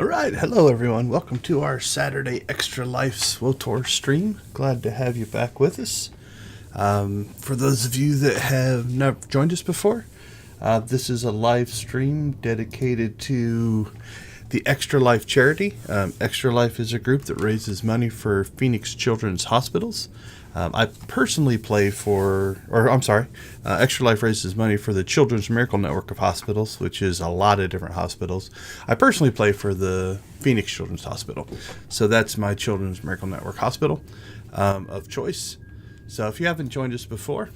Alright, hello everyone. Welcome to our Saturday Extra Life SWTOR stream. Glad to have you back with us. For those of you that have never joined us before, this is a live stream dedicated to the Extra Life charity. Extra Life is a group that raises money for Phoenix Children's Hospitals. I personally play Extra Life raises money for the Children's Miracle Network of Hospitals, which is a lot of different hospitals. I personally play for the Phoenix Children's Hospital. So that's my Children's Miracle Network hospital of choice. So if you haven't joined us before,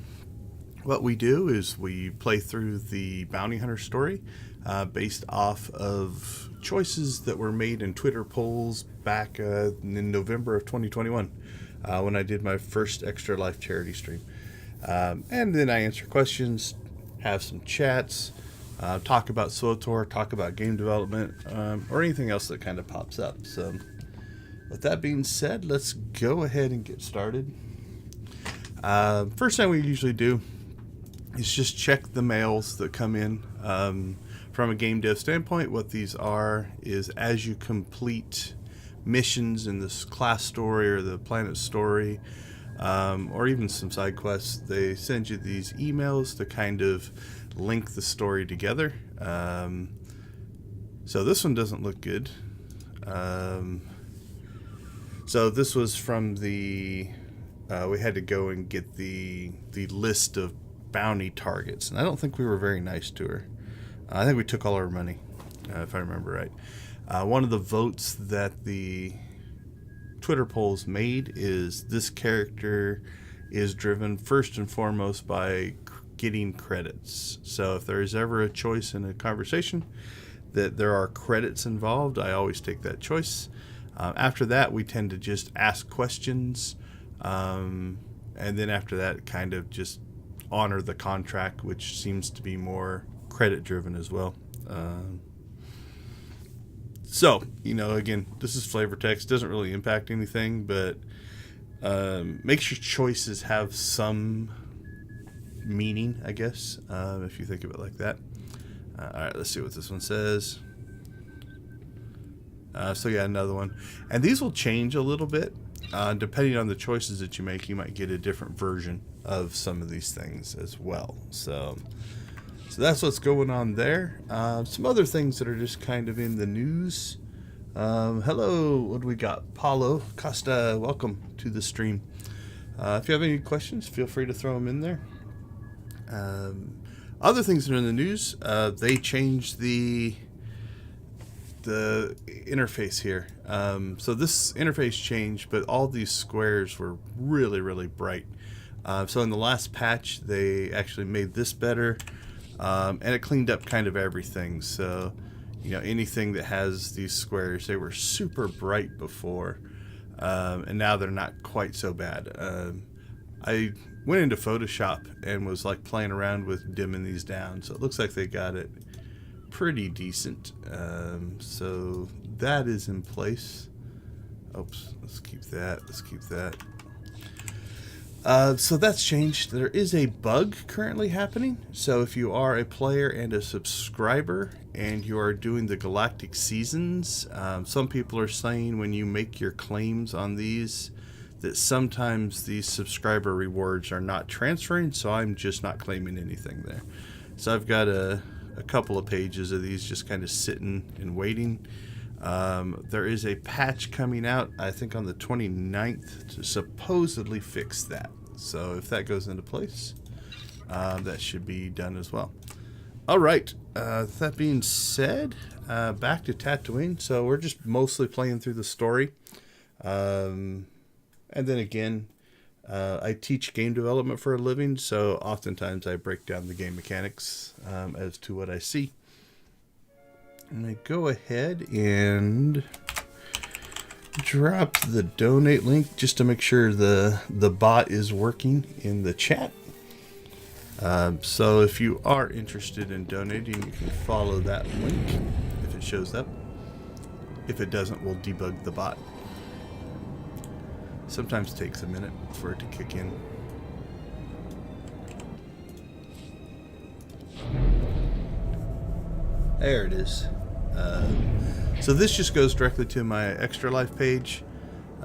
what we do is we play through the Bounty Hunter story based off of choices that were made in Twitter polls back in November of 2021. When I did my first Extra Life charity stream. And then I answer questions, have some chats, talk about SWTOR, talk about game development, or anything else that kind of pops up. So with that being said, let's go ahead and get started. First thing we usually do is just check the mails that come in. From a game dev standpoint, what these are is as you complete missions in this class story or the planet story, or even some side quests, they send you these emails to kind of link the story together. So this one doesn't look good. So this was from the we had to go and get the list of bounty targets, and I don't think we were very nice to her. I think we took all our money, if I remember right. One of the votes that the Twitter polls made is this character is driven first and foremost by getting credits. So if there is ever a choice in a conversation that there are credits involved, I always take that choice. After that, we tend to just ask questions. And then after that, kind of just honor the contract, which seems to be more credit driven as well. So, again, this is flavor text. Doesn't really impact anything, but makes your choices have some meaning, I guess, if you think of it like that. All right, let's see what this one says. So, yeah, another one. And these will change a little bit. Depending on the choices that you make, you might get a different version of some of these things as well. So that's what's going on there. Some other things that are just kind of in the news. Hello, what do we got? Paulo Costa, welcome to the stream. If you have any questions, feel free to throw them in there. Other things that are in the news, they changed the interface here. So this interface changed, but all these squares were really, really bright. So in the last patch, they actually made this better. And it cleaned up kind of everything. So, anything that has these squares, they were super bright before. And now they're not quite so bad. I went into Photoshop and was like playing around with dimming these down. So it looks like they got it pretty decent. So that is in place. Oops, let's keep that. So that's changed. There is a bug currently happening. So if you are a player and a subscriber and you are doing the Galactic Seasons, some people are saying when you make your claims on these that sometimes these subscriber rewards are not transferring, so I'm just not claiming anything there. So I've got a couple of pages of these just kind of sitting and waiting. There is a patch coming out, I think on the 29th, to supposedly fix that. So if that goes into place, that should be done as well. All right. That being said, back to Tatooine. So we're just mostly playing through the story. And then again, I teach game development for a living, so oftentimes I break down the game mechanics as to what I see. And I go ahead and drop the donate link just to make sure the bot is working in the chat. So if you are interested in donating, you can follow that link if it shows up. If it doesn't, we'll debug the bot. Sometimes it takes a minute for it to kick in. There it is. So this just goes directly to my Extra Life page.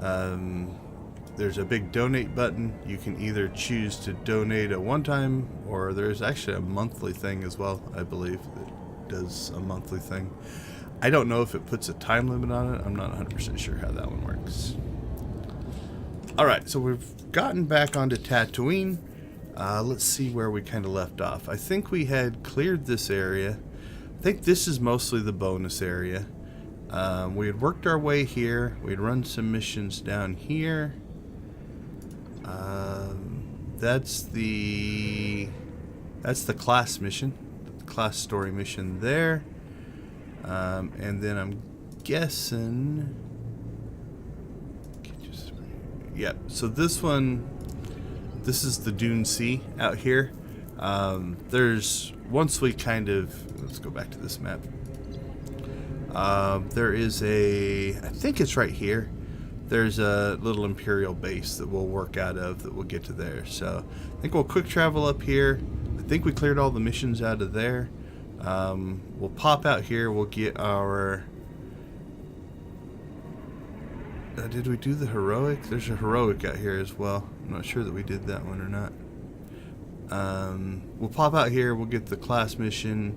There's a big donate button. You can either choose to donate a one-time, or there's actually a monthly thing as well, I believe, that does a monthly thing. I don't know if it puts a time limit on it. I'm not 100% sure how that one works. Alright, so we've gotten back onto Tatooine. Let's see where we kind of left off. I think we had cleared this area. I think this is mostly the bonus area. We had worked our way here. We'd run some missions down here. That's the class mission, the class story mission there. And then I'm guessing, yeah. So this one, this is the Dune Sea out here. There's once we kind of let's go back to this map. There is a, I think it's right here. There's a little Imperial base that we'll work out of that we'll get to there. So I think we'll quick travel up here. I think we cleared all the missions out of there. We'll pop out here. We'll get our... did we do the heroic? There's a heroic out here as well. I'm not sure that we did that one or not. We'll pop out here. We'll get the class mission.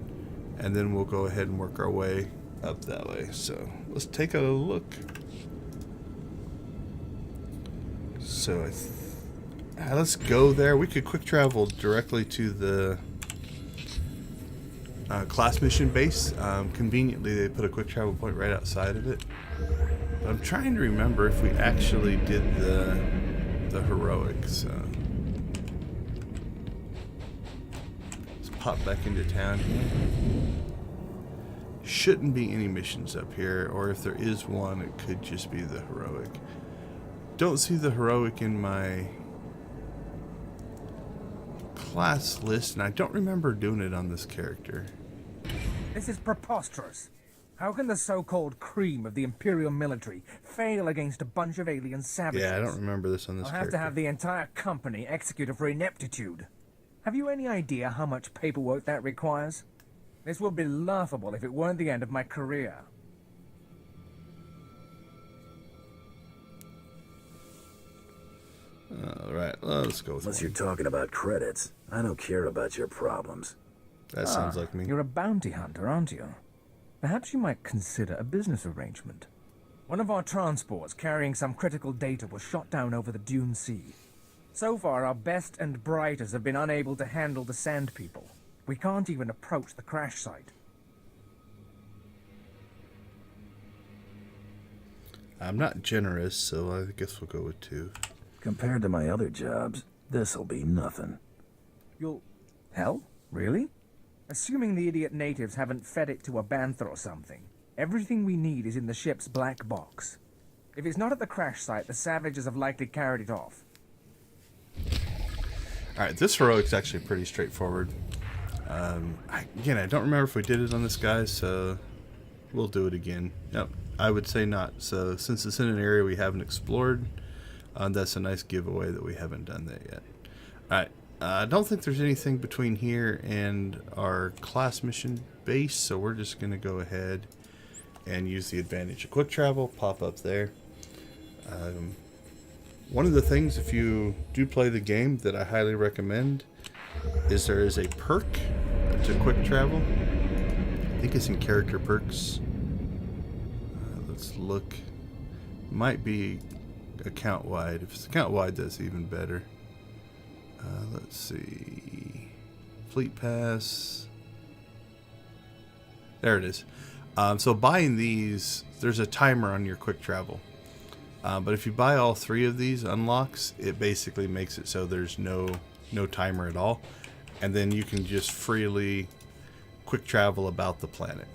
And then we'll go ahead and work our way up that way. So let's take a look. So let's go there. We could quick travel directly to the class mission base. Conveniently, they put a quick travel point right outside of it. But I'm trying to remember if we actually did the heroics. Let's pop back into town here. Shouldn't be any missions up here, or if there is one, it could just be the heroic. Don't see the heroic in my class list, and I don't remember doing it on this character. This is preposterous. How can the so-called cream of the Imperial military fail against a bunch of alien savages? Yeah, I don't remember this on this character. I'll have to have the entire company executed for ineptitude. Have you any idea how much paperwork that requires? This would be laughable if it weren't the end of my career. Alright, let's go with Unless one. you're talking about credits, I don't care about your problems. That sounds like me. You're a bounty hunter, aren't you? Perhaps you might consider a business arrangement. One of our transports carrying some critical data was shot down over the Dune Sea. So far, our best and brightest have been unable to handle the Sand People. We can't even approach the crash site. I'm not generous, so I guess we'll go with 2. Compared to my other jobs, this'll be nothing. You'll... Hell? Really? Assuming the idiot natives haven't fed it to a bantha or something, everything we need is in the ship's black box. If it's not at the crash site, the savages have likely carried it off. Alright, this heroic's actually pretty straightforward. Again, I don't remember if we did it on this guy, so we'll do it again. Yep, I would say not. So since it's in an area we haven't explored, that's a nice giveaway that we haven't done that yet. Alright, I don't think there's anything between here and our class mission base, so we're just going to go ahead and use the advantage of quick travel, pop up there. One of the things, if you do play the game, that I highly recommend is there is a perk to quick travel. I think it's in character perks. Let's look. Might be account wide. If it's account wide, that's even better. Let's see. Fleet pass. There it is. So buying these, there's a timer on your quick travel. But if you buy all 3 of these unlocks, it basically makes it so there's no timer at all. And then you can just freely quick travel about the planet.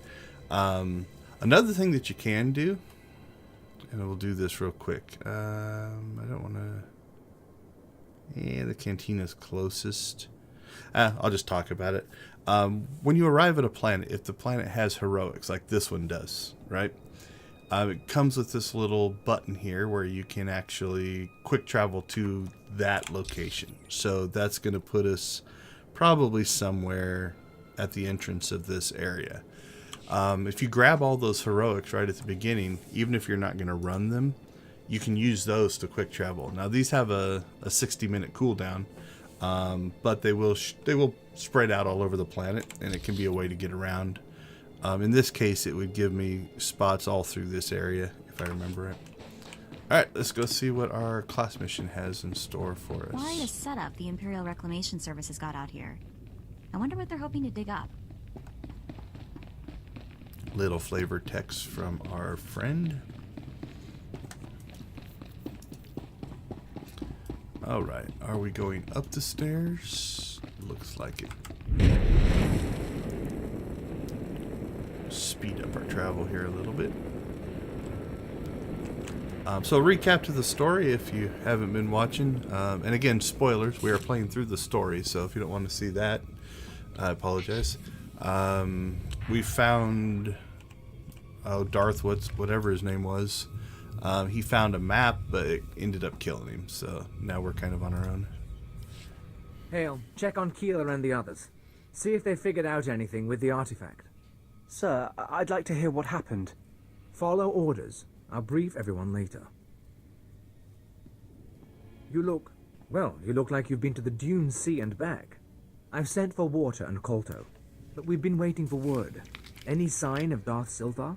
Another thing that you can do, and we'll do this real quick. I don't want to... Yeah, the cantina's closest. I'll just talk about it. When you arrive at a planet, if the planet has heroics, like this one does, right? It comes with this little button here where you can actually quick travel to that location. So that's going to put us probably somewhere at the entrance of this area. If you grab all those heroics right at the beginning, even if you're not going to run them, you can use those to quick travel. Now these have a 60-minute cooldown, but they will spread out all over the planet, and it can be a way to get around. In this case, it would give me spots all through this area, if I remember it. Alright, let's go see what our class mission has in store for us. Quite a setup the Imperial Reclamation Service has got out here. I wonder what they're hoping to dig up. Little flavor text from our friend. Alright, are we going up the stairs? Looks like it. Speed up our travel here a little bit. So recap to the story if you haven't been watching. And again, spoilers, we are playing through the story, so if you don't want to see that, I apologize. We found Darth, whatever his name was. He found a map, but it ended up killing him, so now we're kind of on our own. Hale, check on Keeler and the others. See if they figured out anything with the artifact. Sir, I'd like to hear what happened. Follow orders. I'll brief everyone later. You look like you've been to the Dune Sea and back. I've sent for Water and Kolto, but we've been waiting for word. Any sign of Darth SWTOR?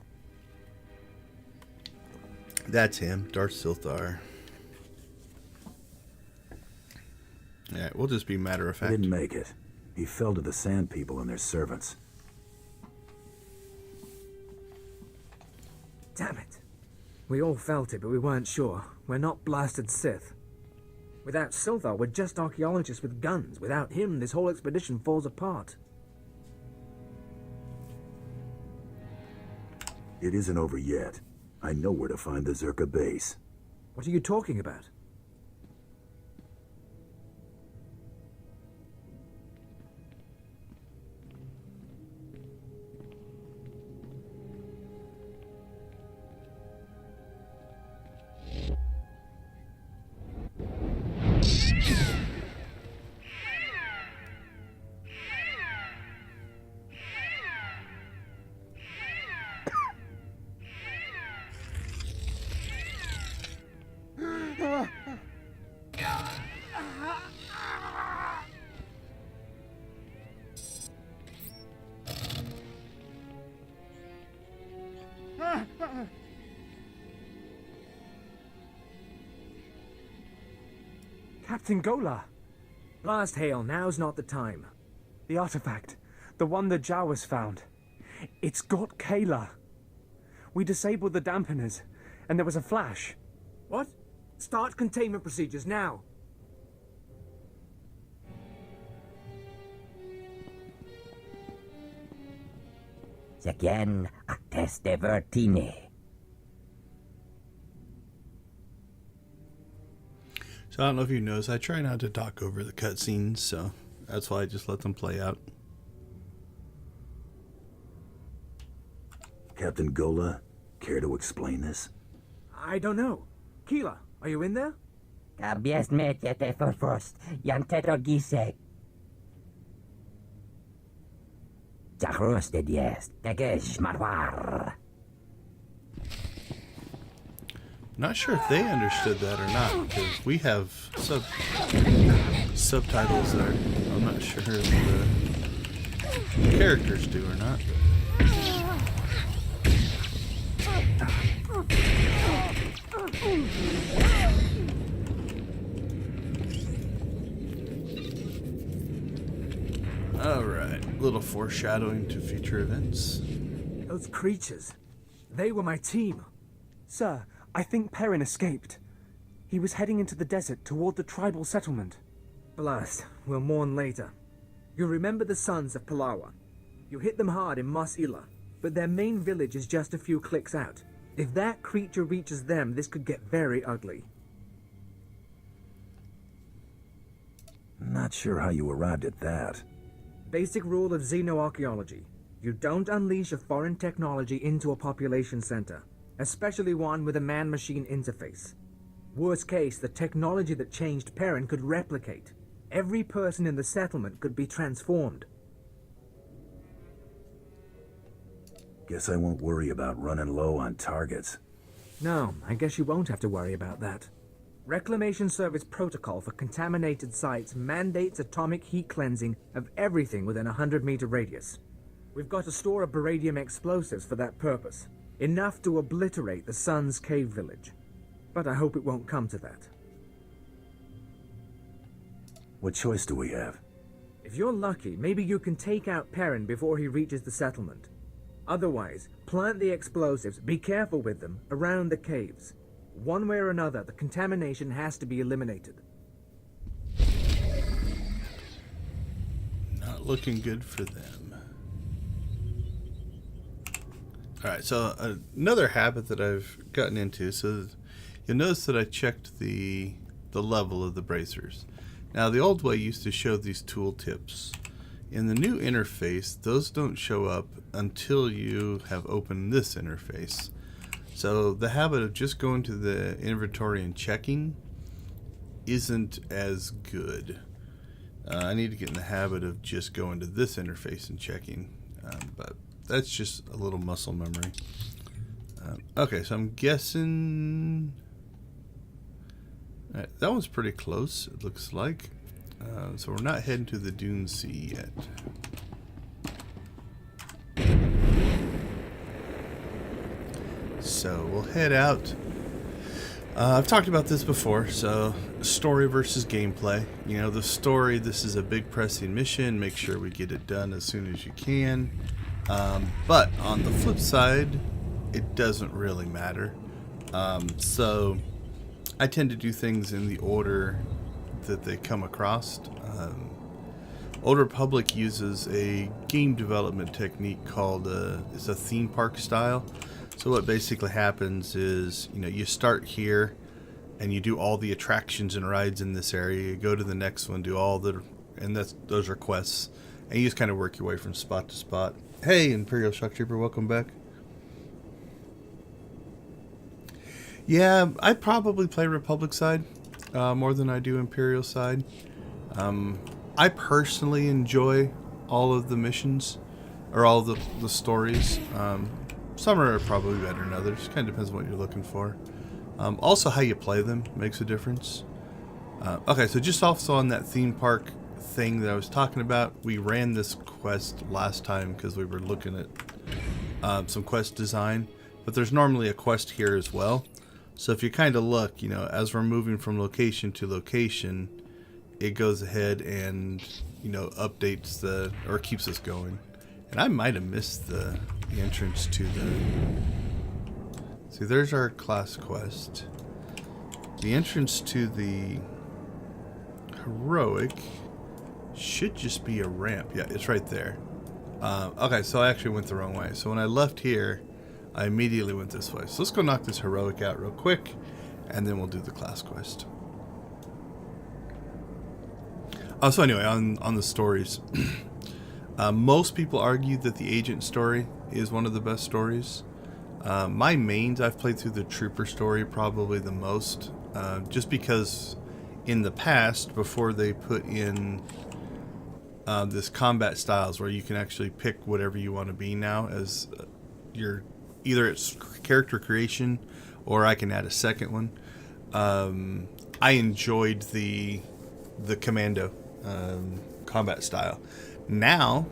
That's him, Darth SWTOR. Yeah, we'll just be matter of He fact. didn't make it. He fell to the Sand People and their servants. Damn it. We all felt it, but we weren't sure. We're not blasted Sith. Without SWTOR, we're just archaeologists with guns. Without him, this whole expedition falls apart. It isn't over yet. I know where to find the Zerka base. What are you talking about? Captain Gola! Blast Hale, now's not the time. The artifact, the one that Jawas found. It's got Kayla. We disabled the dampeners, and there was a flash. What? Start containment procedures now! Again, a test de vertine. So I don't know if you noticed, I try not to talk over the cutscenes, so that's why I just let them play out. Captain Gola, care to explain this? I don't know. Keeler, are you in there? Kabies met jete first, jan teto gise. Jachrosted jest, tegesh marwar. Not sure if they understood that or not, because we have subtitles there. I'm not sure if the characters do or not. Alright, little foreshadowing to future events. Those creatures. They were my team. Sir, I think Perrin escaped. He was heading into the desert toward the tribal settlement. Blast. We'll mourn later. You remember the sons of Palawa. You hit them hard in Mos Ila, but their main village is just a few clicks out. If that creature reaches them, this could get very ugly. Not sure how you arrived at that. Basic rule of xenoarchaeology. You don't unleash a foreign technology into a population center, especially one with a man-machine interface. Worst case, the technology that changed Perrin could replicate. Every person in the settlement could be transformed. Guess I won't worry about running low on targets. No, I guess you won't have to worry about that. Reclamation Service protocol for contaminated sites mandates atomic heat cleansing of everything within a 100-meter radius. We've got a store of beradium explosives for that purpose, enough to obliterate the Sun's cave village. But I hope it won't come to that. What choice do we have? If you're lucky, maybe you can take out Perrin before he reaches the settlement. Otherwise, plant the explosives, be careful with them, around the caves. One way or another, the contamination has to be eliminated. Not looking good for them. Alright, so another habit that I've gotten into, so you'll notice that I checked the level of the bracers. Now, the old way used to show these tool tips. In the new interface, those don't show up until you have opened this interface. So the habit of just going to the inventory and checking isn't as good. I need to get in the habit of just going to this interface and checking, but that's just a little muscle memory. Okay, so I'm guessing that one's pretty close, it looks like. So we're not heading to the Dune Sea yet. So we'll head out. I've talked about this before, so story versus gameplay. You know, the story, this is a big pressing mission. Make sure we get it done as soon as you can. But on the flip side, it doesn't really matter. So I tend to do things in the order that they come across. Old Republic uses a game development technique called it's a theme park style. So what basically happens is, you know, you start here and you do all the attractions and rides in this area. You go to the next one, do all the, and those are quests, and you just kind of work your way from spot to spot. Hey, Imperial Shock Trooper, welcome back. Yeah, I probably play Republic side more than I do Imperial side. I personally enjoy all of the missions, or all the stories. Some are probably better than others. Kind of depends on what you're looking for. Also, how you play them makes a difference. Okay, so just also on that theme park thing that I was talking about, we ran this quest last time because we were looking at some quest design. But there's normally a quest here as well. So if you kind of look, you know, as we're moving from location to location, it goes ahead and, you know, updates or keeps us going. And I might have missed the entrance to the... See, there's our class quest. The entrance to the heroic should just be a ramp. Yeah, it's right there. Okay, so I actually went the wrong way. So when I left here, I immediately went this way. So let's go knock this heroic out real quick, and then we'll do the class quest. So anyway, on the stories... most people argue that the agent story is one of the best stories. My mains, I've played through the trooper story probably the most, just because in the past, before they put in this combat styles where you can actually pick whatever you want to be now as your, either it's character creation or I can add a second one. I enjoyed the commando combat style. Now,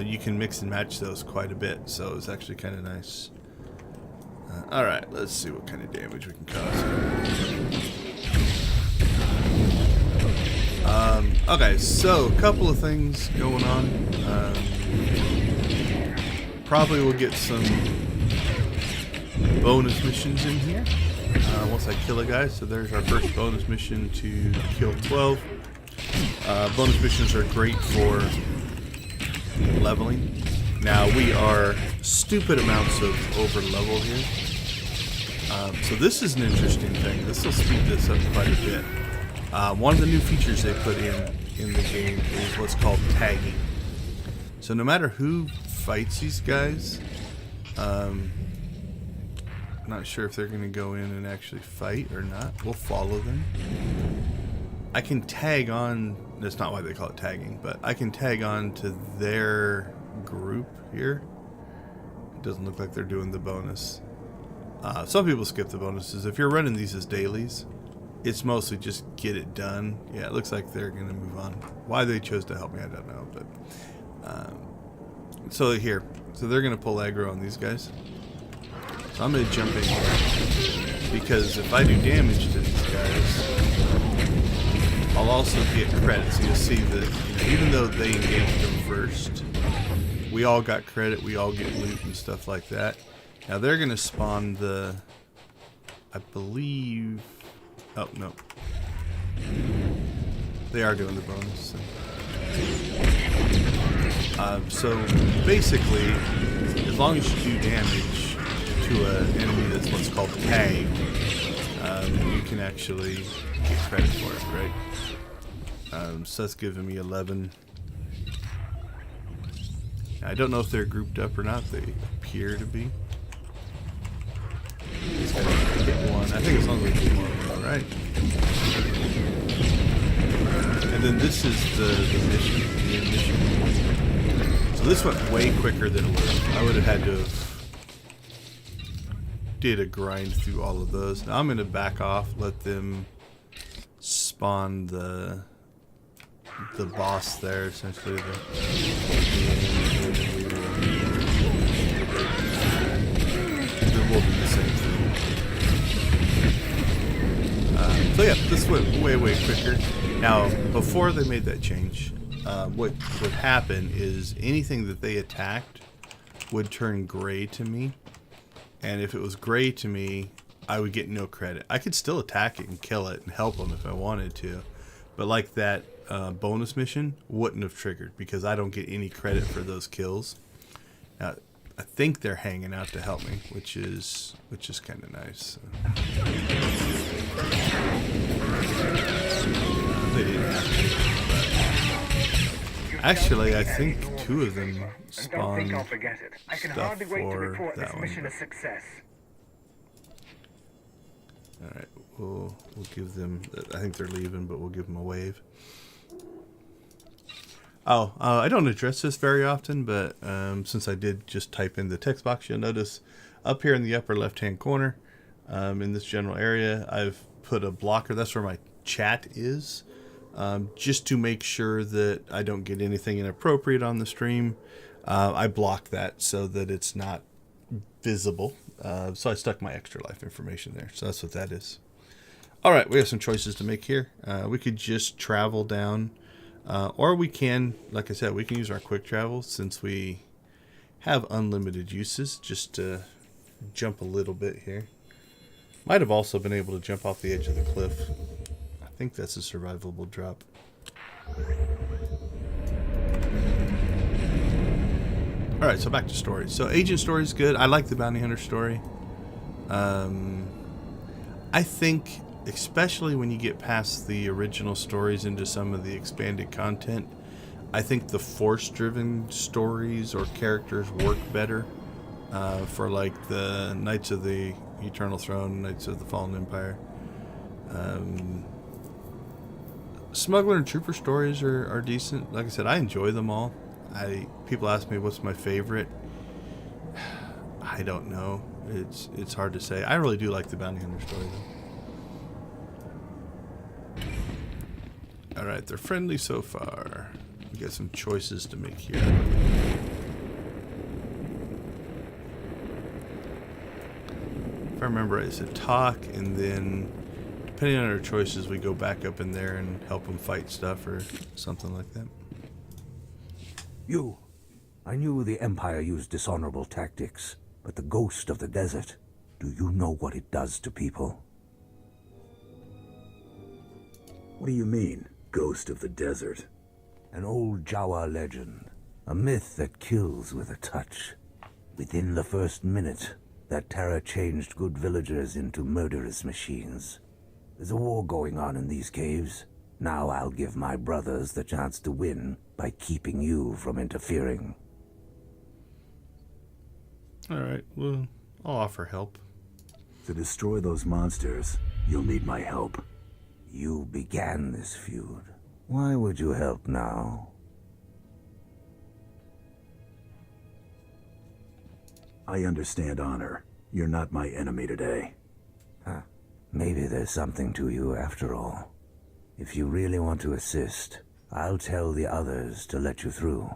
you can mix and match those quite a bit, so it's actually kind of nice. Alright, let's see what kind of damage we can cause. Okay, so a couple of things going on. Probably we'll get some bonus missions in here once I kill a guy. So there's our first bonus mission to kill 12. Bonus missions are great for leveling. Now we are stupid amounts of over level here. So this is an interesting thing. This will speed this up quite a bit. One of the new features they put in the game is what's called tagging. So no matter who fights these guys, I'm not sure if they're going to go in and actually fight or not. We'll follow them. I can tag on, that's not why they call it tagging, but I can tag on to their group here. Doesn't look like they're doing the bonus. Some people skip the bonuses. If you're running these as dailies, it's mostly just get it done. Yeah, it looks like they're going to move on. Why they chose to help me, I don't know. But so here. So they're going to pull aggro on these guys. So I'm going to jump in here. Because if I do damage to these guys, I'll also get credit. So you'll see that even though they engaged them first, we all got credit. We all get loot and stuff like that. Now they're going to spawn the... I believe... Oh, no. They are doing the bonus. So basically, as long as you do damage to an enemy that's what's called tagged, you can actually get credit for it, right? So that's giving me 11. I don't know if they're grouped up or not. They appear to be. He's gonna hit one. I think as long as we do one, alright. And then this is the mission, the end mission. So this went way quicker than it would have. I would have had to have did a grind through all of those. Now I'm gonna back off, let them spawn the boss there, essentially. Then we'll do the same thing. So yeah, this went way quicker. Now, before they made that change, what would happen is anything that they attacked would turn gray to me. And if it was gray to me, I would get no credit. I could still attack it and kill it and help them if I wanted to. But like that bonus mission wouldn't have triggered because I don't get any credit for those kills. Now, I think they're hanging out to help me, which is kind of nice. They didn't have to, but actually, I think two of them spawned stuff for that one. All right, we'll give them. I think they're leaving, but we'll give them a wave. Oh, I don't address this very often, but since I did just type in the text box, you'll notice up here in the upper left-hand corner, in this general area, I've put a blocker. That's where my chat is, just to make sure that I don't get anything inappropriate on the stream. I blocked that so that it's not visible. So I stuck my extra life information there. So that's what that is. All right, we have some choices to make here. We could just travel down. Or we can, like I said, we can use our quick travel since we have unlimited uses, just to jump a little bit here. Might have also been able to jump off the edge of the cliff. I think that's a survivable drop. Alright, so back to stories. So agent story is good. I like the bounty hunter story. I think, especially when you get past the original stories into some of the expanded content, I think the force-driven stories or characters work better for like the Knights of the Eternal Throne, Knights of the Fallen Empire. Smuggler and Trooper stories are decent. Like I said, I enjoy them all. People ask me what's my favorite. I don't know. It's hard to say. I really do like the bounty hunter story though. Alright, they're friendly so far. We got some choices to make here. If I remember right, I said talk, and then depending on our choices, we go back up in there and help them fight stuff or something like that. You. I knew the Empire used dishonorable tactics, but the ghost of the desert, do you know what it does to people? What do you mean, ghost of the desert? An old Jawa legend, a myth that kills with a touch. Within the first minute, that terror changed good villagers into murderous machines. There's a war going on in these caves. Now I'll give my brothers the chance to win by keeping you from interfering. Alright, well, I'll offer help. To destroy those monsters, you'll need my help. You began this feud. Why would you help now? I understand honor. You're not my enemy today. Huh. Maybe there's something to you after all. If you really want to assist, I'll tell the others to let you through,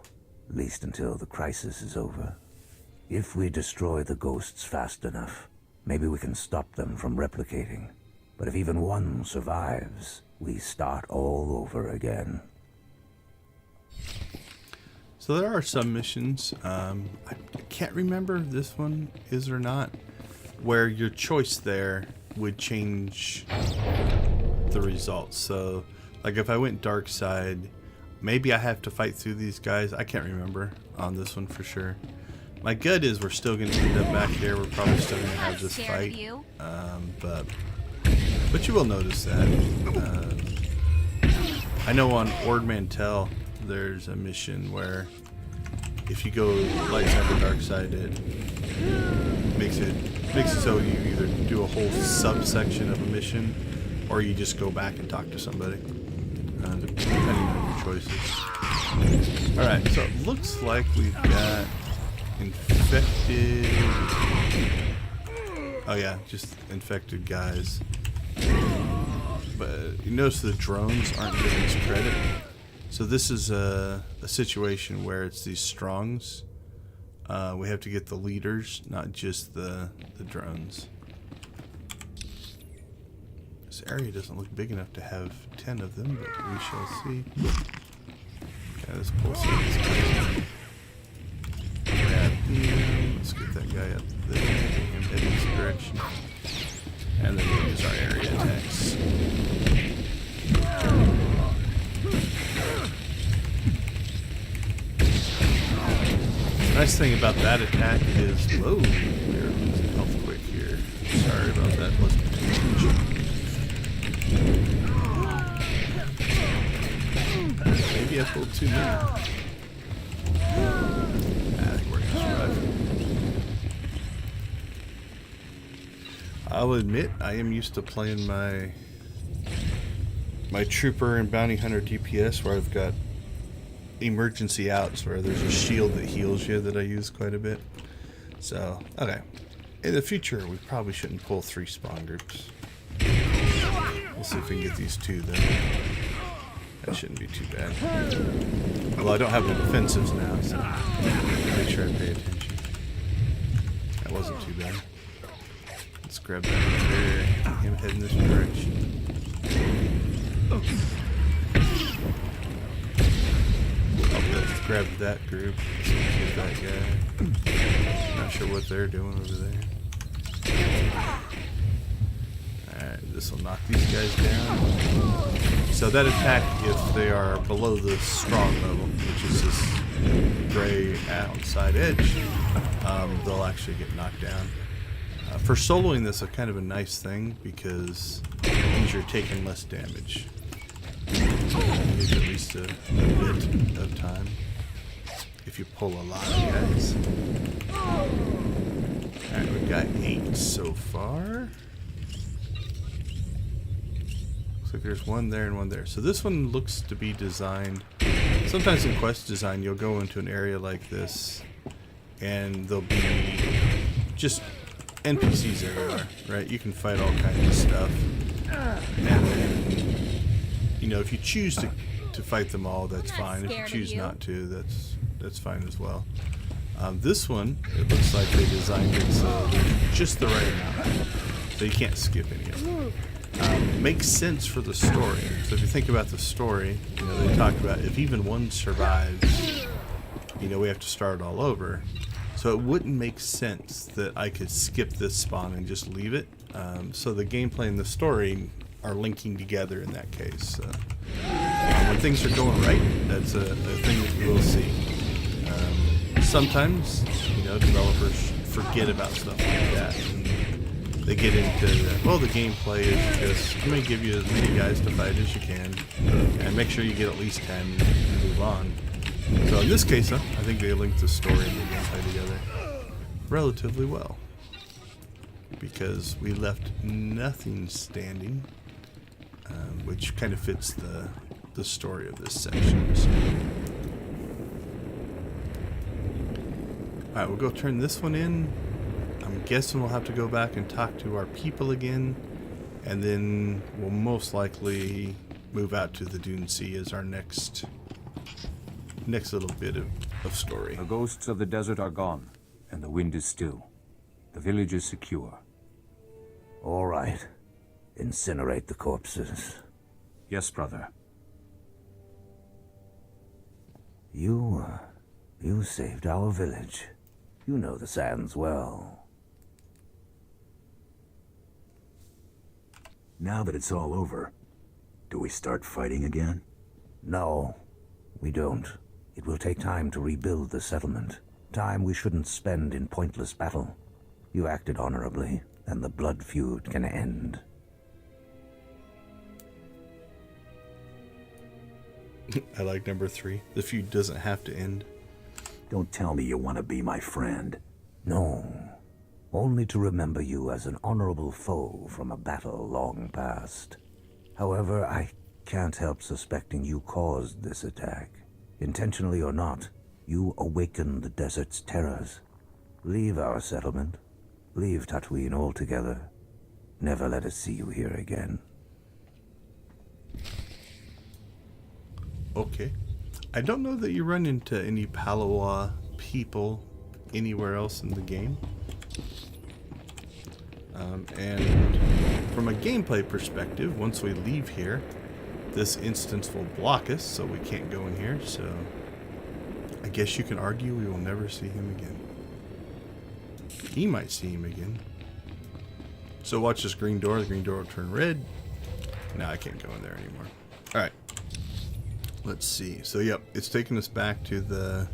at least until the crisis is over. If we destroy the ghosts fast enough, maybe we can stop them from replicating. But if even one survives, we start all over again. So there are some missions, I can't remember if this one is or not, where your choice there would change the results. So, like if I went dark side, maybe I have to fight through these guys. I can't remember on this one for sure. My gut is we're still going to end up back there. We're probably still going to have this fight. But you will notice that. I know on Ord Mantell, there's a mission where if you go light side or dark side, it makes it so you either do a whole subsection of a mission or you just go back and talk to somebody, depending on your choices. Alright, so it looks like we've got infected... Oh yeah, just infected guys. But you notice the drones aren't getting us credit. So this is a situation where it's these strongs. We have to get the leaders, not just the drones. This area doesn't look big enough to have 10 of them, but we shall see. Okay, let's pull some of these guys. Grab him. Let's get that guy up there. Get him heading this direction. And then we'll use our area attacks. The nice thing about that attack is, whoa, we're losing health quick here. Sorry about that, wasn't paying attention. Maybe I pulled too many. I think we're gonna survive. I'll admit, I am used to playing my trooper and bounty hunter DPS where I've got emergency outs where there's a shield that heals you that I use quite a bit. So, okay. In the future, we probably shouldn't pull 3 spawn groups. We'll see if we can get these 2 then. That shouldn't be too bad. Although I don't have the defensives now, so make sure I pay attention. That wasn't too bad. Let's grab that over there. Get him heading this direction. Let's grab that group. Let's get that guy. Not sure what they're doing over there. Alright, this will knock these guys down. So that attack, if they are below the strong level, which is this gray outside edge, they'll actually get knocked down. For soloing this, a kind of a nice thing because it means you're taking less damage. Maybe at least a bit of time if you pull a lot of guys. Alright, we've got 8 so far. Looks like there's 1 there and 1 there. So this one looks to be designed. Sometimes in quest design, you'll go into an area like this and there'll be just NPCs everywhere, right? You can fight all kinds of stuff. And then, you know, if you choose to fight them all, that's fine. If you choose not to, that's fine as well. This one, it looks like they designed it so just the right amount, so you can't skip any of them. Makes sense for the story. So if you think about the story, you know, they talked about if even 1 survives, you know, we have to start all over. So it wouldn't make sense that I could skip this spawn and just leave it. So the gameplay and the story are linking together in that case. When things are going right, that's a thing that you will see. Sometimes, you know, developers forget about stuff like that. And they get into, well, the gameplay is just, I'm going to give you as many guys to fight as you can, and make sure you get at least 10 and move on. So in this case, I think they linked the story and the gameplay together relatively well. Because we left nothing standing, which kind of fits the story of this section. So. Alright, we'll go turn this one in. I'm guessing we'll have to go back and talk to our people again. And then we'll most likely move out to the Dune Sea as our next little bit of story. The ghosts of the desert are gone, and the wind is still. The village is secure. All right. Incinerate the corpses. Yes, brother. You saved our village. You know the sands well. Now that it's all over, do we start fighting again? No, we don't. It will take time to rebuild the settlement. Time we shouldn't spend in pointless battle. You acted honorably, and the blood feud can end. I like number 3. The feud doesn't have to end. Don't tell me you want to be my friend. No, only to remember you as an honorable foe from a battle long past. However, I can't help suspecting you caused this attack. Intentionally or not, you awakened the desert's terrors. Leave our settlement. Leave Tatooine altogether. Never let us see you here again. Okay. I don't know that you run into any Palawa people anywhere else in the game. And from a gameplay perspective, once we leave here, this instance will block us, so we can't go in here. So I guess you can argue we will never see him again. He might see him again. So watch this green door. The green door will turn red. Now I can't go in there anymore. All right. Let's see. So yep, it's taking us back to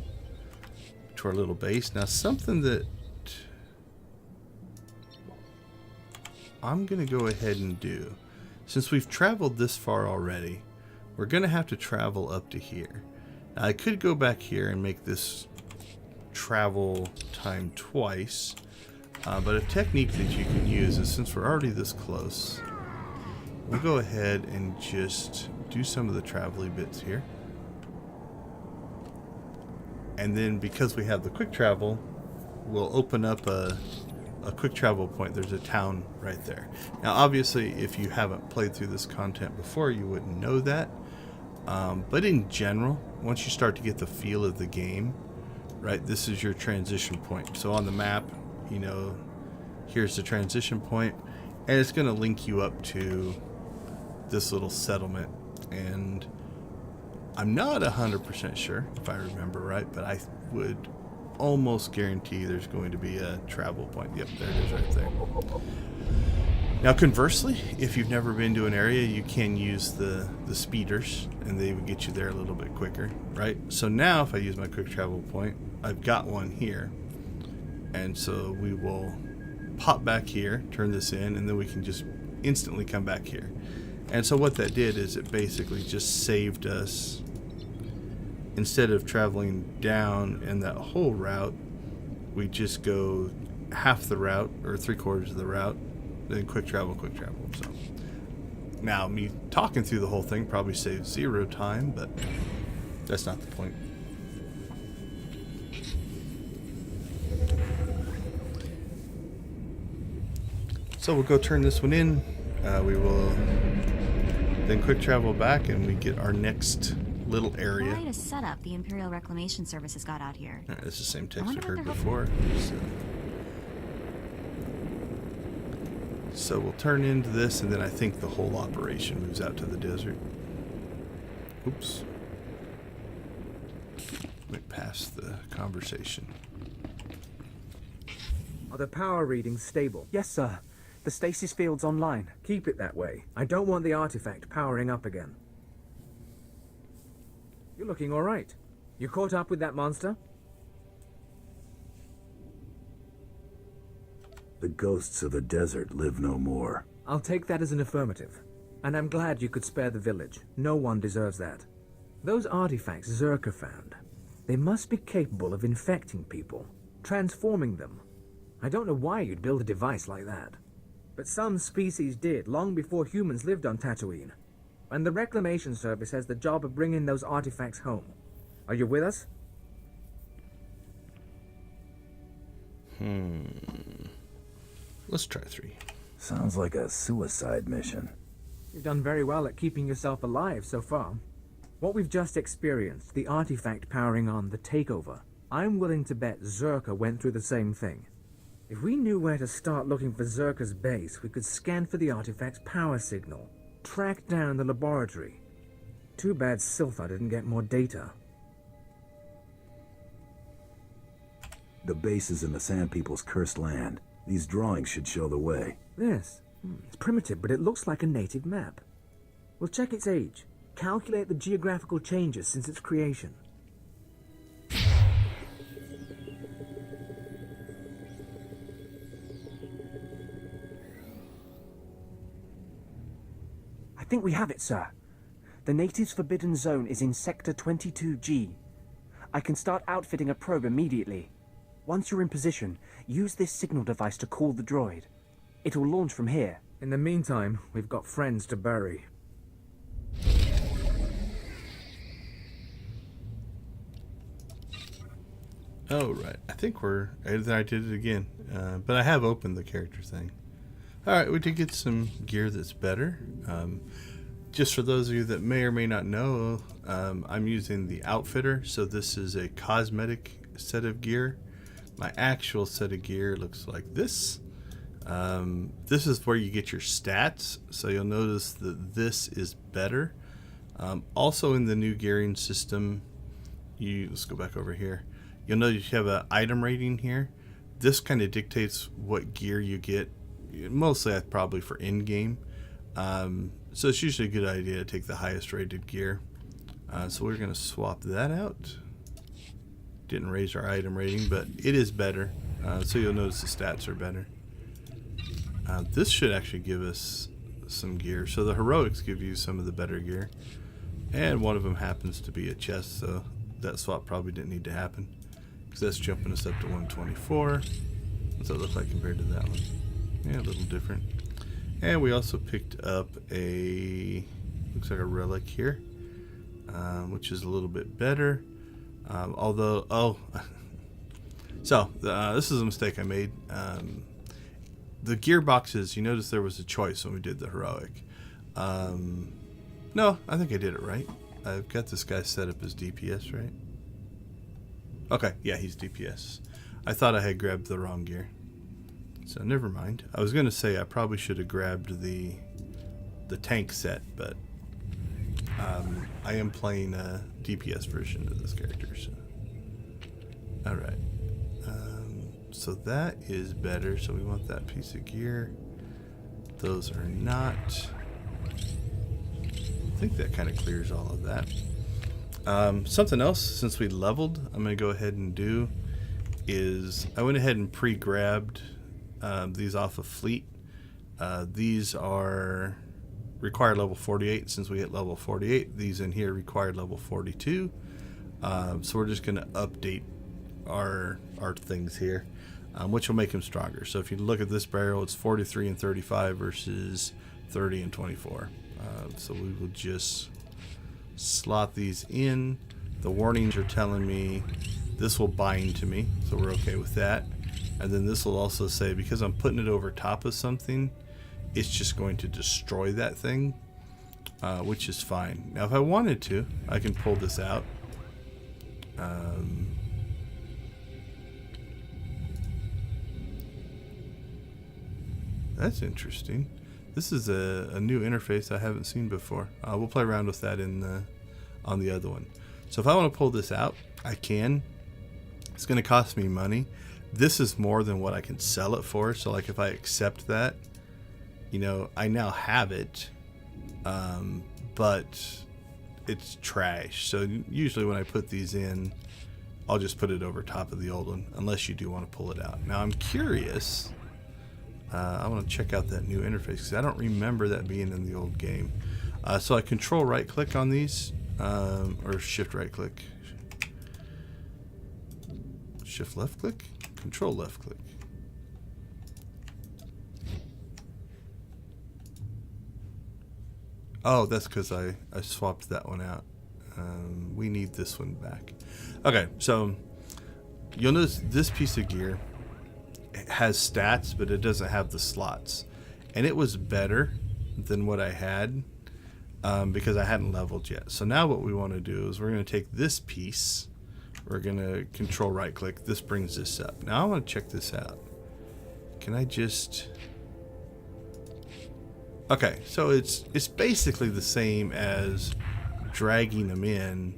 our little base. Now something that I'm gonna go ahead and do, since we've traveled this far already, we're gonna have to travel up to here. Now I could go back here and make this travel time twice, but a technique that you can use is, since we're already this close, we'll go ahead and just do some of the travel-y bits here. And then because we have the quick travel, we'll open up a quick travel point. There's a town right there. Now obviously if you haven't played through this content before, you wouldn't know that. But in general, once you start to get the feel of the game, right, this is your transition point. So on the map, you know, here's the transition point, and it's going to link you up to this little settlement. And I'm not 100% sure if I remember right, but I would almost guarantee there's going to be a travel point. Yep, there it is right there. Now conversely, if you've never been to an area, you can use the speeders, and they would get you there a little bit quicker, right? So now if I use my quick travel point, I've got one here, and so we will pop back here, turn this in, and then we can just instantly come back here. And so what that did is it basically just saved us, instead of traveling down in that whole route, we just go half the route or 3/4 of the route, then quick travel. So now me talking through the whole thing probably saves 0 time, but that's not the point. So we'll go turn this one in. We will then quick travel back, and we get our next little area. Quite a setup the Imperial Reclamation Service has got out here. All right, it's the same text I we've wonder heard what they're before. So we'll turn into this, and then I think the whole operation moves out to the desert. Oops. Went past the conversation. Are the power readings stable? Yes, sir. The stasis field's online. Keep it that way. I don't want the artifact powering up again. You're looking all right. You caught up with that monster? The ghosts of the desert live no more. I'll take that as an affirmative. And I'm glad you could spare the village. No one deserves that. Those artifacts Zerka found, they must be capable of infecting people, transforming them. I don't know why you'd build a device like that. But some species did, long before humans lived on Tatooine. And the Reclamation Service has the job of bringing those artifacts home. Are you with us? Let's try 3. Sounds like a suicide mission. You've done very well at keeping yourself alive so far. What we've just experienced, the artifact powering on the takeover, I'm willing to bet Zerka went through the same thing. If we knew where to start looking for Zerka's base, we could scan for the artifact's power signal, track down the laboratory. Too bad Siltha didn't get more data. The base is in the Sand People's cursed land. These drawings should show the way. This? It's primitive, but it looks like a native map. We'll check its age, calculate the geographical changes since its creation. I think we have it, sir. The natives' forbidden zone is in Sector 22G. I can start outfitting a probe immediately. Once you're in position, use this signal device to call the droid. It'll launch from here. In the meantime, we've got friends to bury. Oh, right. I think I did it again. But I have opened the character thing. Alright, we did get some gear that's better. Just for those of you that may or may not know, I'm using the Outfitter. So this is a cosmetic set of gear. My actual set of gear looks like this. This is where you get your stats. So you'll notice that this is better. Also in the new gearing system, let's go back over here. You'll notice you have an item rating here. This kind of dictates what gear you get. Mostly probably for in-game. So it's usually a good idea to take the highest rated gear. So we're going to swap that out. Didn't raise our item rating, but it is better. So you'll notice the stats are better. This should actually give us some gear. So the heroics give you some of the better gear. And one of them happens to be a chest, so that swap probably didn't need to happen. Because that's jumping us up to 124. What's that look like compared to that one? Yeah, a little different. And we also picked up looks like a relic here, which is a little bit better. This is a mistake I made. The gearboxes, you notice there was a choice when we did the heroic. No, I think I did it right. I've got this guy set up as DPS, right? Okay, yeah, he's DPS. I thought I had grabbed the wrong gear. So never mind. I was going to say I probably should have grabbed the tank set, but I am playing a DPS version of this character. So. Alright. So that is better. So we want that piece of gear. Those are not. I think that kind of clears all of that. Something else, since we leveled, I'm going to go ahead and do is I went ahead and pre-grabbed these off of Fleet. These are required level 48. Since we hit level 48, these in here required level 42. So we're just going to update our things here, which will make them stronger. So if you look at this barrel, it's 43 and 35 versus 30 and 24. So we will just slot these in. The warnings are telling me this will bind to me, so we're okay with that. And then this will also say, because I'm putting it over top of something, it's just going to destroy that thing, which is fine. Now if I wanted to, I can pull this out. That's interesting. This is a new interface I haven't seen before. We'll play around with that on the other one. So if I want to pull this out, I can. It's going to cost me money. This is more than what I can sell it for. So like if I accept that, I now have it, but it's trash. So usually when I put these in, I'll just put it over top of the old one, unless you do want to pull it out. Now I'm curious. I want to check out that new interface because I don't remember that being in the old game. So I control right click on these, or shift right click. Shift left click? Control left click. Oh, that's because I swapped that one out. We need this one back. Okay, so you'll notice this piece of gear has stats, but it doesn't have the slots. And it was better than what I had because I hadn't leveled yet. So now what we want to do is we're going to take this piece. We're going to control right click. This brings this up. Now I want to check this out. Can I just... Okay, so it's basically the same as dragging them in,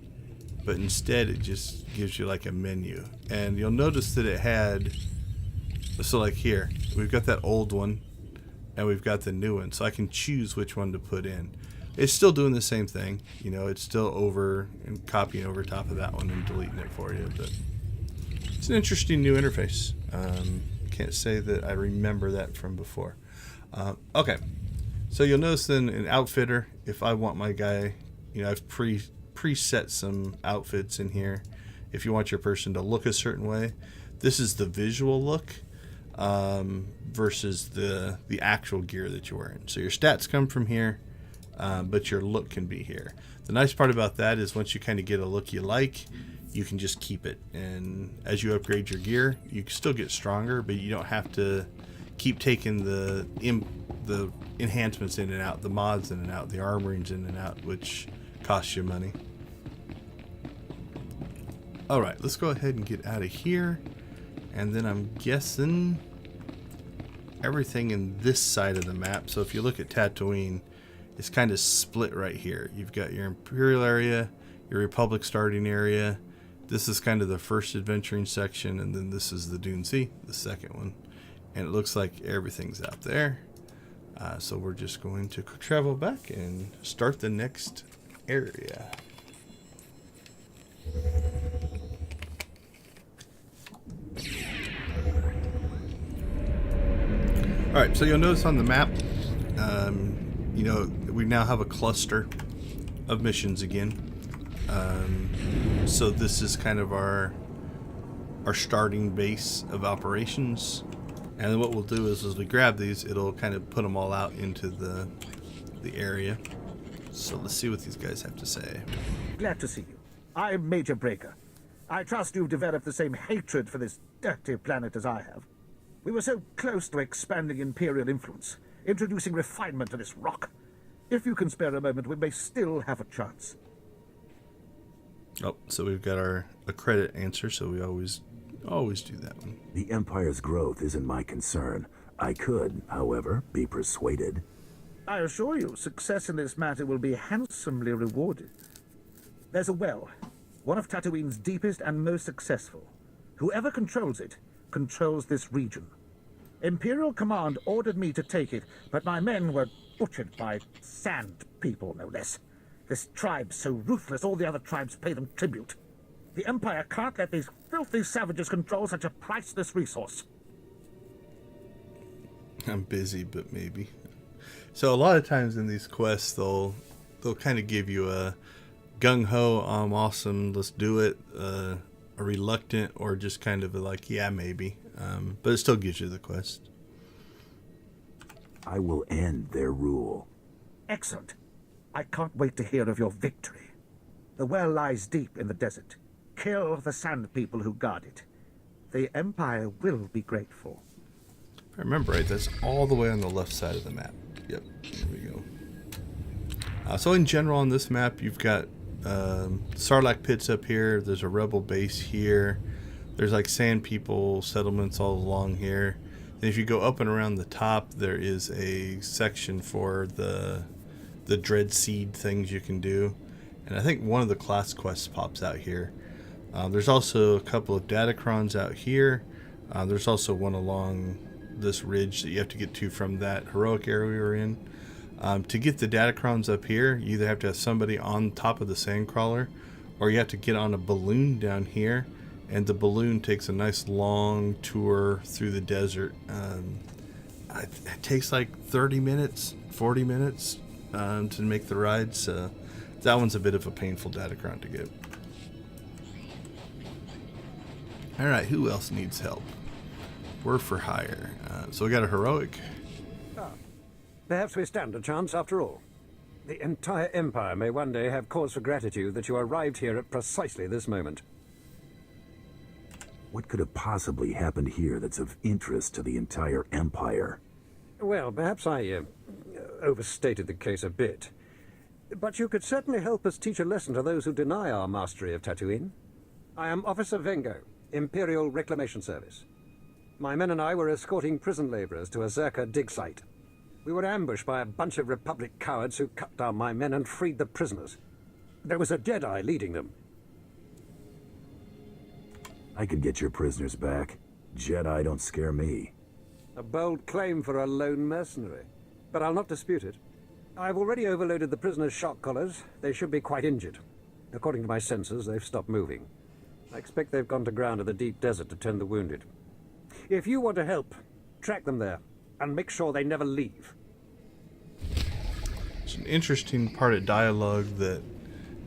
but instead it just gives you like a menu. And you'll notice that it had... So like here, we've got that old one, and we've got the new one. So I can choose which one to put in. It's still doing the same thing. You know, it's still over and copying over top of that one and deleting it for you. But it's an interesting new interface. Can't say that I remember that from before. Okay. So you'll notice then in Outfitter, if I want my guy, you know, I've preset some outfits in here. If you want your person to look a certain way, this is the visual look versus the actual gear that you're wearing. So your stats come from here, but your look can be here. The nice part about that is once you kind of get a look you like, you can just keep it. And as you upgrade your gear, you can still get stronger, but you don't have to keep taking the enhancements in and out, the mods in and out, the armorings in and out, which costs you money. Alright, let's go ahead and get out of here. And then I'm guessing everything in this side of the map. So if you look at Tatooine, it's kind of split right here. You've got your Imperial area, your Republic starting area. This is kind of the first adventuring section, and then this is the Dune Sea, the second one. And it looks like everything's out there. So we're just going to travel back and start the next area. Alright, so you'll notice on the map, you know, we now have a cluster of missions again. So this is kind of our starting base of operations. And then what we'll do is as we grab these, it'll kind of put them all out into the area. So let's see what these guys have to say. Glad to see you. I'm Major Breaker. I trust you've developed the same hatred for this dirty planet as I have. We were so close to expanding Imperial influence, introducing refinement to this rock. If you can spare a moment, we may still have a chance. Oh, so we've got a credit answer, so we always do that one. The Empire's growth isn't my concern. I could, however, be persuaded. I assure you, success in this matter will be handsomely rewarded. There's a well, one of Tatooine's deepest and most successful. Whoever controls it, controls this region. Imperial Command ordered me to take it, but my men were butchered by sand people, no less. This tribe's so ruthless, all the other tribes pay them tribute. The Empire can't let these filthy savages control such a priceless resource. I'm busy, but maybe. So a lot of times in these quests, they'll kind of give you a gung-ho, I'm awesome, let's do it, a reluctant, or just kind of like, yeah, maybe. But it still gives you the quest. I will end their rule. Excellent. I can't wait to hear of your victory. The well lies deep in the desert. Kill the sand people who guard it. The Empire will be grateful. If I remember right, that's all the way on the left side of the map. Yep, there we go. So in general on this map, you've got Sarlacc pits up here. There's a rebel base here. There's like sand people settlements all along here. And if you go up and around the top, there is a section for the dread seed things you can do. And I think one of the class quests pops out here. There's also a couple of datacrons out here. There's also one along this ridge that you have to get to from that heroic area we were in. To get the datacrons up here, you either have to have somebody on top of the sandcrawler, or you have to get on a balloon down here, and the balloon takes a nice long tour through the desert. It takes like 30 minutes, 40 minutes to make the ride, so that one's a bit of a painful datacron to get. Alright, who else needs help? We're for hire. So we got a heroic. Perhaps we stand a chance after all. The entire Empire may one day have cause for gratitude that you arrived here at precisely this moment. What could have possibly happened here that's of interest to the entire Empire? Well, perhaps I overstated the case a bit. But you could certainly help us teach a lesson to those who deny our mastery of Tatooine. I am Officer Vengo, Imperial Reclamation Service. My men and I were escorting prison laborers to a Zerka dig site. We were ambushed by a bunch of Republic cowards who cut down my men and freed the prisoners. There was a Jedi leading them. I could get your prisoners back. Jedi don't scare me. A bold claim for a lone mercenary, but I'll not dispute it. I've already overloaded the prisoners' shock collars. They should be quite injured. According to my sensors, they've stopped moving. I expect they've gone to ground in the deep desert to tend the wounded. If you want to help, track them there, and make sure they never leave. It's an interesting part of dialogue that,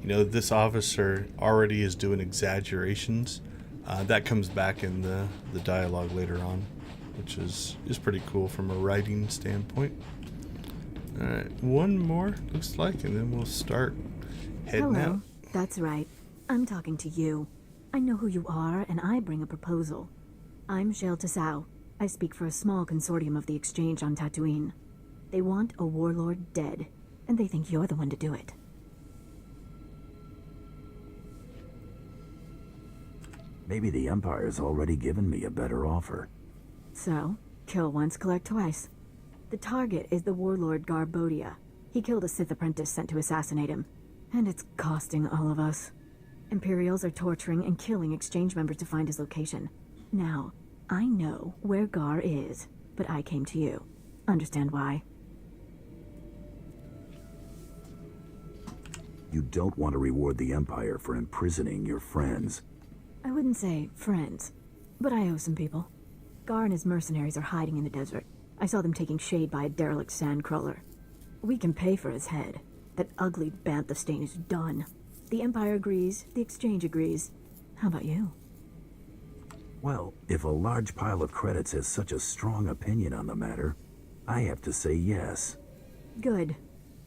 this officer already is doing exaggerations. That comes back in the dialogue later on, which is pretty cool from a writing standpoint. Alright, one more, looks like, and then we'll start heading out. That's right. I'm talking to you. I know who you are, and I bring a proposal. I'm SWTOR. I speak for a small consortium of the Exchange on Tatooine. They want a warlord dead, and they think you're the one to do it. Maybe the Empire's already given me a better offer. So, kill once, collect twice. The target is the warlord Garbodia. He killed a Sith apprentice sent to assassinate him. And it's costing all of us. Imperials are torturing and killing Exchange members to find his location. Now, I know where Gar is, but I came to you. Understand why? You don't want to reward the Empire for imprisoning your friends. I wouldn't say friends, but I owe some people. Gar and his mercenaries are hiding in the desert. I saw them taking shade by a derelict sandcrawler. We can pay for his head. That ugly bantha stain is done. The Empire agrees, the Exchange agrees. How about you? Well, if a large pile of credits has such a strong opinion on the matter, I have to say yes. Good.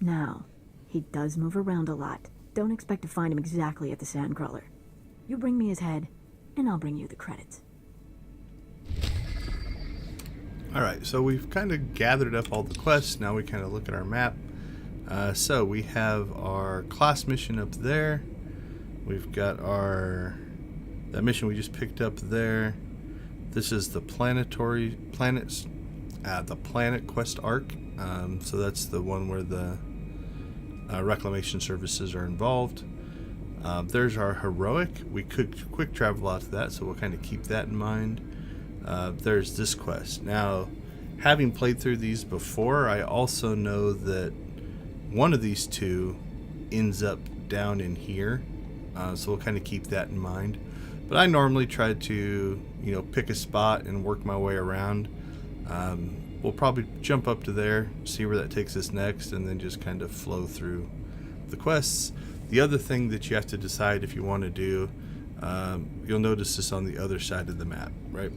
Now, he does move around a lot. Don't expect to find him exactly at the sandcrawler. You bring me his head, and I'll bring you the credits. Alright, so we've kind of gathered up all the quests. Now we kind of look at our map. So we have our class mission up there. We've got that mission we just picked up there. This is the planet quest arc. So that's the one where the reclamation services are involved. There's our heroic. We could quick travel out to that, so we'll kind of keep that in mind. There's this quest. Now, having played through these before, I also know that one of these two ends up down in here, so we'll kind of keep that in mind. But I normally try to, pick a spot and work my way around. We'll probably jump up to there, see where that takes us next, and then just kind of flow through the quests. The other thing that you have to decide if you want to do, you'll notice this on the other side of the map, right?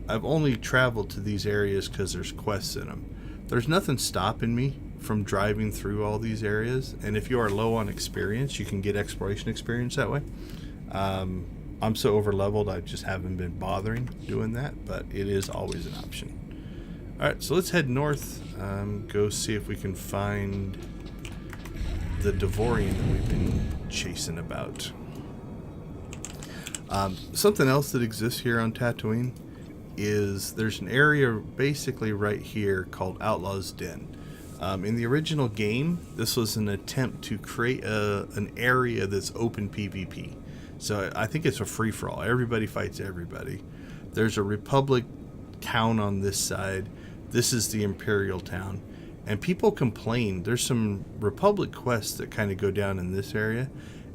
I've only traveled to these areas because there's quests in them. There's nothing stopping me from driving through all these areas, and if you are low on experience, you can get exploration experience that way. I'm so over leveled, I just haven't been bothering doing that, but it is always an option. Alright, so let's head north, go see if we can find the Devorian that we've been chasing about. Something else that exists here on Tatooine is there's an area basically right here called Outlaws Den. In the original game, this was an attempt to create an area that's open PvP. So I think it's a free-for-all. Everybody fights everybody. There's a Republic town on this side. This is the Imperial town. And people complain. There's some Republic quests that kind of go down in this area.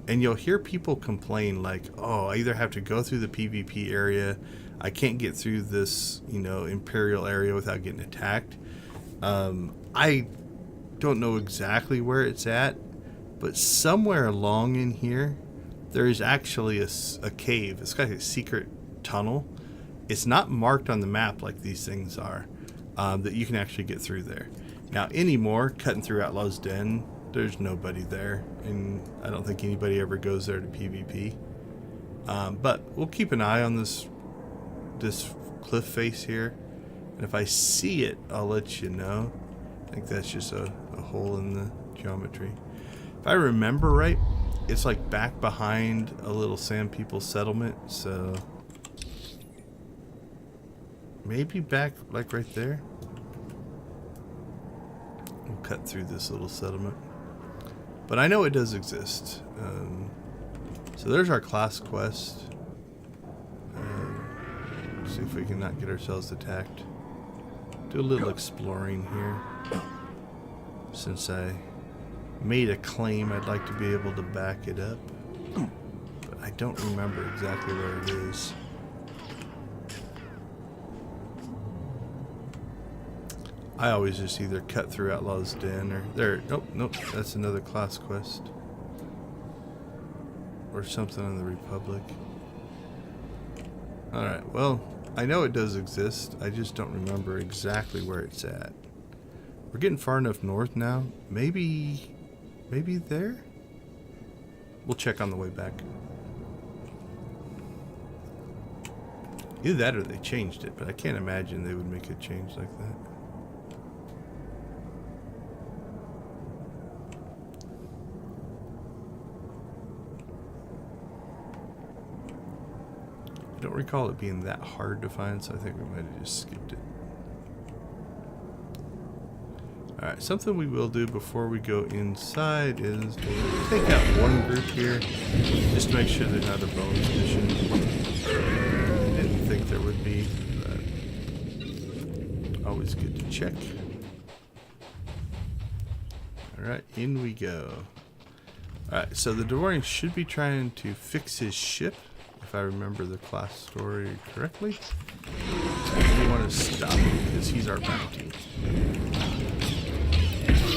And you'll hear people complain like, oh, I either have to go through the PvP area. I can't get through this, Imperial area without getting attacked. I don't know exactly where it's at. But somewhere along in here, there is actually a cave. It's got a secret tunnel. It's not marked on the map like these things are, that you can actually get through there. Now, anymore, cutting through Outlaws Den, there's nobody there, and I don't think anybody ever goes there to PvP. But we'll keep an eye on this this cliff face here. And if I see it, I'll let you know. I think that's just a hole in the geometry. If I remember right, it's like back behind a little Sand People settlement, so maybe back like right there. We'll cut through this little settlement. But I know it does exist. So there's our class quest. See if we can not get ourselves attacked. Do a little exploring here. Since I made a claim, I'd like to be able to back it up. But I don't remember exactly where it is. I always just either cut through Outlaws Den or there. Nope, that's another class quest. Or something on the Republic. Alright, well, I know it does exist. I just don't remember exactly where it's at. We're getting far enough north now. Maybe there? We'll check on the way back. Either that or they changed it, but I can't imagine they would make a change like that. I don't recall it being that hard to find, so I think we might have just skipped it. Alright, something we will do before we go inside is take out one group here, just to make sure there's not a bonus mission. I didn't think there would be, but always good to check. Alright, in we go. Alright, so the Delorean should be trying to fix his ship, if I remember the class story correctly. We want to stop him because he's our bounty.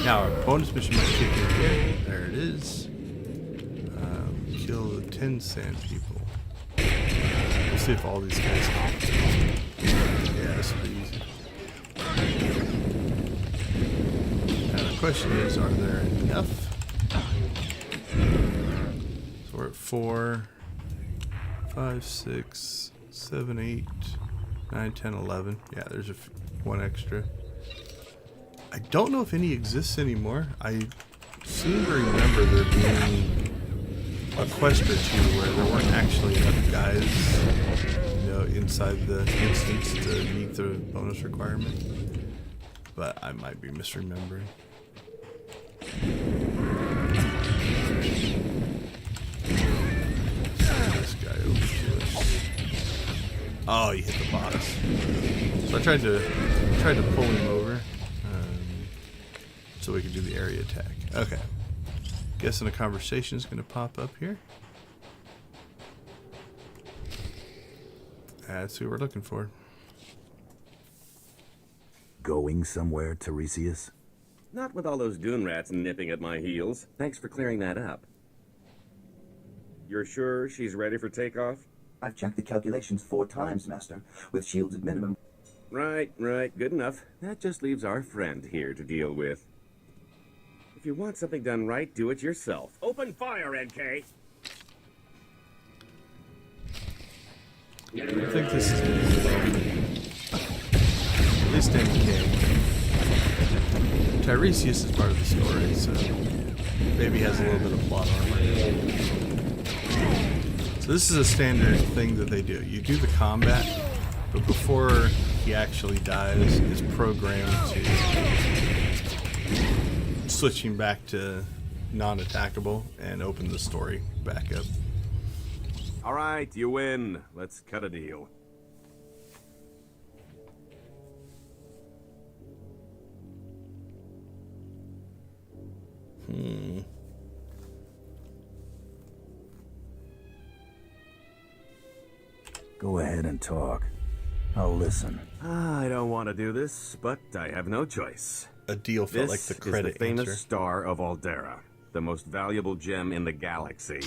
Now our bonus mission might kick in here. There it is. Kill the 10 Sand People. We'll see if all these guys can. Yeah, this will be easy. Now the question is, are there enough? So we're at 4, 5, 6, 7, 8, 9, 10, 11. Yeah, there's one extra. I don't know if any exists anymore. I seem to remember there being a quest or two where there weren't actually enough guys, you know, inside the instance to meet the bonus requirement. But I might be misremembering. This guy over to us. Oh, he hit the boss. So I tried to pull him over. So we can do the area attack. Okay. Guessing a conversation is going to pop up here. That's who we're looking for. Going somewhere, Tiresias? Not with all those dune rats nipping at my heels. Thanks for clearing that up. You're sure she's ready for takeoff? I've checked the calculations 4 times, Master, with shields at minimum. Right. Good enough. That just leaves our friend here to deal with. If you want something done right, do it yourself. Open fire, NK! I think this is at least NK. Tiresias is part of the story, so maybe has a little bit of plot armor. So this is a standard thing that they do. You do the combat, but before he actually dies, it's programmed to switching back to non-attackable and open the story back up. Alright, you win. Let's cut a deal. Go ahead and talk. I'll listen. I don't want to do this, but I have no choice. A deal felt like the credit is the famous answer. star of Aldera, the most valuable gem in the galaxy.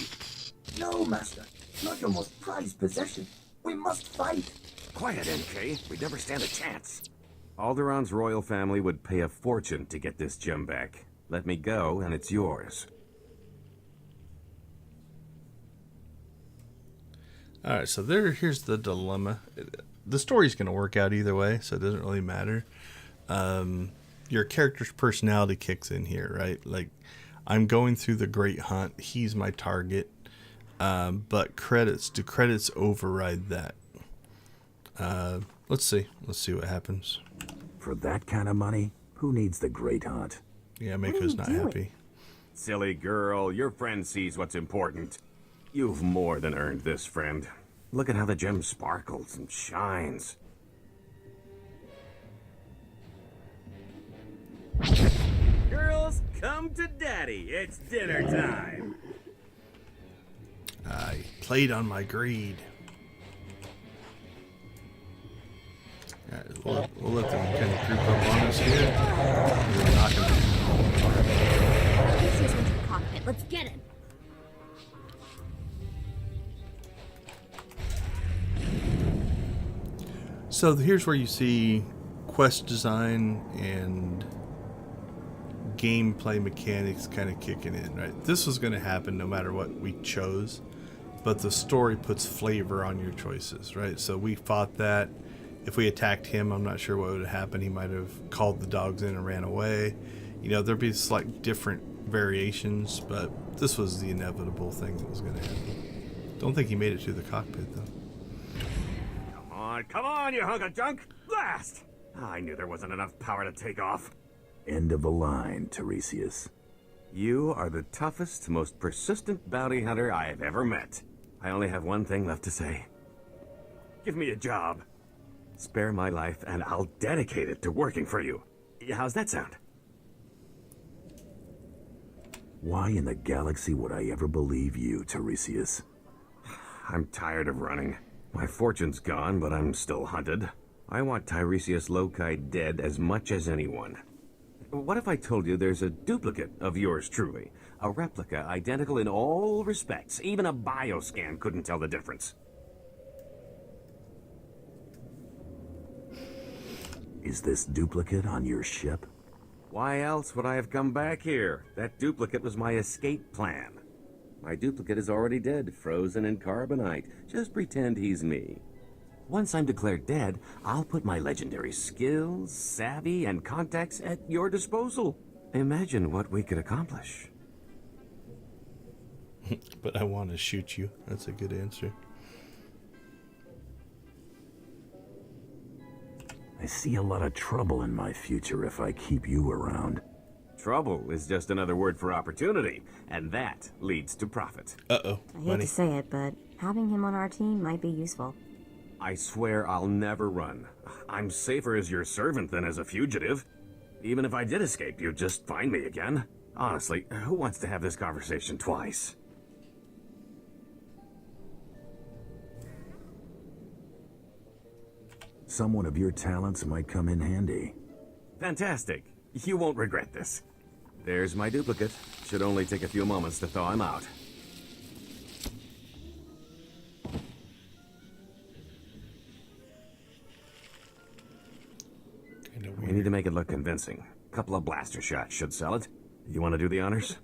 No, Master. Not your most prized possession. We must fight. Quiet, NK. We'd never stand a chance. Alderaa's royal family would pay a fortune to get this gem back. Let me go, and it's yours. Alright, so here's the dilemma. the story's going to work out either way, so it doesn't really matter. Your character's personality kicks in here, right? Like, I'm going through the Great Hunt. He's my target. But do credits override that? Let's see. Let's see what happens. For that kind of money, who needs the Great Hunt? Yeah, Mako's not happy. Silly girl, your friend sees what's important. You've more than earned this, friend. Look at how the gem sparkles and shines. Girls, come to daddy. It's dinner time. I played on my greed. All right, we'll let them kind of group up on us here. We'll knock them out. This is into the cockpit. Let's get him. So here's where you see quest design and gameplay mechanics kind of kicking in, right? This was going to happen no matter what we chose, but the story puts flavor on your choices, right? So we fought that. If we attacked him, I'm not sure what would have happened. He might have called the dogs in and ran away. You know, there'd be slight different variations, but this was the inevitable thing that was going to happen. Don't think he made it to the cockpit, though. Come on, you hunk of junk! Blast! I knew there wasn't enough power to take off. End of the line, Tiresias. You are the toughest, most persistent bounty hunter I have ever met. I only have one thing left to say. Give me a job. Spare my life, and I'll dedicate it to working for you. How's that sound? Why in the galaxy would I ever believe you, Tiresias? I'm tired of running. My fortune's gone, but I'm still hunted. I want Tiresias Loci dead as much as anyone. What if I told you there's a duplicate of yours truly? A replica identical in all respects. Even a bioscan couldn't tell the difference. Is this duplicate on your ship? Why else would I have come back here? That duplicate was my escape plan. My duplicate is already dead, frozen in carbonite. Just pretend he's me. Once I'm declared dead, I'll put my legendary skills, savvy, and contacts at your disposal. Imagine what we could accomplish. But I want to shoot you. That's a good answer. I see a lot of trouble in my future if I keep you around. Trouble is just another word for opportunity, and that leads to profit. Uh-oh. I hate to say it, but having him on our team might be useful. I swear I'll never run. I'm safer as your servant than as a fugitive. Even if I did escape, you'd just find me again. Honestly, who wants to have this conversation twice? Someone of your talents might come in handy. Fantastic. You won't regret this. There's my duplicate. Should only take a few moments to thaw him out. We need to make it look convincing. A couple of blaster shots should sell it. You want to do the honors?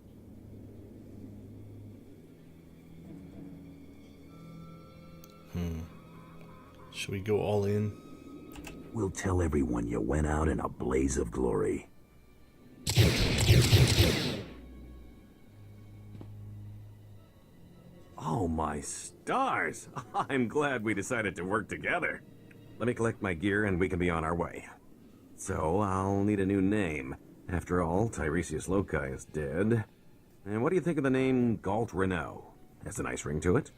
Should we go all in? We'll tell everyone you went out in a blaze of glory. Oh my stars! I'm glad we decided to work together. Let me collect my gear and we can be on our way. So, I'll need a new name. After all, Tiresias Loci is dead. And what do you think of the name Galt Renault? Has a nice ring to it.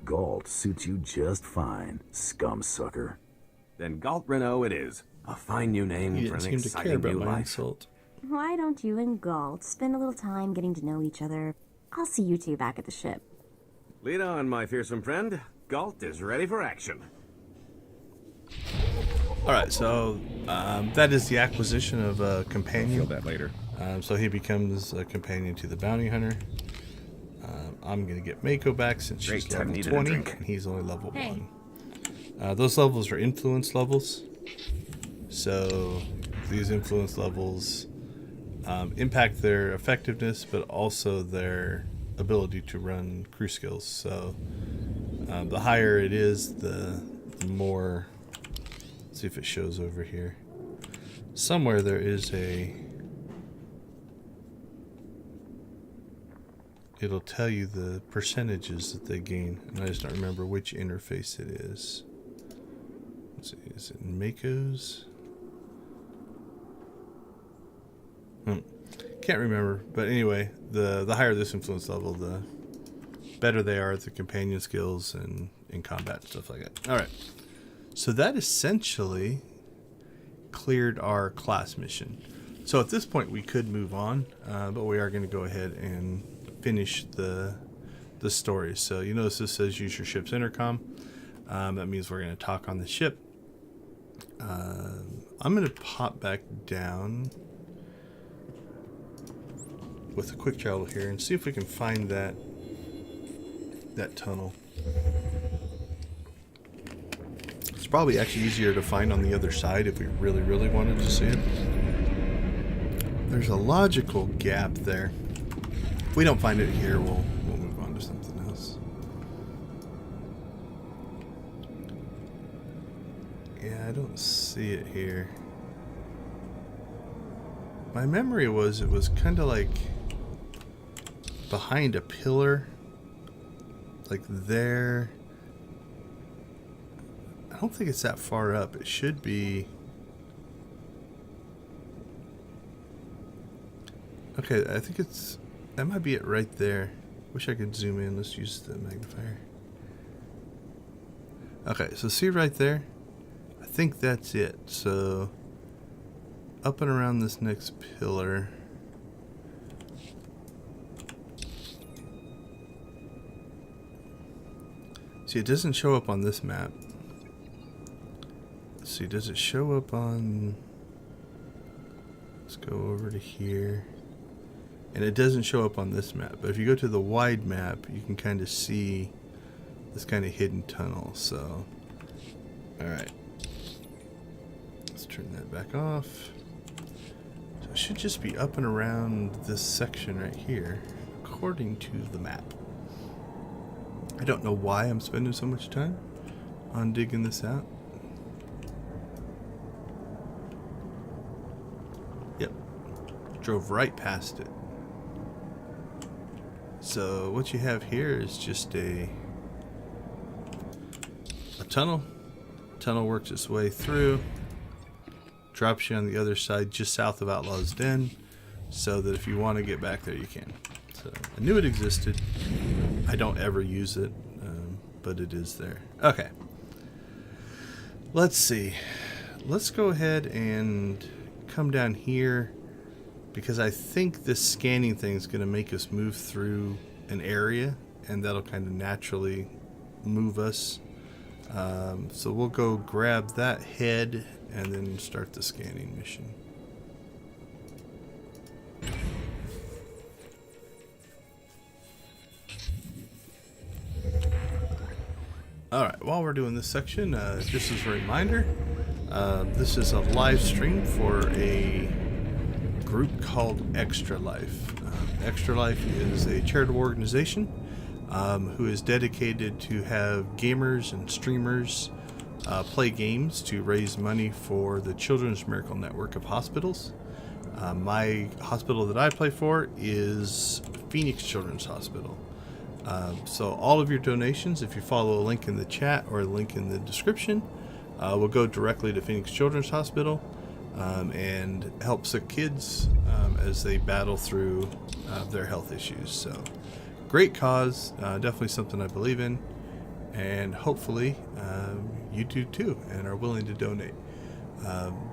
Galt suits you just fine, scum sucker. Then Galt Renault it is. A fine new name for an exciting new life. Insult. Why don't you and Galt spend a little time getting to know each other? I'll see you two back at the ship. Lead on, my fearsome friend. Galt is ready for action. Alright, so that is the acquisition of a companion. I'll feel that later. So he becomes a companion to the bounty hunter. I'm going to get Mako back since she's level 20 and he's only level 1. Those levels are influence levels. So these influence levels, impact their effectiveness, but also their ability to run crew skills. So the higher it is, the more. Let's see if it shows over here. Somewhere there is it'll tell you the percentages that they gain, and I just don't remember which interface it is. Let's see, is it Mako's? Can't remember, but anyway, the higher this influence level, the better they are at the companion skills and in combat and stuff like that. All right, so that essentially cleared our class mission. So at this point we could move on, but we are going to go ahead and finish the story. So you notice this says use your ship's intercom. That means we're going to talk on the ship. I'm going to pop back down with a quick travel here and see if we can find that tunnel. It's probably actually easier to find on the other side if we really, really wanted to see it. There's a logical gap there. If we don't find it here, we'll move on to something else. Yeah, I don't see it here. My memory was it was kind of like behind a pillar, like there. I don't think it's that far up. It should be. Okay, I think that might be it right there. Wish I could zoom in. Let's use the magnifier. Okay, so see right there? I think that's it. So up and around this next pillar. See, it doesn't show up on this map. Let's see, does it show up on... Let's go over to here. And it doesn't show up on this map. But if you go to the wide map, you can kind of see this kind of hidden tunnel. So, alright. Let's turn that back off. So it should just be up and around this section right here, according to the map. I don't know why I'm spending so much time on digging this out. Yep. Drove right past it. So what you have here is just a tunnel. Tunnel works its way through, drops you on the other side just south of Outlaws Den, so that if you want to get back there you can. So I knew it existed. I don't ever use it, but it is there. Okay. Let's see. Let's go ahead and come down here, because I think this scanning thing is going to make us move through an area, and that'll kind of naturally move us. So we'll go grab that head and then start the scanning mission. Alright, while we're doing this section, just as a reminder, this is a live stream for a group called Extra Life. Extra Life is a charitable organization who is dedicated to have gamers and streamers play games to raise money for the Children's Miracle Network of hospitals. My hospital that I play for is Phoenix Children's Hospital. So all of your donations, if you follow a link in the chat or a link in the description, will go directly to Phoenix Children's Hospital and help sick kids as they battle through their health issues. So great cause, definitely something I believe in, and hopefully you do too and are willing to donate.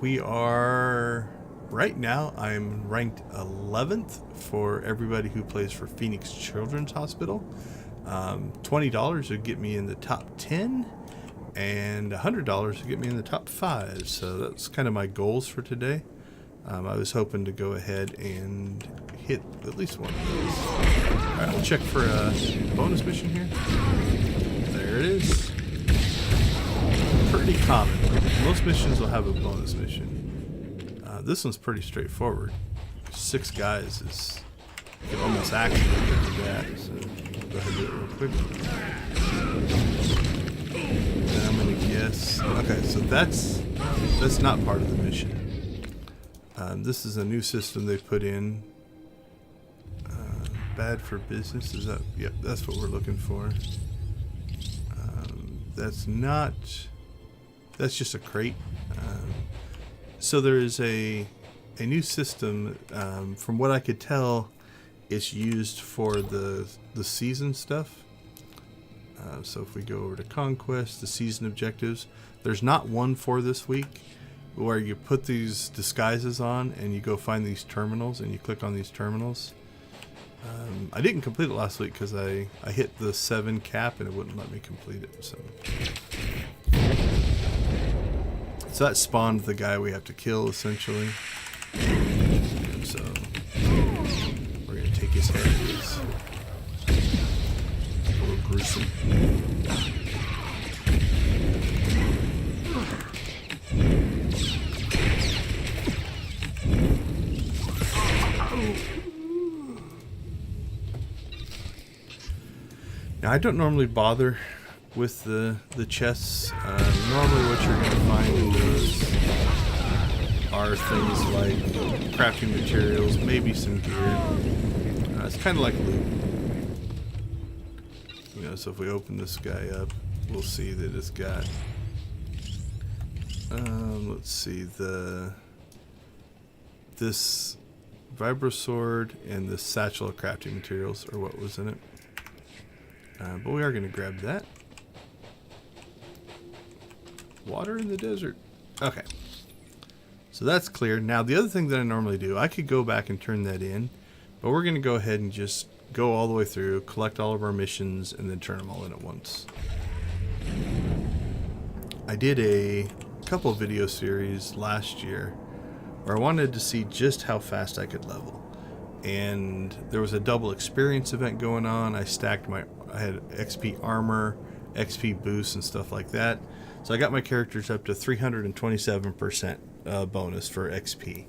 We are... Right now, I'm ranked 11th for everybody who plays for Phoenix Children's Hospital. $20 would get me in the top 10, and $100 would get me in the top 5. So that's kind of my goals for today. I was hoping to go ahead and hit at least one of those. All right, we'll check for a bonus mission here. There it is. Pretty common. Most missions will have a bonus mission. This one's pretty straightforward. 6 guys is you can almost actually do that. So go ahead and do it real quick. And I'm gonna guess. Okay, so that's not part of the mission. This is a new system they put in. Bad for business. Is that? Yep, that's what we're looking for. That's not. That's just a crate. So there is a new system. From what I could tell, it's used for the season stuff. So if we go over to Conquest, the season objectives, there's not one for this week where you put these disguises on and you go find these terminals and you click on these terminals. I didn't complete it last week because I hit the 7 cap and it wouldn't let me complete it. So that spawned the guy we have to kill, essentially. So we're going to take his head. It's a little gruesome. Now, I don't normally bother with the chests. Normally what you're going to find in those are things like crafting materials, maybe some gear. It's kind of like loot. You know, so if we open this guy up, we'll see that it's got, let's see, this vibro sword and this satchel of crafting materials are what was in it. But we are going to grab that. Water in the desert. Okay. So that's clear. Now the other thing that I normally do, I could go back and turn that in, but we're going to go ahead and just go all the way through, collect all of our missions, and then turn them all in at once. I did a couple of video series last year where I wanted to see just how fast I could level. And there was a double experience event going on. I had XP armor, XP boosts, and stuff like that. So I got my characters up to 327% bonus for XP.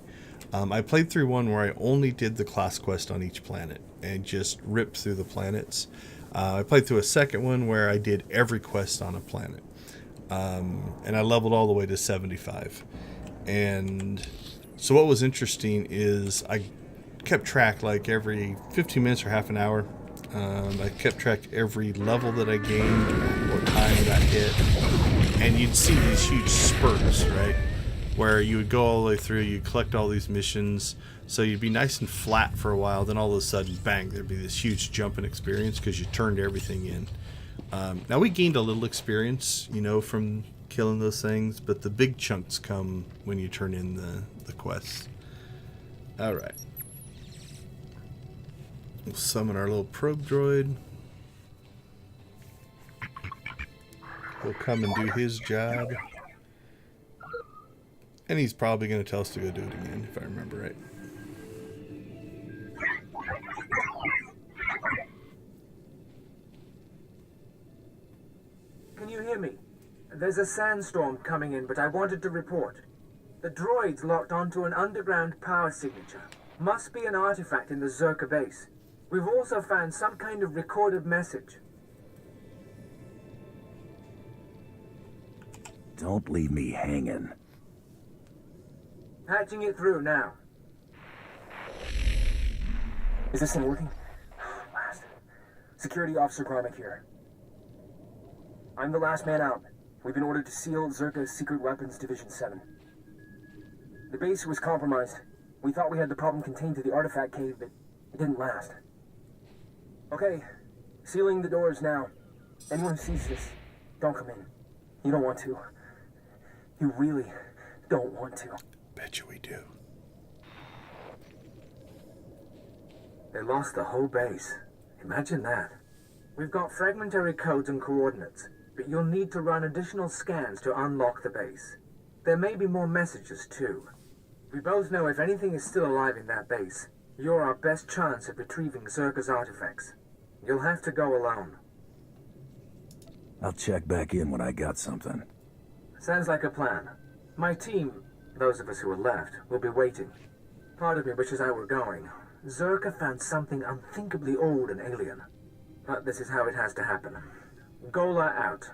I played through one where I only did the class quest on each planet and just ripped through the planets. I played through a second one where I did every quest on a planet. And I leveled all the way to 75. And so what was interesting is I kept track, like every 15 minutes or half an hour. I kept track every level that I gained, what time I got hit, and you'd see these huge spurts, right? Where you would go all the way through, you'd collect all these missions, so you'd be nice and flat for a while, then all of a sudden, bang, there'd be this huge jump in experience because you turned everything in. Now we gained a little experience, you know, from killing those things, but the big chunks come when you turn in the quests. Alright. We'll summon our little probe droid. He'll come and do his job. And he's probably going to tell us to go do it again, if I remember right. Can you hear me? There's a sandstorm coming in, but I wanted to report. The droid's locked onto an underground power signature. Must be an artifact in the Zerka base. We've also found some kind of recorded message. Don't leave me hanging. Patching it through now. Is this thing working? Last. Security Officer Gromick here. I'm the last man out. We've been ordered to seal Zerka's Secret Weapons Division 7. The base was compromised. We thought we had the problem contained to the artifact cave, but it didn't last. Okay, sealing the doors now. Anyone who sees this, don't come in. You don't want to. You really don't want to. Bet you we do. They lost the whole base. Imagine that. We've got fragmentary codes and coordinates, but you'll need to run additional scans to unlock the base. There may be more messages, too. We both know if anything is still alive in that base, you're our best chance of retrieving Zerka's artifacts. You'll have to go alone. I'll check back in when I got something. Sounds like a plan. My team, those of us who are left, will be waiting. Part of me wishes I were going. Zerka found something unthinkably old and alien. But this is how it has to happen. Gola out.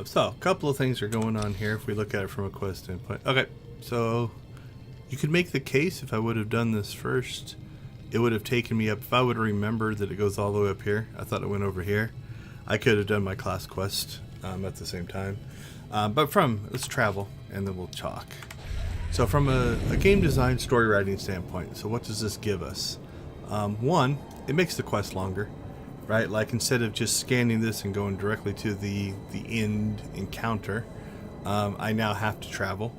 So, a couple of things are going on here if we look at it from a quest standpoint. Okay, so you could make the case if I would have done this first, it would have taken me up. If I would have remembered that it goes all the way up here, I thought it went over here, I could have done my class quest at the same time. But let's travel and then we'll talk. So from a game design story writing standpoint, so what does this give us? One, it makes the quest longer. Right, like instead of just scanning this and going directly to the end encounter, I now have to travel.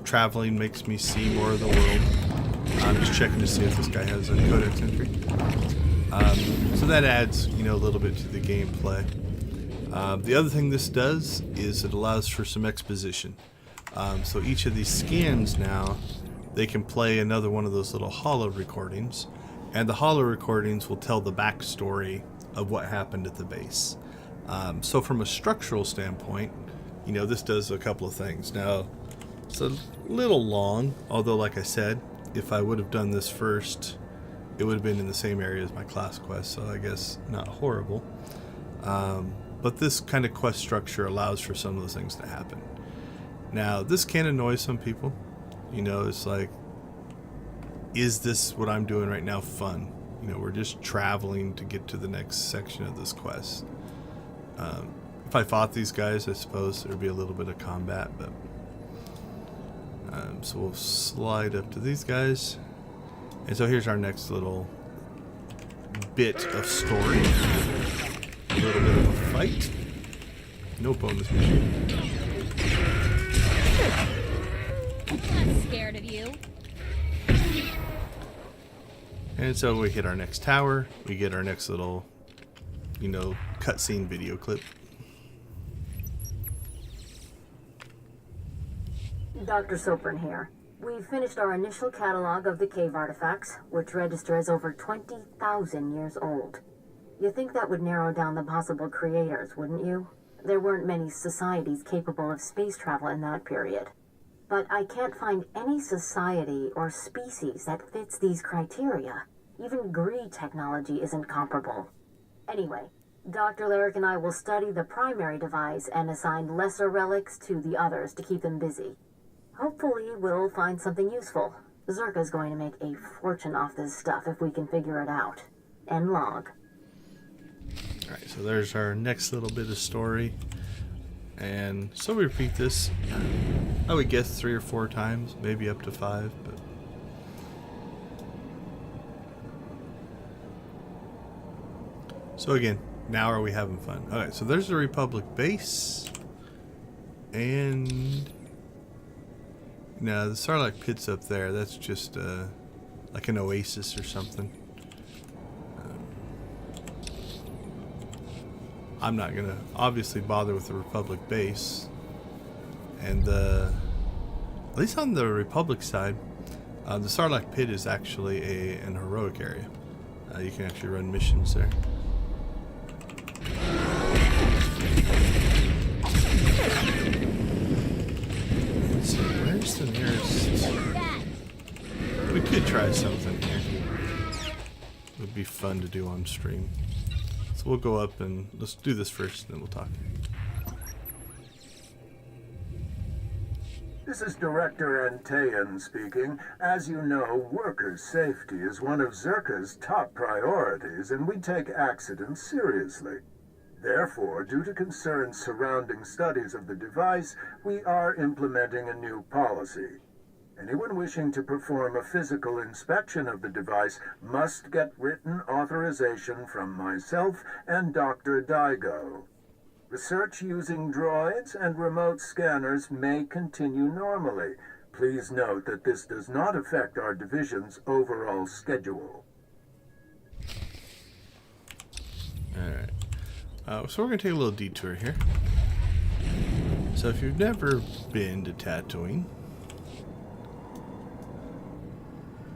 Traveling makes me see more of the world. I'm just checking to see if this guy has a codex entry. So that adds, a little bit to the gameplay. The other thing this does is it allows for some exposition. So each of these scans now, they can play another one of those little holo recordings. And the holo recordings will tell the backstory of what happened at the base. So from a structural standpoint, this does a couple of things. Now, it's a little long, although like I said, if I would have done this first, it would have been in the same area as my class quest, so I guess not horrible. But this kind of quest structure allows for some of those things to happen. Now, this can annoy some people. It's like, is this what I'm doing right now fun? We're just traveling to get to the next section of this quest. If I fought these guys, I suppose there'd be a little bit of combat, but so we'll slide up to these guys. And so here's our next little bit of story. A little bit of a fight. No bonus mission. I'm not scared of you. And so we hit our next tower, we get our next little, cutscene video clip. Dr. Sopran here. We've finished our initial catalog of the cave artifacts, which register as over 20,000 years old. You think that would narrow down the possible creators, wouldn't you? There weren't many societies capable of space travel in that period. But I can't find any society or species that fits these criteria. Even Gree technology isn't comparable. Anyway, Dr. Larrick and I will study the primary device and assign lesser relics to the others to keep them busy. Hopefully, we'll find something useful. Zerka's going to make a fortune off this stuff if we can figure it out. End log. Alright, so there's our next little bit of story. And so we repeat this, I would guess 3 or 4 times, maybe up to 5, but so again, now are we having fun? Alright, so there's the Republic base, and no, the Sarlacc pit's up there. That's just like an oasis or something. I'm not gonna obviously bother with the Republic base, and at least on the Republic side, the Sarlacc pit is actually an heroic area. You can actually run missions there. Let's see, where's the nearest? We could try something here. It would be fun to do on stream. So we'll go up and let's do this first, and then we'll talk. This is Director Antaean speaking. As you know, worker safety is one of Zerka's top priorities, and we take accidents seriously. Therefore, due to concerns surrounding studies of the device, we are implementing a new policy. Anyone wishing to perform a physical inspection of the device must get written authorization from myself and Dr. Daigo. Research using droids and remote scanners may continue normally. Please note that this does not affect our division's overall schedule. Alright. So we're going to take a little detour here. So if you've never been to Tatooine,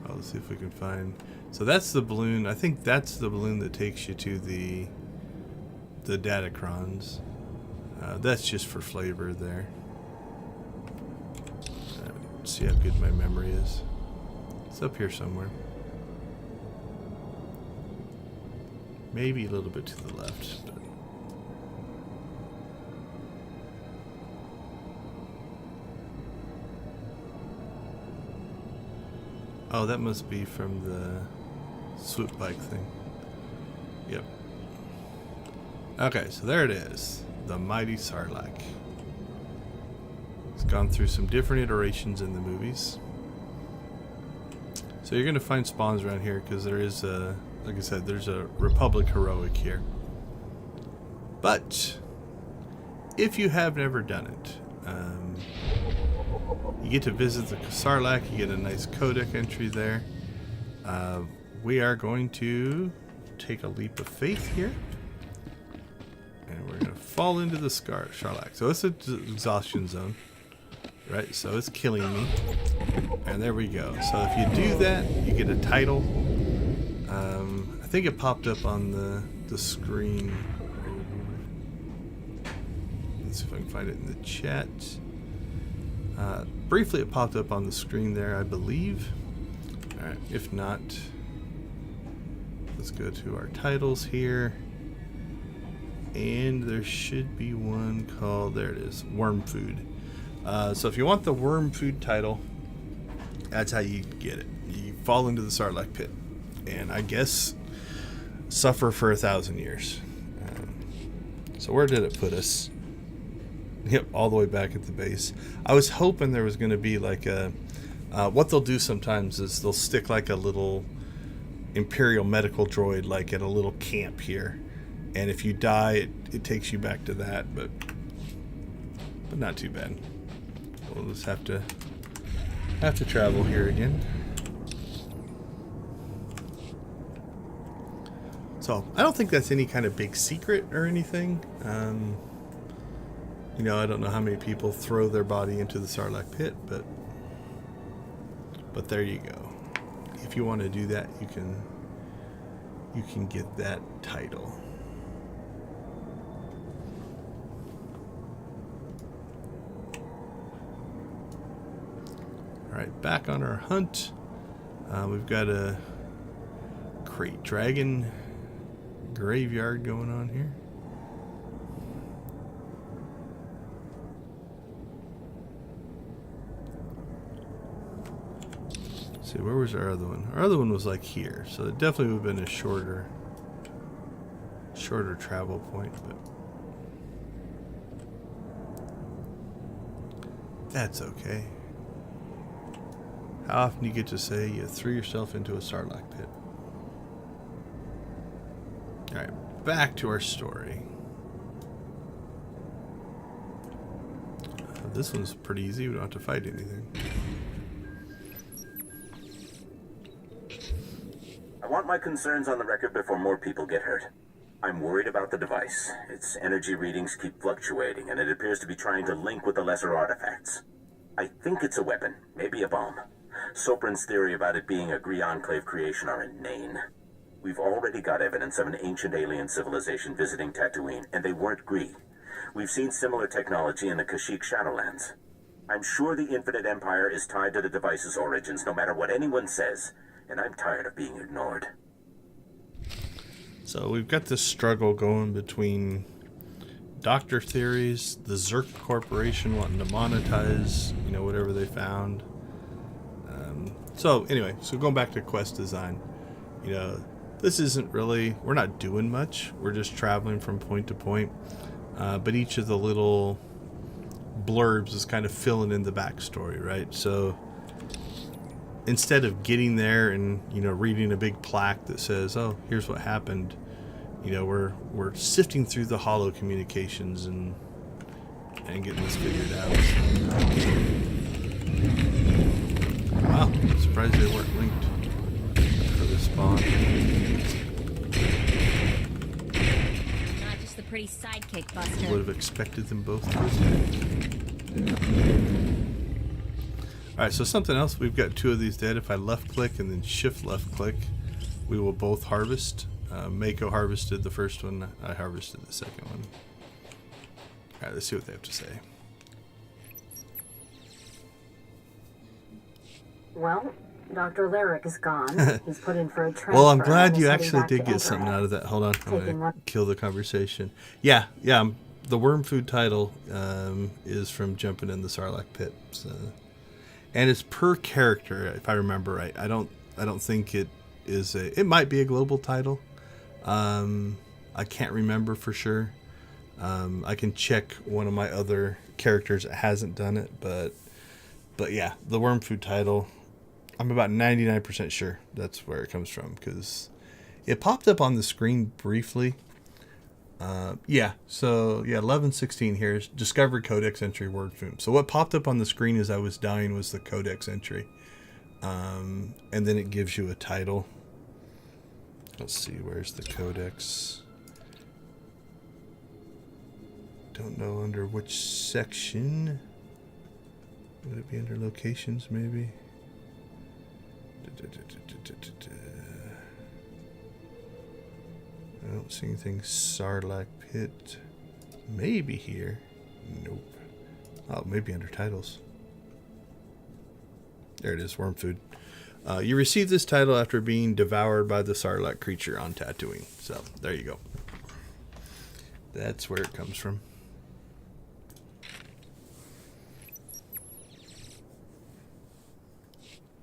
let's see if we can find. So that's the balloon. I think that's the balloon that takes you to the Datacrons. That's just for flavor there. Let's see how good my memory is. It's up here somewhere. Maybe a little bit to the left. But oh, that must be from the swoop bike thing. Yep. Okay, so there it is. The mighty Sarlacc. It's gone through some different iterations in the movies. So you're going to find spawns around here because there is a, like I said, there's a Republic heroic here. But if you have never done it, you get to visit the Sarlacc. You get a nice codec entry there. We are going to take a leap of faith here. And we're going to fall into the Sarlacc. So it's an exhaustion zone. Right, so it's killing me. And there we go. So if you do that, you get a title. I think it popped up on the screen. Let's see if I can find it in the chat. Briefly, it popped up on the screen there, I believe. Alright, if not, let's go to our titles here. And there should be one called, there it is, Worm Food. So if you want the Worm Food title, that's how you get it. You fall into the Sarlacc pit. And I guess suffer for 1,000 years. So where did it put us? Yep, all the way back at the base. I was hoping there was going to be like a... what they'll do sometimes is they'll stick like a little Imperial medical droid like at a little camp here. And if you die, it takes you back to that, but not too bad. We'll just have to travel here again. So I don't think that's any kind of big secret or anything. You know, I don't know how many people throw their body into the Sarlacc pit, but there you go. If you want to do that, you can get that title. Alright, back on our hunt. We've got a Crate Dragon graveyard going on here. Let's see, where was our other one? Our other one was like here, so it definitely would have been a shorter travel point, but that's okay. How often do you get to say you threw yourself into a Sarlacc pit? Alright, back to our story. This one's pretty easy, we don't have to fight anything. I want my concerns on the record before more people get hurt. I'm worried about the device. Its energy readings keep fluctuating, and it appears to be trying to link with the lesser artifacts. I think it's a weapon, maybe a bomb. Sopran's theory about it being a Gree Enclave creation are inane. We've already got evidence of an ancient alien civilization visiting Tatooine, and they weren't Gree. We've seen similar technology in the Kashyyyk Shadowlands. I'm sure the Infinite Empire is tied to the device's origins, no matter what anyone says, and I'm tired of being ignored. So we've got this struggle going between doctor theories, the Zerk Corporation wanting to monetize, you know, whatever they found. So anyway, so going back to quest design, you know, this isn't really, we're not doing much. We're just traveling from point to point. But each of the little blurbs is kind of filling in the backstory, right? So instead of getting there and, you know, reading a big plaque that says, oh, here's what happened, you know, we're sifting through the hollow communications and getting this figured out. Wow, I'm surprised they weren't linked for the spawn. Not just the pretty sidekick, Buster. Would have expected them both to attack. Alright, so something else. We've got 2 of these dead. If I left click and then shift left click, we will both harvest. Mako harvested the first one. I harvested the second one. Alright, let's see what they have to say. Well, Dr. Lyric is gone. He's put in for a transfer. Well, I'm glad and you is heading actually back did to get something Anchorhead. out of that. Hold on, I'm Taking gonna one- kill the conversation. Yeah, the worm food title is from jumping in the Sarlacc pit, so. And it's per character, if I remember right. I don't think it is a. It might be a global title. I can't remember for sure. I can check one of my other characters that hasn't done it, but yeah, the worm food title. I'm about 99% sure that's where it comes from, because it popped up on the screen briefly. Yeah, so yeah, 1116 here is Discovery Codex entry word food. So what popped up on the screen as I was dying was the Codex entry. And then it gives you a title. Let's see, where's the Codex? Don't know under which section. Would it be under locations, maybe? I don't see anything Sarlacc pit. Maybe here. Nope. Oh, maybe under titles. There it is, worm food. You receive this title after being devoured by the Sarlacc creature on Tatooine. So, there you go. That's where it comes from.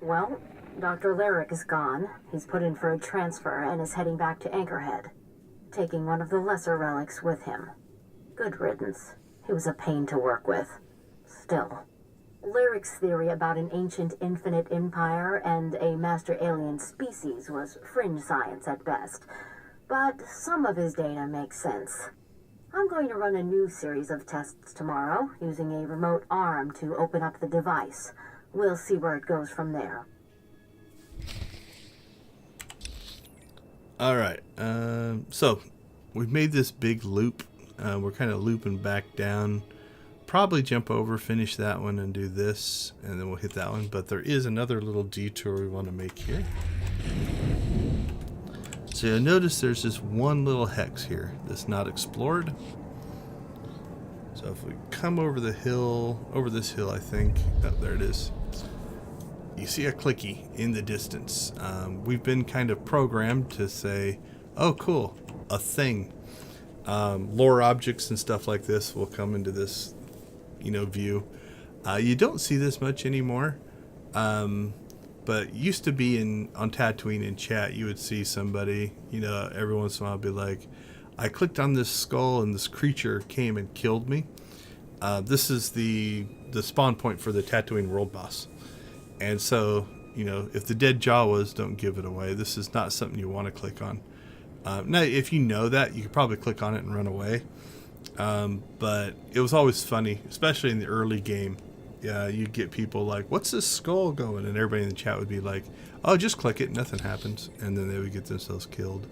Well, Dr. Lyric is gone. He's put in for a transfer and is heading back to Anchorhead, taking one of the lesser relics with him. Good riddance. He was a pain to work with. Still, Lyric's theory about an ancient infinite empire and a master alien species was fringe science at best, but some of his data makes sense. I'm going to run a new series of tests tomorrow, using a remote arm to open up the device. We'll see where it goes from there. Alright, so we've made this big loop. We're kind of looping back down. Probably jump over, finish that one, and do this, and then we'll hit that one. But there is another little detour we want to make here. So you'll notice there's this one little hex here that's not explored. So if we come over the hill, over this hill, I think. Oh, there it is. You see a clicky in the distance. We've been kind of programmed to say, oh, cool, a thing. Lore objects and stuff like this will come into this, view. You don't see this much anymore. But used to be on Tatooine in chat, you would see somebody, every once in a while be like, I clicked on this skull and this creature came and killed me. This is the spawn point for the Tatooine world boss. And so, if the dead Jawas don't give it away, this is not something you want to click on. Now, if you know that, you could probably click on it and run away. But it was always funny, especially in the early game. You'd get people like, what's this skull going? And everybody in the chat would be like, oh, just click it, nothing happens. And then they would get themselves killed.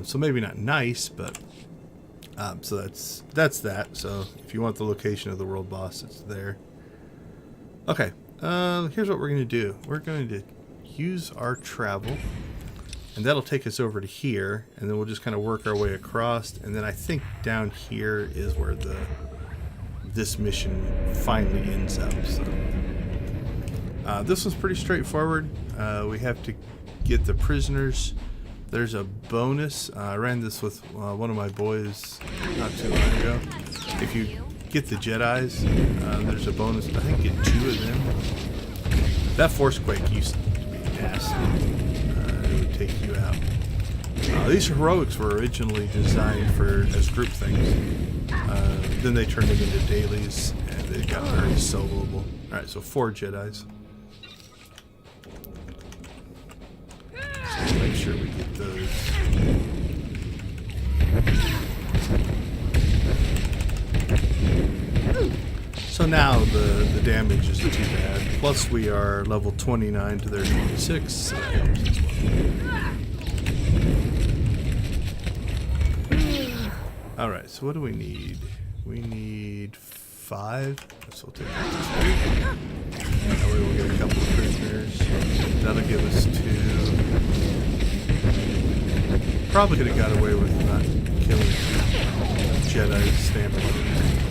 So maybe not nice, but so that's that. So if you want the location of the world boss, it's there. Okay, here's what we're going to do. We're going to use our travel, and that'll take us over to here, and then we'll just kind of work our way across. And then I think down here is where this mission finally ends up. So this was pretty straightforward. We have to get the prisoners. There's a bonus. I ran this with one of my boys not too long ago. If you get the Jedis, there's a bonus. I think get 2 of them. That Force Quake used to be nasty. It would take you out. These heroics were originally designed as group things. Then they turned them into dailies, and they got very soloable. Alright, so 4 Jedis. So make sure we get those. So now the damage isn't too bad. Plus we are level 29 to their 26. So that helps as well. Alright, so what do we need? We need 5. So we'll take that. That way we'll get a couple of prisoners. That'll give us 2. Probably could have got away with not killing Jedi standalone.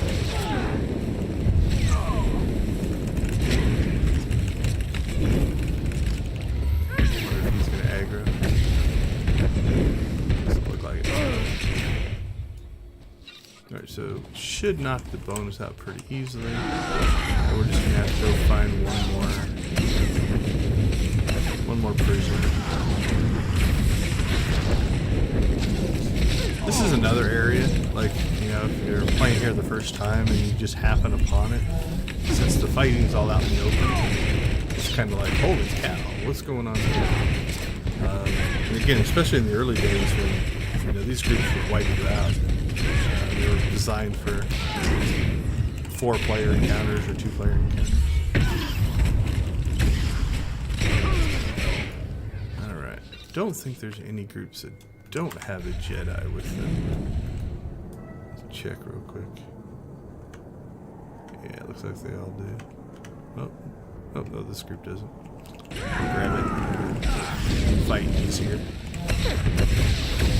so should knock the bonus out pretty easily. And we're just gonna have to go find one more prisoner. This is another area, like, you know, if you're playing here the first time and you just happen upon it, since the fighting's all out in the open, it's kind of like, holy cow, what's going on here? And again, especially in the early days when, you know, these groups would wipe you out. They were designed for 4-player encounters or 2-player encounters. Alright, I don't think there's any groups that don't have a Jedi with them. Let's check real quick. Yeah, it looks like they all do. Oh, no, this group doesn't. Grab it. Fight easier.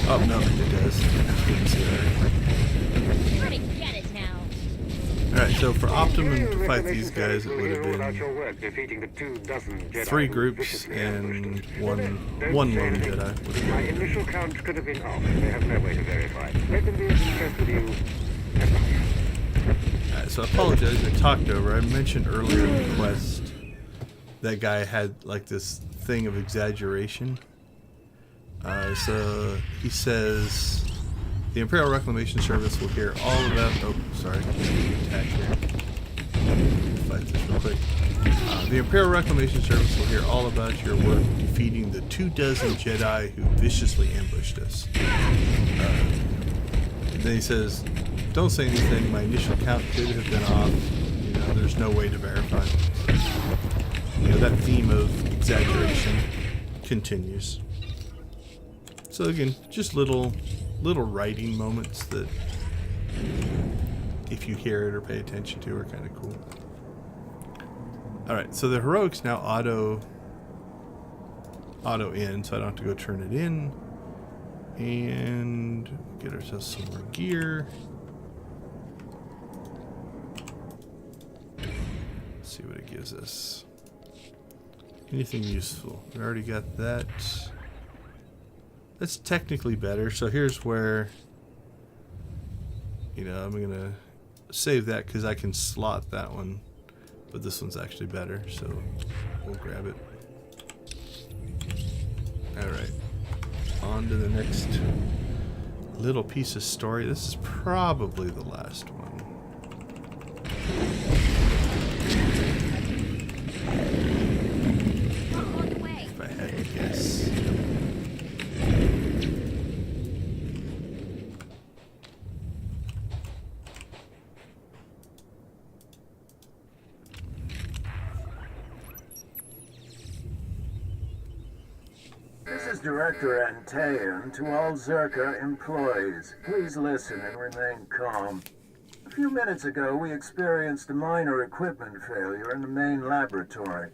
Oh, no, it does. Didn't see that. Get it now. Alright, so for Optimum to fight these guys, it would have been 3 groups and one lone Jedi. My initial count could have been off. They have no way to verify. Let them be as impressed with you as I am. Alright, so I apologize, I talked over. I mentioned earlier in the quest that guy had like this thing of exaggeration. So he says the Imperial Reclamation Service will hear all about. Oh, sorry, attack here. Fight this real quick. The Imperial Reclamation Service will hear all about your work defeating the 24 Jedi who viciously ambushed us. Then he says, "Don't say anything. My initial count could have been off. You know, there's no way to verify." You know, that theme of exaggeration continues. So again, just little writing moments that, if you hear it or pay attention to, are kind of cool. All right, so the heroics now auto in, so I don't have to go turn it in, and get ourselves some more gear. Let's see what it gives us. Anything useful? We already got that. That's technically better. So here's where, you know, I'm gonna save that because I can slot that one, but this one's actually better, so we'll grab it. All right, on to the next little piece of story. This is probably the last one. If I had to guess. This is Director Antaean to all Zerka employees. Please listen and remain calm. A few minutes ago, we experienced a minor equipment failure in the main laboratory.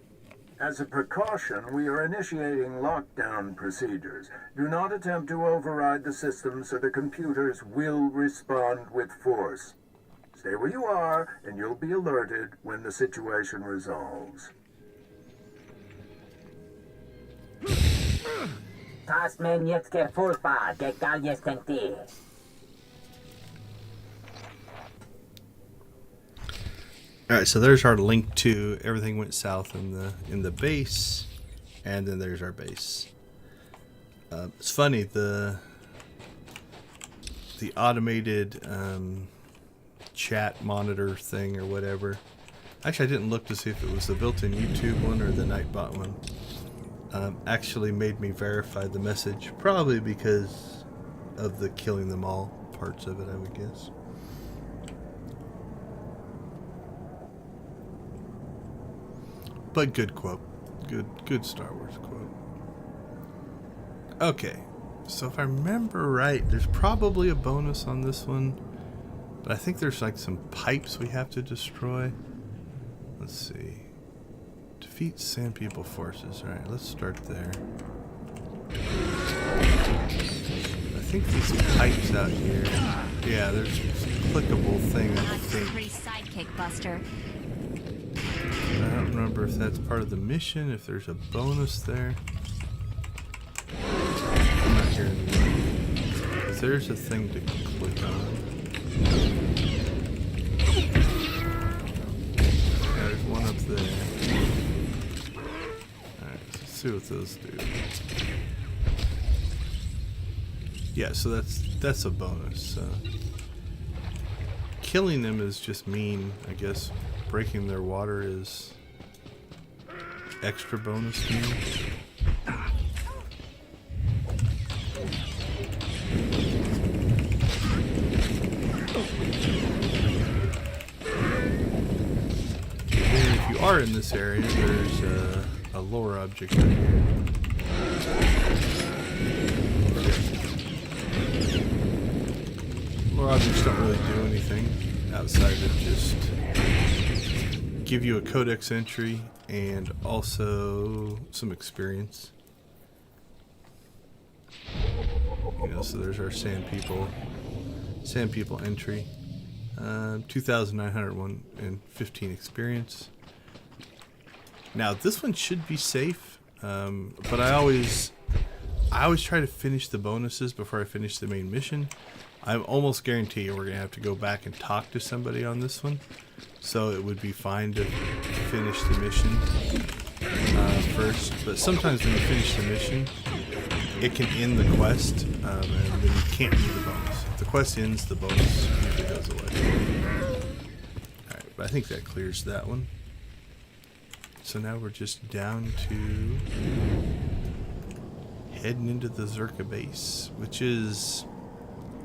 As a precaution, we are initiating lockdown procedures. Do not attempt to override the system, so the computers will respond with force. Stay where you are, and you'll be alerted when the situation resolves. Tasman nieckie fulpa, gekal jestem ty. All right, so there's our link to everything went south in the base, and then there's our base. It's funny, the automated chat monitor thing or whatever. Actually, I didn't look to see if it was the built-in YouTube one or the Nightbot one. Actually made me verify the message, probably because of the killing them all parts of it, I would guess. But good quote. Good Star Wars quote. Okay, so if I remember right, there's probably a bonus on this one, but I think there's like some pipes we have to destroy. Let's see. Defeat Sand People forces. Alright, let's start there. I think these pipes out here. Yeah, there's a clickable thing, I think. Pretty sidekick, Buster. I don't remember if that's part of the mission, if there's a bonus there. I'm not hearing the because there's a thing to click on. There's one up there. Alright, let's see what those do. Yeah, so that's a bonus. Killing them is just mean, I guess. Breaking their water is extra bonus to me. And if you are in this area, there's a lore object right here. Lore objects don't really do anything outside of just give you a codex entry and also some experience. You know, so there's our sand people entry. 2,915 experience. Now this one should be safe, but I always try to finish the bonuses before I finish the main mission. I almost guarantee you we're going to have to go back and talk to somebody on this one. So it would be fine to finish the mission first. But sometimes when you finish the mission, it can end the quest, and then you can't do the bonus. If the quest ends, the bonus usually goes away. Alright, but I think that clears that one. So now we're just down to heading into the Zerka base, which is,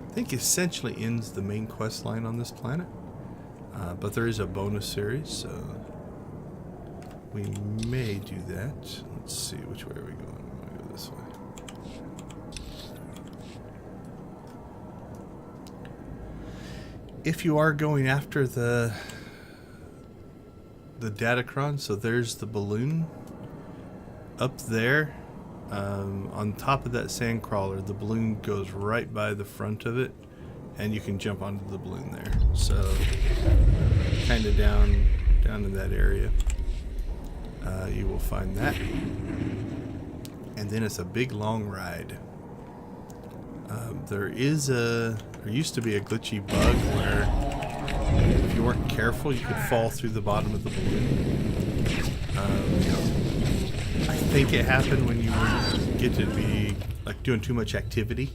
I think, essentially ends the main quest line on this planet. But there is a bonus series, so we may do that. Let's see, which way are we going? I'm going to go this way. If you are going after the Datacron, so there's the balloon up there. On top of that sand crawler, the balloon goes right by the front of it, and you can jump onto the balloon there. So kind of down in that area, you will find that, and then it's a big long ride. There used to be a glitchy bug where if you weren't careful, you could fall through the bottom of the balloon. I think it happened when you would get to be like doing too much activity,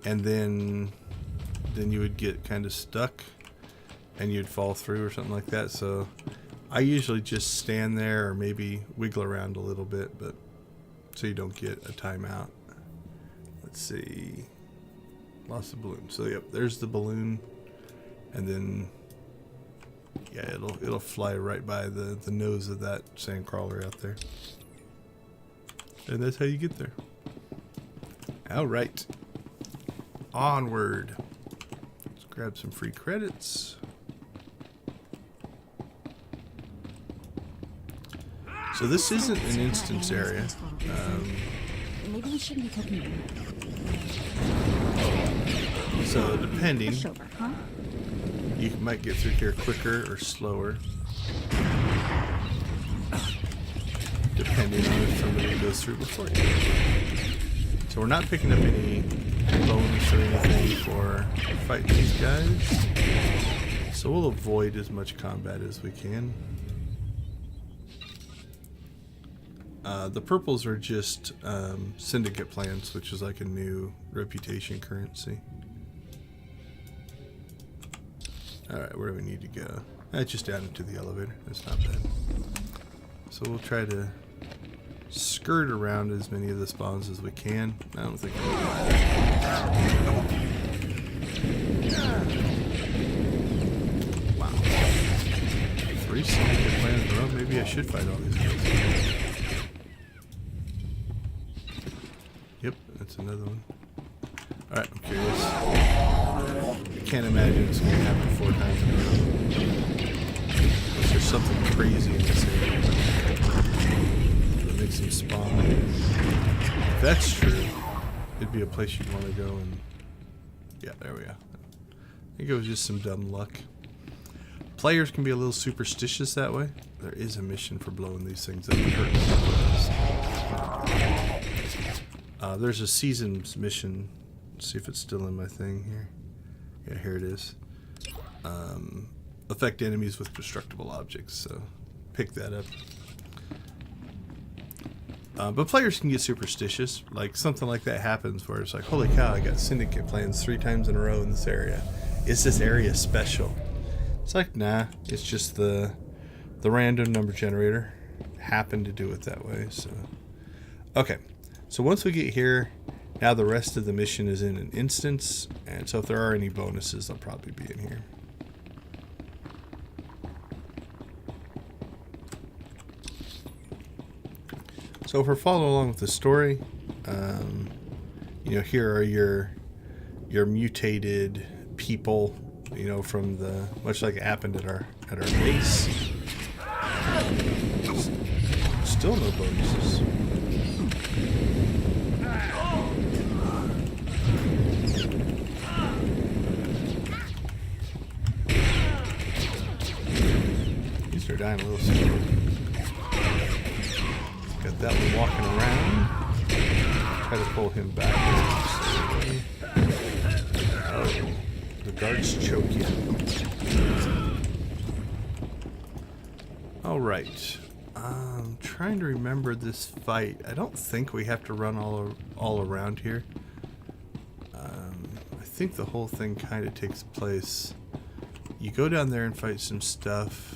and then you would get kind of stuck and you'd fall through or something like that. So I usually just stand there or maybe wiggle around a little bit, but so you don't get a timeout. Let's see. Lost the balloon. So yep, there's the balloon, and then yeah, it'll fly right by the nose of that sand crawler out there. And that's how you get there. Alright. Onward. Let's grab some free credits. So this isn't an instance area. Maybe we shouldn't be talking. So depending, you might get through here quicker or slower, depending on if somebody goes through before you. So we're not picking up any bonus or anything for fighting these guys. So we'll avoid as much combat as we can. The purples are just syndicate plants, which is like a new reputation currency. Alright, where do we need to go? Just down into the elevator. That's not bad. So we'll try to skirt around as many of the spawns as we can. I don't think we'll Wow. 3 syndicate plants in a row. Maybe I should fight all these guys. Yep, that's another one. Alright, I'm curious. I can't imagine it's going to happen 4 times in a row. Unless there's something crazy in this area that makes them spawn. If that's true, it'd be a place you'd want to go and... Yeah, there we go. I think it was just some dumb luck. Players can be a little superstitious that way. There is a mission for blowing these things up. There's a seasons mission. Let's see if it's still in my thing here. Yeah, here it is. affect enemies with destructible objects, so pick that up. But players can get superstitious. Like, something like that happens where it's like, holy cow, I got syndicate plans 3 times in a row in this area. Is this area special? It's like, nah, it's just the random number generator happened to do it that way. So okay, so once we get here, now the rest of the mission is in an instance, and so if there are any bonuses, they'll probably be in here. So if we're following along with the story, you know, here are your mutated people, you know, from the, much like it happened at our base. Still no bonuses. These are dying a little slow. Got that one walking around. Try to pull him back. Oh, the guards choke you. Alright. I'm trying to remember this fight. I don't think we have to run all around here. I think the whole thing kind of takes place. You go down there and fight some stuff.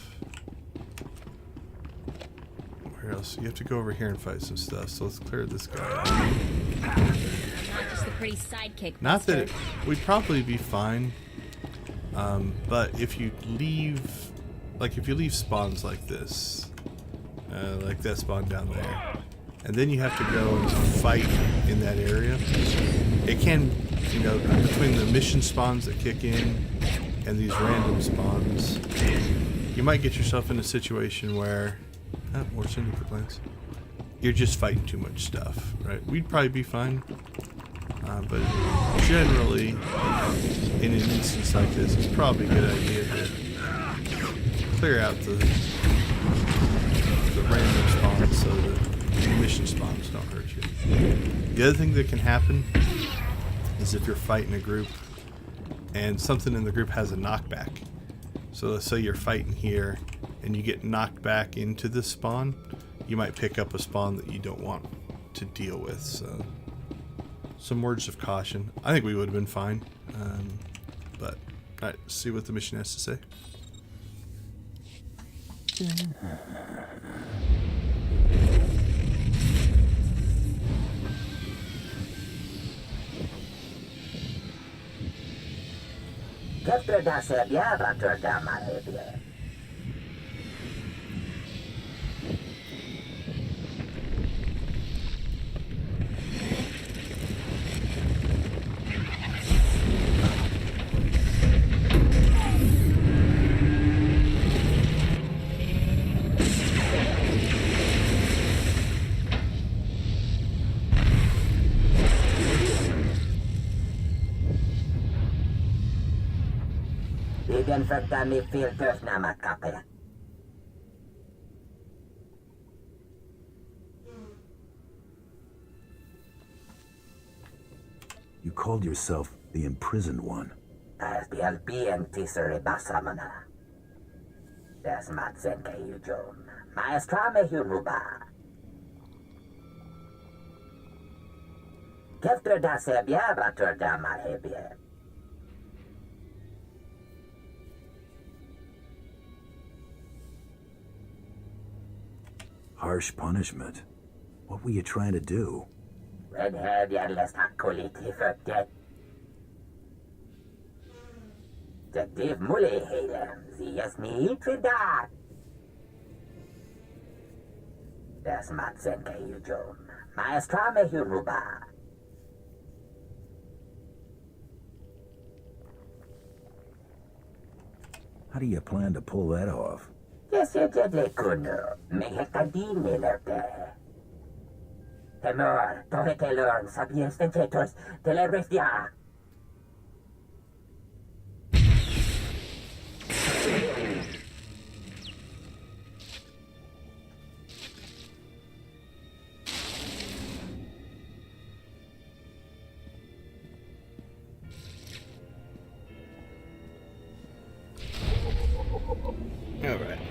Where else? You have to go over here and fight some stuff. So let's clear this guy out. I'm not just the pretty sidekick. Not that we'd probably be fine. But if you leave, like if you leave spawns like this, like that spawn down there, and then you have to go and fight in that area, it can, you know, between the mission spawns that kick in and these random spawns, you might get yourself in a situation where, more syndicate plans, you're just fighting too much stuff, right? We'd probably be fine, but generally, in an instance like this, it's probably a good idea to clear out the random spawns so the mission spawns don't hurt you. The other thing that can happen is if you're fighting a group and something in the group has a knockback. So let's say you're fighting here and you get knocked back into this spawn, you might pick up a spawn that you don't want to deal with. So some words of caution. I think we would have been fine, but all right, see what the mission has to say. You called yourself the imprisoned one. Harsh punishment. What were you trying to do? How do you plan to pull that off?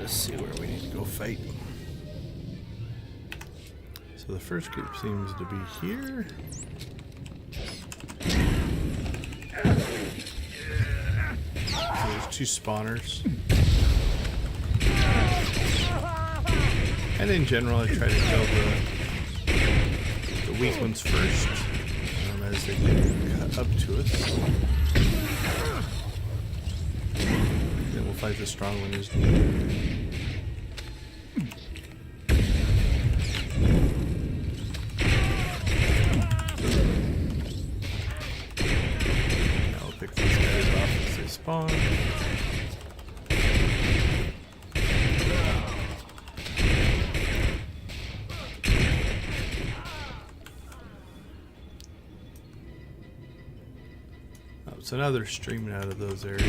Let's see where we need to go fight. So the first group seems to be here. So there's 2 spawners. And in general, I try to kill the weak ones first, as they get up to us. Then we'll fight the strong one as needed. Now we'll pick these guys off as they spawn. So now they're streaming out of those areas.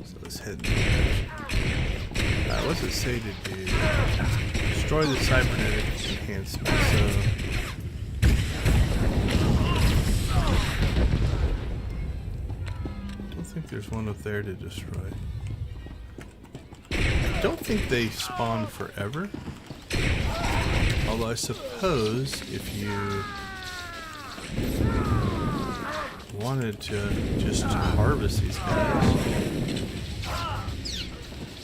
So let's head. What's it say to do? Destroy the cybernetic enhancement. So I don't think there's one up there to destroy. I don't think they spawn forever. Although I suppose if you wanted to just harvest these guys,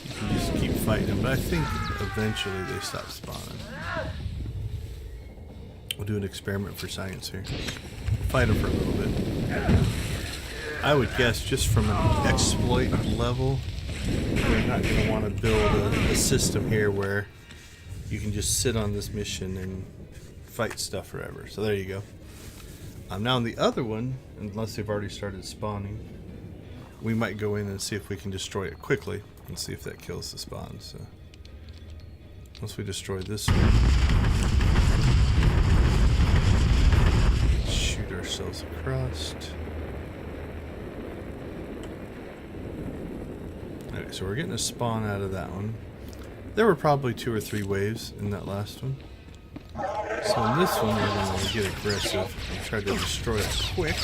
you can just keep fighting them. But I think eventually they stop spawning. We'll do an experiment for science here. Fight them for a little bit. I would guess just from an exploit level, we're not going to want to build a system here where you can just sit on this mission and fight stuff forever. So there you go. Now on the other one, unless they've already started spawning, we might go in and see if we can destroy it quickly and see if that kills the spawn. So once we destroy this one, shoot ourselves across. Alright, so we're getting a spawn out of that one. There were probably 2 or 3 waves in that last one. So in this one, we're going to get aggressive and try to destroy it quick.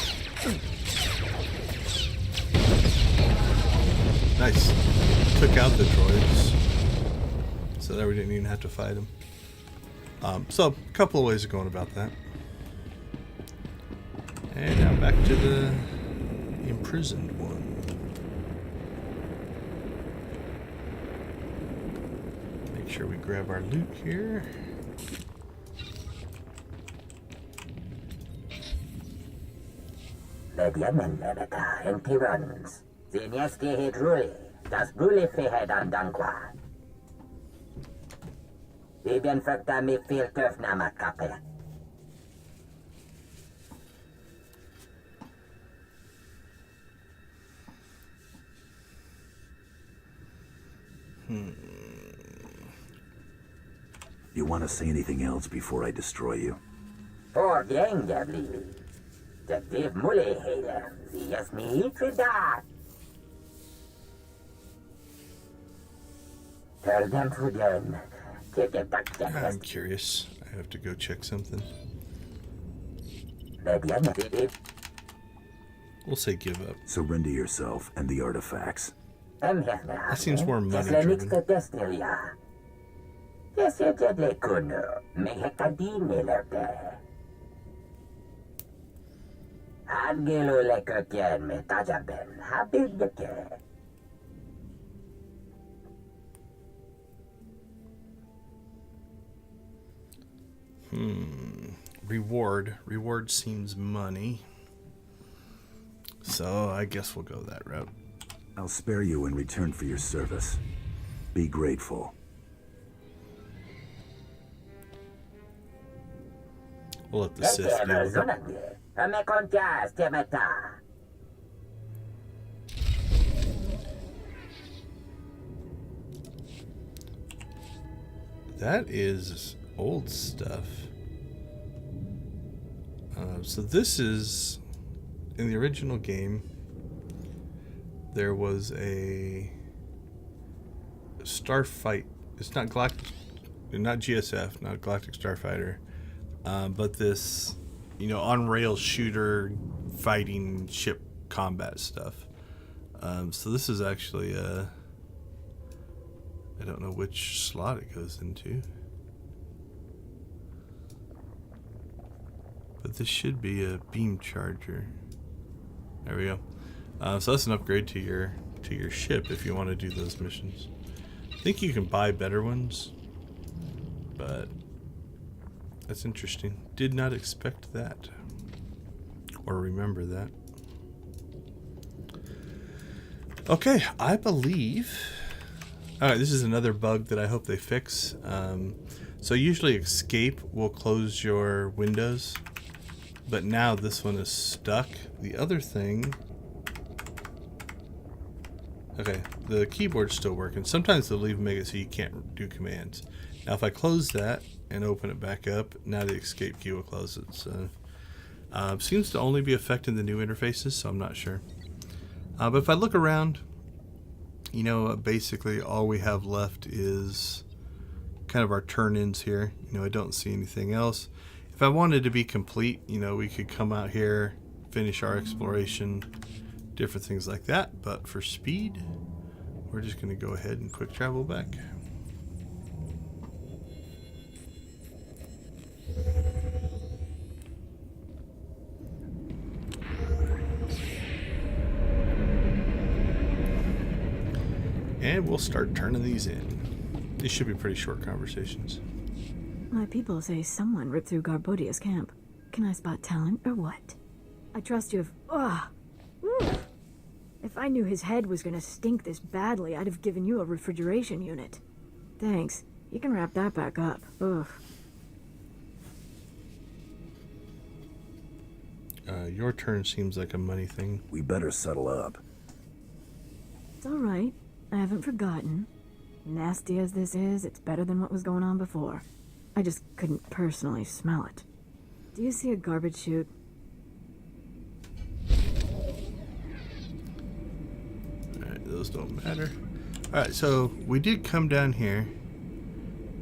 Nice. Took out the droids. So there we didn't even have to fight them. So a couple of ways of going about that. And now back to the imprisoned one. Make sure we grab our loot here. Ledjemen lebeta en tirans. Zinjeski hidruli. Das brule fehed an dankwa. Viben fakta mi fil töf nama kape. You want to say anything else before I destroy you? For gängabli. Det div muligheter. Zinjes mi hitrida. Tell them to them. I'm curious. I have to go check something. We'll say give up. Surrender yourself and the artifacts. That seems more money driven. Reward. Reward seems money. So I guess we'll go that route. I'll spare you in return for your service. Be grateful. We'll let the Sith deal with it. That is old stuff. So this is, in the original game, there was a starfight. It's not Galactic, not GSF, not Galactic Starfighter, but this, on-rail shooter fighting ship combat stuff. So this is actually I don't know which slot it goes into, but this should be a beam charger. There we go. So that's an upgrade to your ship if you want to do those missions. I think you can buy better ones, but that's interesting. Did not expect that or remember that. Okay, I believe. All right, this is another bug that I hope they fix. So usually escape will close your windows, but now this one is stuck. The other thing. Okay, the keyboard's still working. Sometimes they'll even make it so you can't do commands. Now if I close that and open it back up, now the escape key will close it. So seems to only be affecting the new interfaces, so I'm not sure. But if I look around, you know, basically all we have left is kind of our turn-ins here. You know, I don't see anything else. If I wanted to be complete, you know, we could come out here, finish our exploration, different things like that. But for speed, we're just going to go ahead and quick travel back. And we'll start turning these in. These should be pretty short conversations. My people say someone ripped through Garbodia's camp. Can I spot talent or what? I trust you if... If I knew his head was gonna stink this badly, I'd have given you a refrigeration unit. Thanks. You can wrap that back up. Ugh. Your turn seems like a money thing. We better settle up. It's all right. I haven't forgotten. Nasty as this is, it's better than what was going on before. I just couldn't personally smell it. Do you see a garbage chute? Alright, those don't matter. Alright, so we did come down here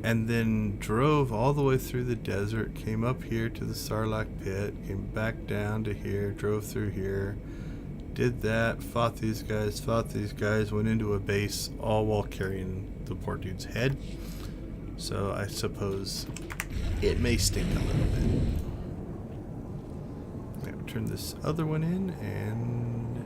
and then drove all the way through the desert, came up here to the Sarlacc pit, came back down to here, drove through here, did that, fought these guys, went into a base, all while carrying the poor dude's head. So I suppose it may stink a little bit. Yeah, turn this other one in, and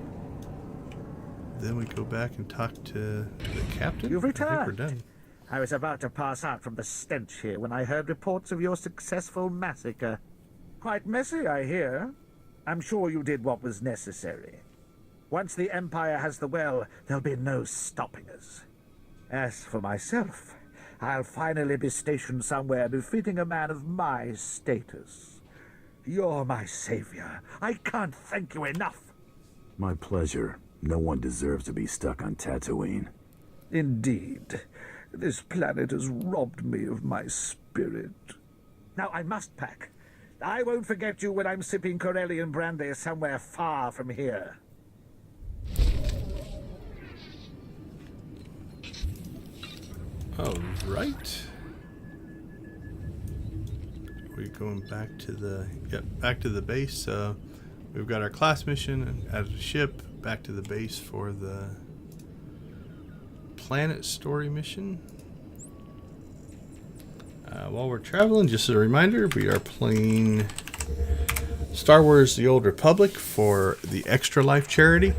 then we go back and talk to the captain. You've returned. I think we're done. I was about to pass out from the stench here when I heard reports of your successful massacre. Quite messy, I hear. I'm sure you did what was necessary. Once the Empire has the well, there'll be no stopping us. As for myself, I'll finally be stationed somewhere befitting a man of my status. You're my savior. I can't thank you enough. My pleasure. No one deserves to be stuck on Tatooine. Indeed. This planet has robbed me of my spirit. Now I must pack. I won't forget you when I'm sipping Corellian brandy somewhere far from here. All right. We're going back to the base. So we've got our class mission out of the ship, back to the base for the planet story mission. While we're traveling, just a reminder, we are playing Star Wars The Old Republic for the Extra Life charity.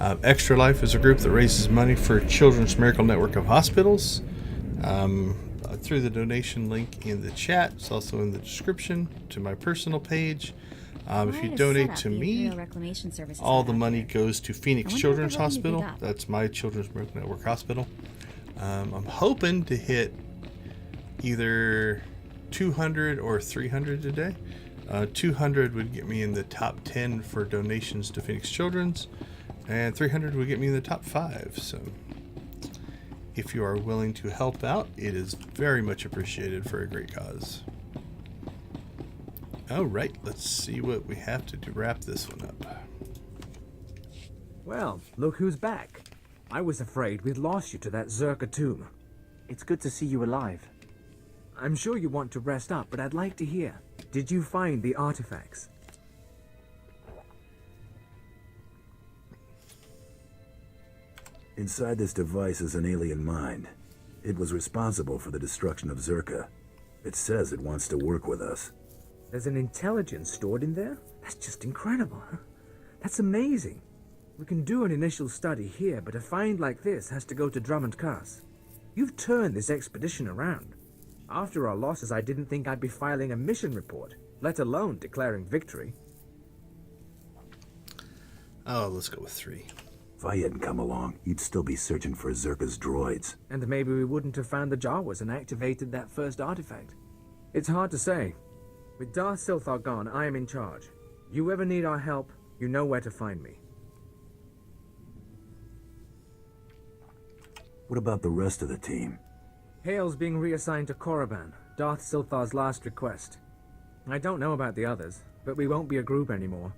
Extra Life is a group that raises money for Children's Miracle Network of Hospitals. Through the donation link in the chat. It's also in the description to my personal page. If you donate to me, all the money goes to Phoenix Children's Hospital. That's my Children's Miracle Network Hospital. I'm hoping to hit either 200 or 300 today. 200 would get me in the top 10 for donations to Phoenix Children's, and 300 would get me in the top 5. So if you are willing to help out, it is very much appreciated for a great cause. Alright, let's see what we have to do to wrap this one up. Well, look who's back. I was afraid we'd lost you to that Zerka tomb. It's good to see you alive. I'm sure you want to rest up, but I'd like to hear. Did you find the artifacts? Inside this device is an alien mind. It was responsible for the destruction of Zerka. It says it wants to work with us. There's an intelligence stored in there? That's just incredible, huh? That's amazing. We can do an initial study here, but a find like this has to go to Drummond Cass. You've turned this expedition around. After our losses, I didn't think I'd be filing a mission report, let alone declaring victory. Oh, let's go with 3. If I hadn't come along, you'd still be searching for Zerka's droids. And maybe we wouldn't have found the Jawas and activated that first artifact. It's hard to say. With Darth SWTOR gone, I am in charge. You ever need our help, you know where to find me. What about the rest of the team? Hale's being reassigned to Korriban, Darth SWTOR's last request. I don't know about the others, but we won't be a group anymore.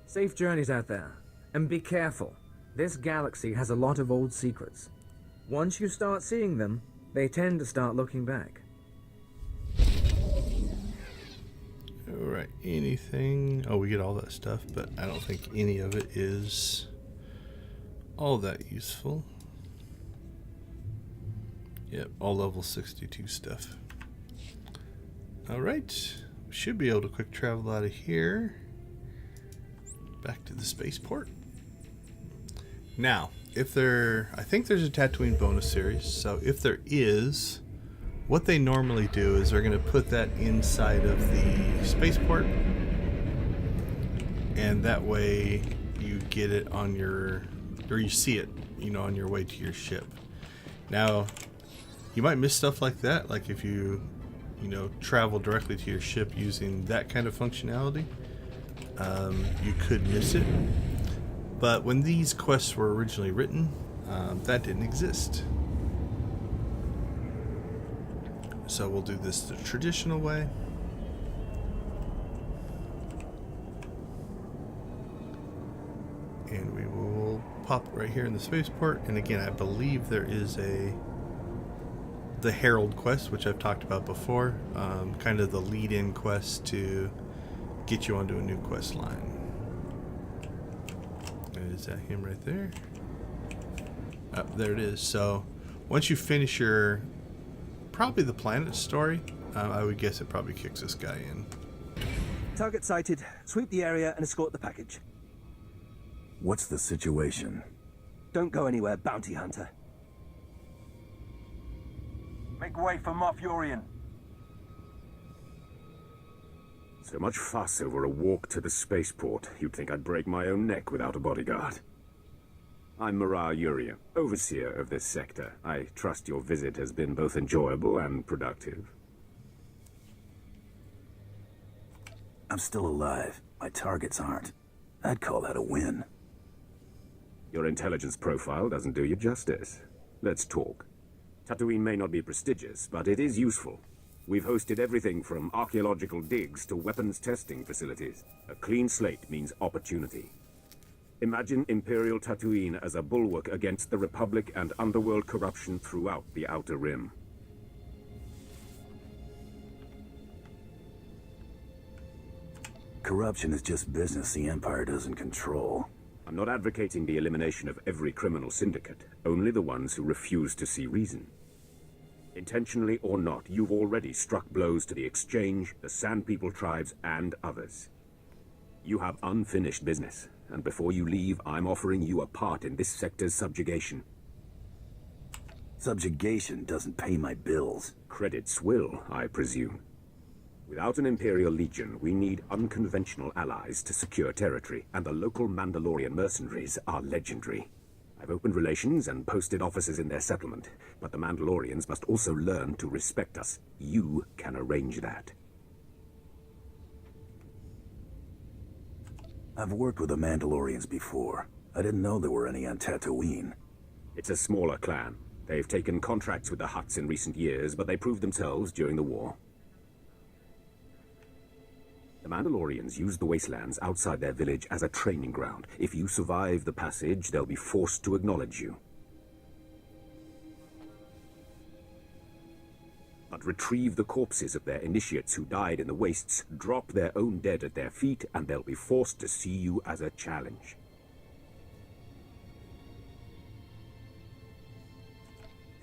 Safe journeys out there, and be careful. This galaxy has a lot of old secrets. Once you start seeing them, they tend to start looking back. Alright, anything... Oh, we get all that stuff, but I don't think any of it is all that useful. Yep, all level 62 stuff. Alright, we should be able to quick travel out of here. Back to the spaceport. Now, if I think there's a Tatooine bonus series, so if there is, what they normally do is they're going to put that inside of the spaceport, and that way you get it on your, or you see it, you know, on your way to your ship. Now, you might miss stuff like that, like if you know, travel directly to your ship using that kind of functionality, you could miss it. But when these quests were originally written, that didn't exist. So we'll do this the traditional way. And we will pop right here in the spaceport. And again, I believe there is the Herald quest, which I've talked about before. Kind of the lead-in quest to get you onto a new quest line. Is that him right there? Oh, there it is. So once you finish your, probably the planet story, I would guess it probably kicks this guy in. Target sighted. Sweep the area and escort the package. What's the situation? Don't go anywhere, bounty hunter. Make way for Moff Yorian. So much fuss over a walk to the spaceport. You'd think I'd break my own neck without a bodyguard. I'm Mara Yuria, overseer of this sector. I trust your visit has been both enjoyable and productive. I'm still alive. My targets aren't. I'd call that a win. Your intelligence profile doesn't do you justice. Let's talk. Tatooine may not be prestigious, but it is useful. We've hosted everything from archaeological digs to weapons testing facilities. A clean slate means opportunity. Imagine Imperial Tatooine as a bulwark against the Republic and underworld corruption throughout the Outer Rim. Corruption is just business the Empire doesn't control. I'm not advocating the elimination of every criminal syndicate, only the ones who refuse to see reason. Intentionally or not, you've already struck blows to the Exchange, the Sand People tribes, and others. You have unfinished business, and before you leave, I'm offering you a part in this sector's subjugation. Subjugation doesn't pay my bills. Credits will, I presume. Without an Imperial Legion, we need unconventional allies to secure territory, and the local Mandalorian mercenaries are legendary. I've opened relations and posted officers in their settlement, but the Mandalorians must also learn to respect us. You can arrange that. I've worked with the Mandalorians before. I didn't know there were any on Tatooine. It's a smaller clan. They've taken contracts with the Hutts in recent years, but they proved themselves during the war. The Mandalorians use the wastelands outside their village as a training ground. If you survive the passage, they'll be forced to acknowledge you. But retrieve the corpses of their initiates who died in the wastes, drop their own dead at their feet, and they'll be forced to see you as a challenge.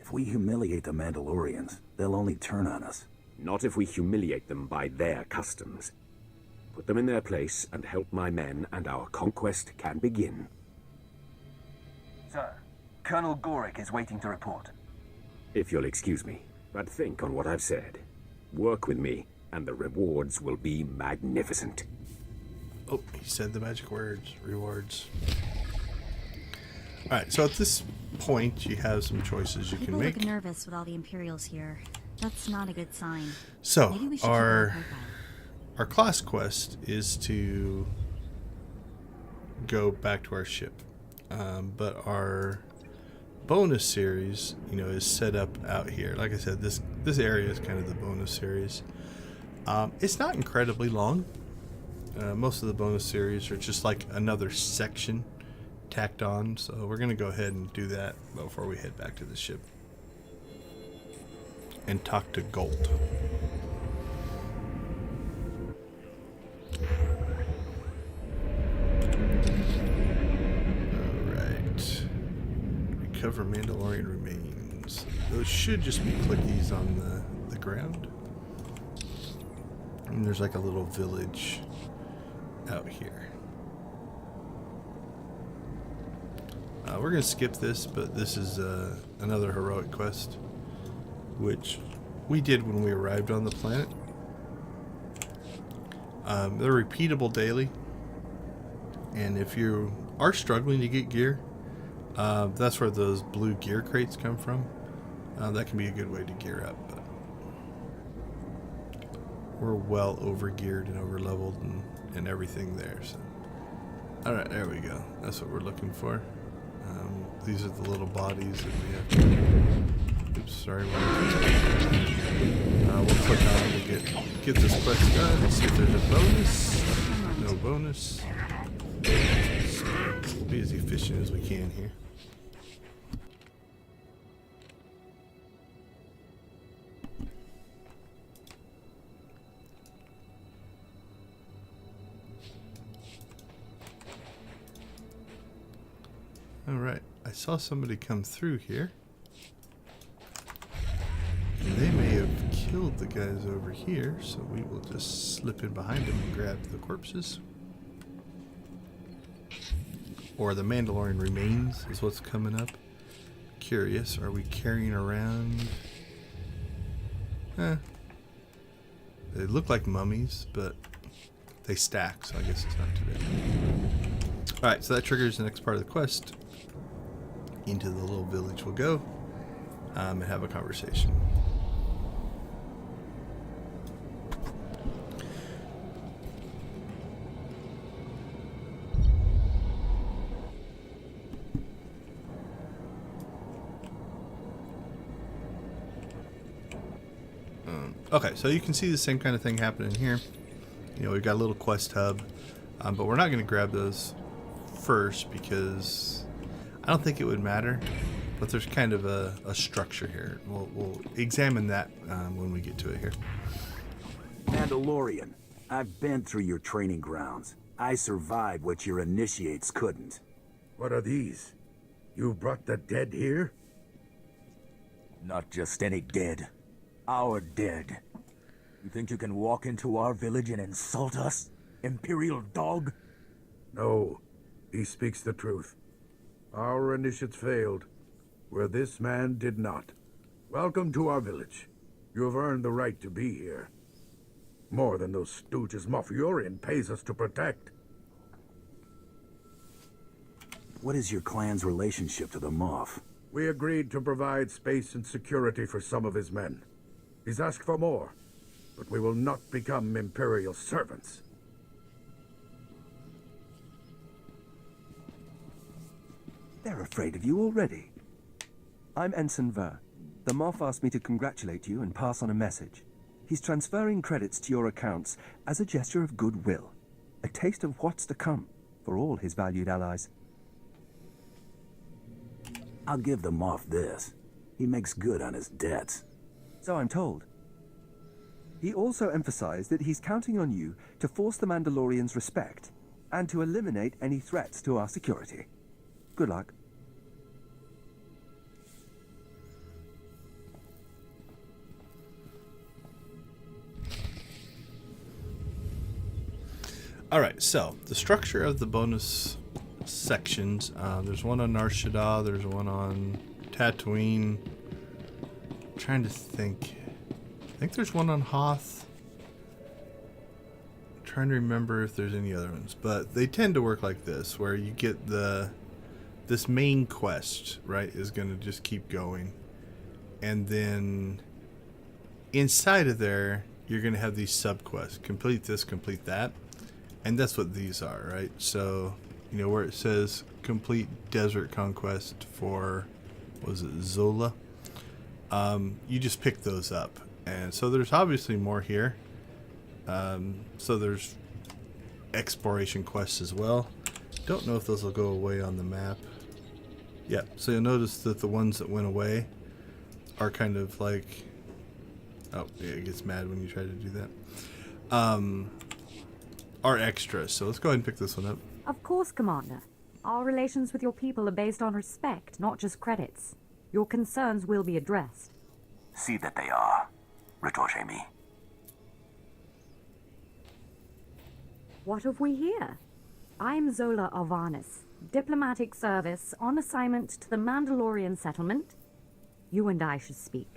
If we humiliate the Mandalorians, they'll only turn on us. Not if we humiliate them by their customs. Put them in their place and help my men, and our conquest can begin. Sir, Colonel Gorick is waiting to report. If you'll excuse me, but think on what I've said. Work with me, and the rewards will be magnificent. Oh, he said the magic words. Rewards. Alright, so at this point, you have some choices you People can make. look nervous with all the Imperials here. That's not a good sign. So, Maybe we should check out our our class quest is to go back to our ship. But our bonus series, is set up out here. Like I said, this area is kind of the bonus series. It's not incredibly long. Most of the bonus series are just like another section tacked on. So we're going to go ahead and do that before we head back to the ship. And talk to Gold. Alright. Recover Mandalorian remains. Those should just be clickies on the ground. And there's like a little village out here. We're going to skip this, but this is another heroic quest, which we did when we arrived on the planet. They're repeatable daily, and if you are struggling to get gear, that's where those blue gear crates come from. That can be a good way to gear up, but we're well over geared and over leveled and everything there. So, all right, there we go. That's what we're looking for. These are the little bodies that we have to... Oops, sorry. We'll click on to get this quest done. Let's see if there's a bonus. No bonus. So we'll be as efficient as we can here. Alright, I saw somebody come through here. And they may have killed the guys over here, so we will just slip in behind them and grab the corpses. Or the Mandalorian remains is what's coming up. Curious, are we carrying around... They look like mummies, but they stack, so I guess it's not too bad. Alright, so that triggers the next part of the quest. Into the little village we'll go and have a conversation. Okay, so you can see the same kind of thing happening here. We've got a little quest hub, but we're not going to grab those first because I don't think it would matter, but there's kind of a structure here. We'll examine that when we get to it here. Mandalorian, I've been through your training grounds. I survived what your initiates couldn't. What are these? You brought the dead here? Not just any dead. Our dead. You think you can walk into our village and insult us? Imperial dog? No, he speaks the truth. Our initiates failed, where this man did not. Welcome to our village. You have earned the right to be here. More than those stooges Moff Yorian pays us to protect. What is your clan's relationship to the Moff? We agreed to provide space and security for some of his men. He's asked for more, but we will not become Imperial servants. They're afraid of you already. I'm Ensign Ver. The Moff asked me to congratulate you and pass on a message. He's transferring credits to your accounts as a gesture of goodwill. A taste of what's to come for all his valued allies. I'll give the Moff this. He makes good on his debts. So I'm told. He also emphasized that he's counting on you to force the Mandalorians' respect and to eliminate any threats to our security. Good luck. Alright, so the structure of the bonus sections. There's one on Nar Shaddaa, there's one on Tatooine. I'm trying to think. I think there's one on Hoth. I'm trying to remember if there's any other ones. But they tend to work like this, where you get this main quest, right, is going to just keep going. And then inside of there, you're going to have these subquests. Complete this, complete that. And that's what these are, right? So, you know, where it says complete desert conquest for, was it Zola? You just pick those up. And so there's obviously more here. So there's exploration quests as well. Don't know if those will go away on the map. Yeah, so you'll notice that the ones that went away are kind of like... Oh, yeah, it gets mad when you try to do that. Are extras. So let's go ahead and pick this one up. Of course, Commander. Our relations with your people are based on respect, not just credits. Your concerns will be addressed. See that they are. Retorchez-me. What have we here? I'm Zola Arvanis, diplomatic service on assignment to the Mandalorian settlement. You and I should speak.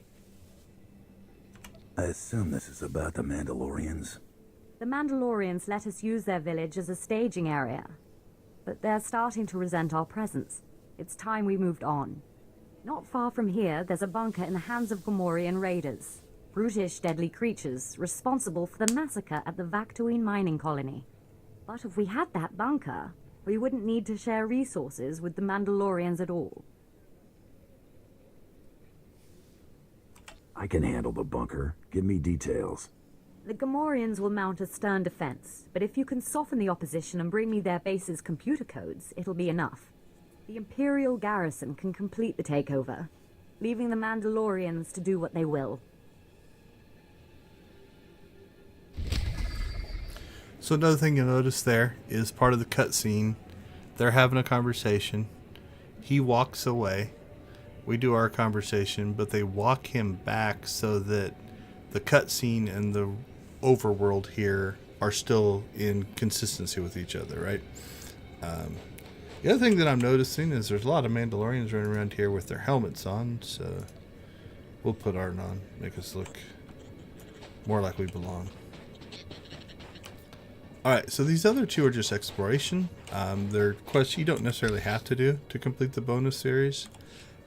I assume this is about the Mandalorians. The Mandalorians let us use their village as a staging area, but they're starting to resent our presence. It's time we moved on. Not far from here, there's a bunker in the hands of Gamorrean raiders. Brutish, deadly creatures responsible for the massacre at the Tatooine mining colony. But if we had that bunker, we wouldn't need to share resources with the Mandalorians at all. I can handle the bunker. Give me details. The Gamorreans will mount a stern defense, but if you can soften the opposition and bring me their base's computer codes, it'll be enough. The Imperial garrison can complete the takeover, leaving the Mandalorians to do what they will. So another thing you'll notice there is part of the cutscene. They're having a conversation. He walks away. We do our conversation, but they walk him back so that the cutscene and the overworld here are still in consistency with each other, right? The other thing that I'm noticing is there's a lot of Mandalorians running around here with their helmets on, so we'll put ours on, make us look more like we belong. Alright, so these other two are just exploration. They're quests you don't necessarily have to do to complete the bonus series.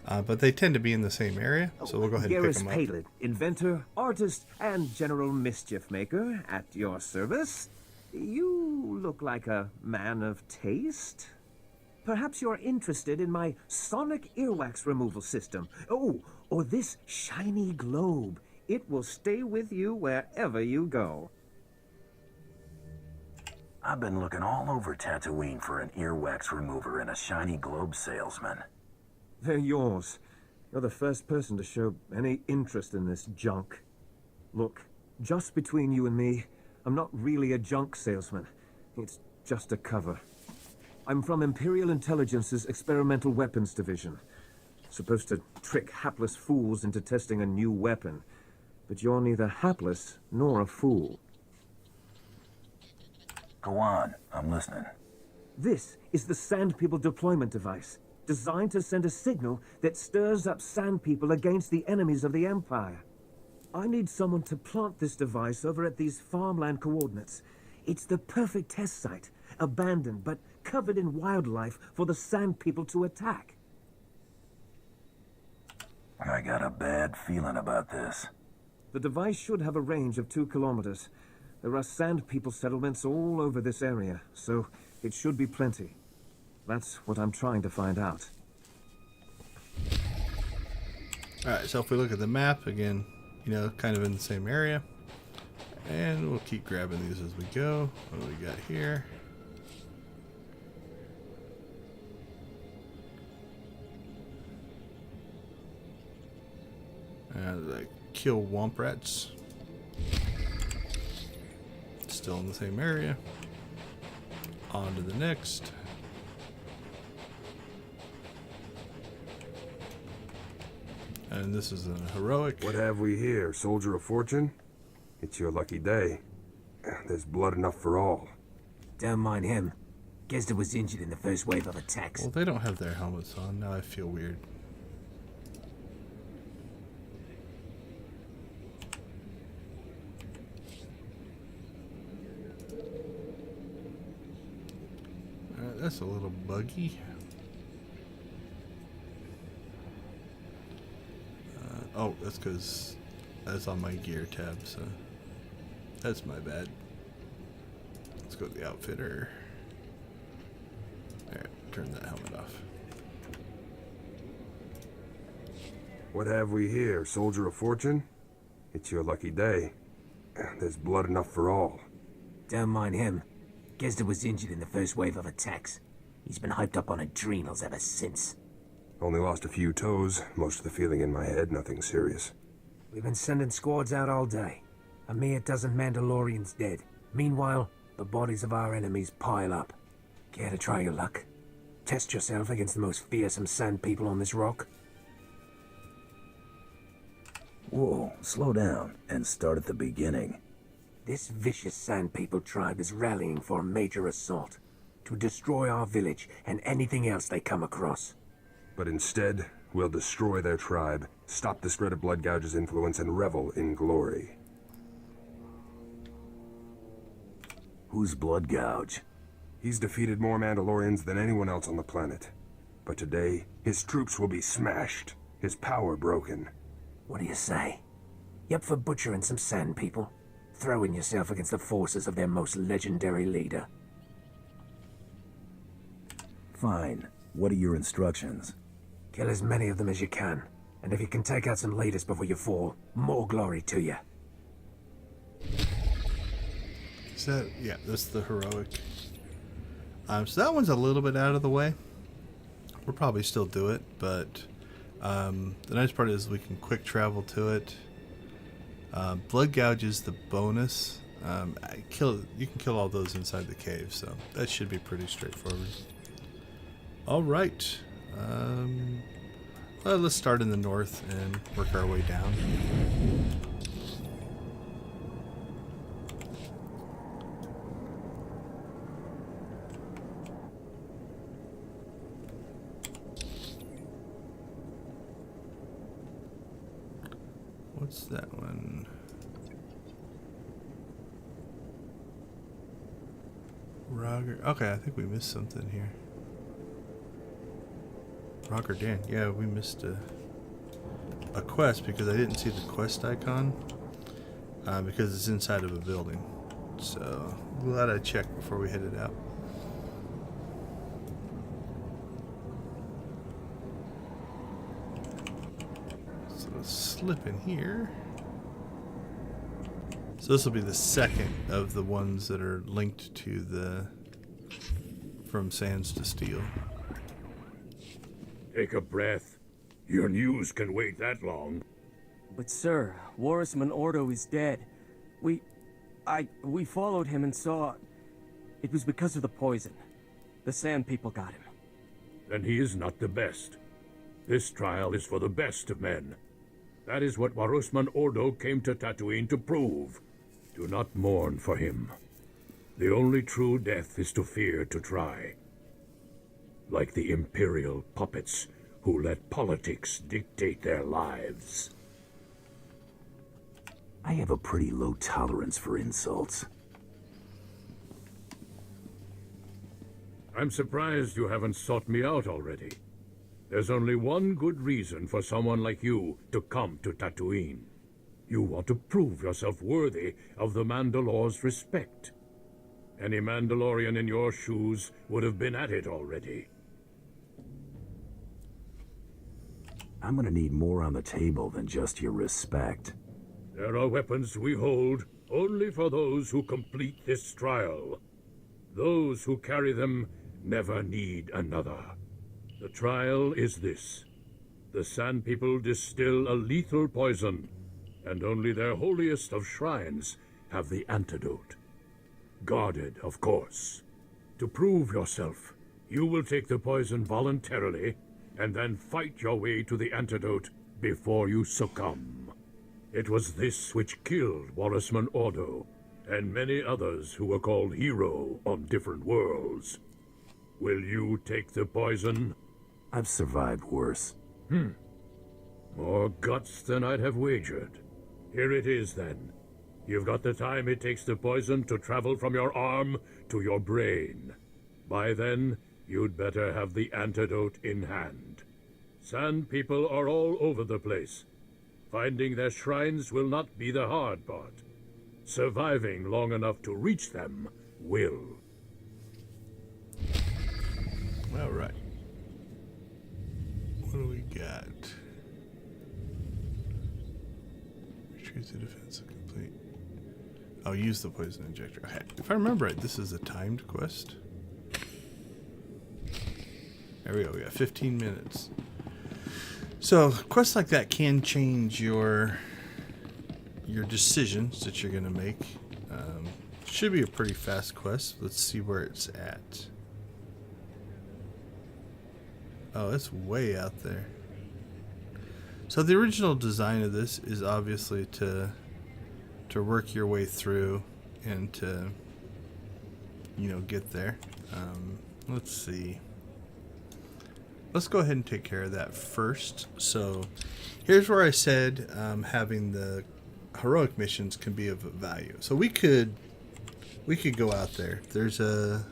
But they tend to be in the same area, so we'll go ahead and pick them up. Palin, inventor, artist, and general mischief maker at your service. You look like a man of taste. Perhaps you're interested in my sonic earwax removal system. Oh, or this shiny globe. It will stay with you wherever you go. I've been looking all over Tatooine for an earwax remover and a shiny globe salesman. They're yours. You're the first person to show any interest in this junk. Look, just between you and me, I'm not really a junk salesman. It's just a cover. I'm from Imperial Intelligence's Experimental Weapons Division. Supposed to trick hapless fools into testing a new weapon. But you're neither hapless nor a fool. Go on, I'm listening. This is the Sand People deployment device, designed to send a signal that stirs up Sand People against the enemies of the Empire. I need someone to plant this device over at these farmland coordinates. It's the perfect test site, abandoned but covered in wildlife for the Sand People to attack. I got a bad feeling about this. The device should have a range of 2 kilometers. There are Sand People settlements all over this area, so it should be plenty. That's what I'm trying to find out. Alright, so if we look at the map, again, you know, kind of in the same area. And we'll keep grabbing these as we go. What do we got here? Like kill womp rats. Still in the same area. On to the next. And this is a heroic. What have we here? Soldier of Fortune? It's your lucky day. There's blood enough for all. Don't mind him. Gesta was injured in the first wave of attacks. Well, they don't have their helmets on. Now I feel weird. That's a little buggy. Oh, that's because that's on my gear tab, so that's my bad. Let's go to the outfitter. Alright, turn that helmet off. What have we here, soldier of fortune? It's your lucky day. There's blood enough for all. Don't mind him. Gesta was injured in the first wave of attacks. He's been hyped up on adrenals ever since. Only lost a few toes, most of the feeling in my head, nothing serious. We've been sending squads out all day. A mere dozen Mandalorians dead. Meanwhile, the bodies of our enemies pile up. Care to try your luck? Test yourself against the most fearsome sand people on this rock? Whoa, slow down and start at the beginning. This vicious sand people tribe is rallying for a major assault to destroy our village and anything else they come across. But instead, we'll destroy their tribe, stop the spread of Blood Gouge's influence, and revel in glory. Who's Blood Gouge? He's defeated more Mandalorians than anyone else on the planet. But today, his troops will be smashed, his power broken. What do you say? You up for butchering some sand people? Throwing yourself against the forces of their most legendary leader? Fine. What are your instructions? Kill as many of them as you can. And if you can take out some leaders before you fall, more glory to you. Is that, yeah, that's the heroic. So that one's a little bit out of the way. We'll probably still do it, but the nice part is we can quick travel to it. Blood Gouge is the bonus. You can kill all those inside the cave, so that should be pretty straightforward. All right. Well, let's start in the north and work our way down. What's that one? Roger. Okay, I think we missed something here. Outlaws Den. Yeah, we missed a quest because I didn't see the quest icon because it's inside of a building. So we'll have to check before we headed out. So let's slip in here. So this will be the second of the ones that are linked to the From Sands to Steel. Take a breath. Your news can wait that long. But sir, Warrisman Ordo is dead. We followed him and saw... It was because of the poison. The Sand People got him. Then he is not the best. This trial is for the best of men. That is what Warrisman Ordo came to Tatooine to prove. Do not mourn for him. The only true death is to fear to try. Like the Imperial puppets who let politics dictate their lives. I have a pretty low tolerance for insults. I'm surprised you haven't sought me out already. There's only one good reason for someone like you to come to Tatooine. You want to prove yourself worthy of the Mandalor's respect. Any Mandalorian in your shoes would have been at it already. I'm gonna need more on the table than just your respect. There are weapons we hold only for those who complete this trial. Those who carry them never need another. The trial is this. The Sand People distill a lethal poison, and only their holiest of shrines have the antidote. Guarded, of course. To prove yourself, you will take the poison voluntarily, and then fight your way to the antidote before you succumb. It was this which killed Warrisman Ordo, and many others who were called hero on different worlds. Will you take the poison? I've survived worse. More guts than I'd have wagered. Here it is, then. You've got the time it takes the poison to travel from your arm to your brain. By then, you'd better have the antidote in hand. Sand people are all over the place. Finding their shrines will not be the hard part. Surviving long enough to reach them will. All right. What do we got? Retrieve the defense complete. Oh, use the poison injector. Okay. If I remember right, this is a timed quest. There we go. We got 15 minutes. So quests like that can change your decisions that you're going to make. Should be a pretty fast quest. Let's see where it's at. Oh, it's way out there. So the original design of this is obviously to work your way through and to, you know, get there. Let's see. Let's go ahead and take care of that first. So here's where I said having the heroic missions can be of value. So we could go out there. There's a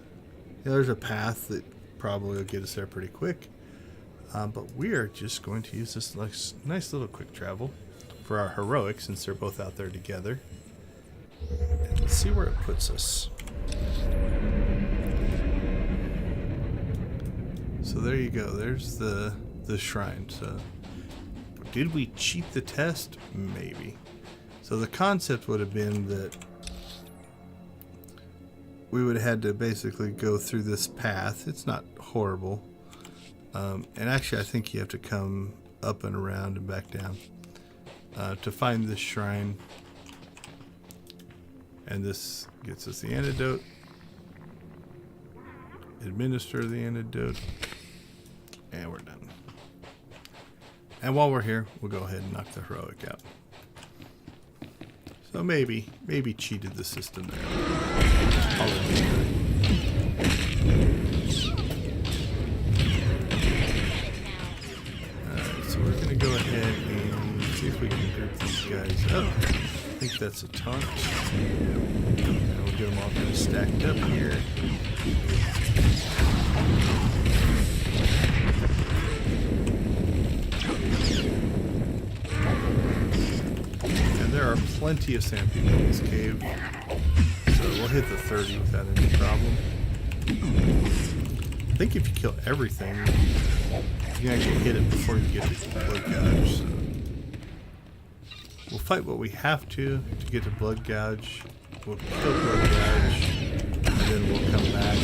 path that probably will get us there pretty quick. But we are just going to use this nice little quick travel for our heroic, since they're both out there together. And let's see where it puts us. So there you go. There's the shrine. So did we cheat the test? Maybe. So the concept would have been that we would have had to basically go through this path. It's not horrible. And actually, I think you have to come up and around and back down to find this shrine. And this gets us the antidote. Administer the antidote. And we're done. And while we're here, we'll go ahead and knock the heroic out. So maybe cheated the system there. So we're going to go ahead and see if we can group these guys up. I think that's a taunt. And we'll get them all kind of stacked up here. And there are plenty of sand people in this cave. So we'll hit the 30 without any problem. I think if you kill everything, you can actually hit it before you get to blood gouge. So we'll fight what we have to get to blood gouge. We'll kill blood gouge, and then we'll come back.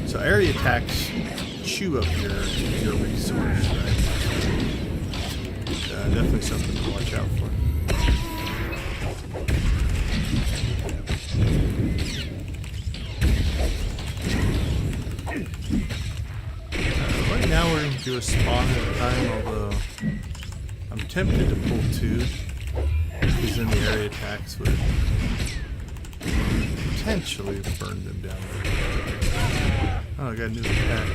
So area attacks chew up your resource, right? Definitely something to watch out for. Right now we're going to do a spawn at a time, although I'm tempted to pull 2, because then the area attacks would potentially burn them down. Oh, I got a new attack.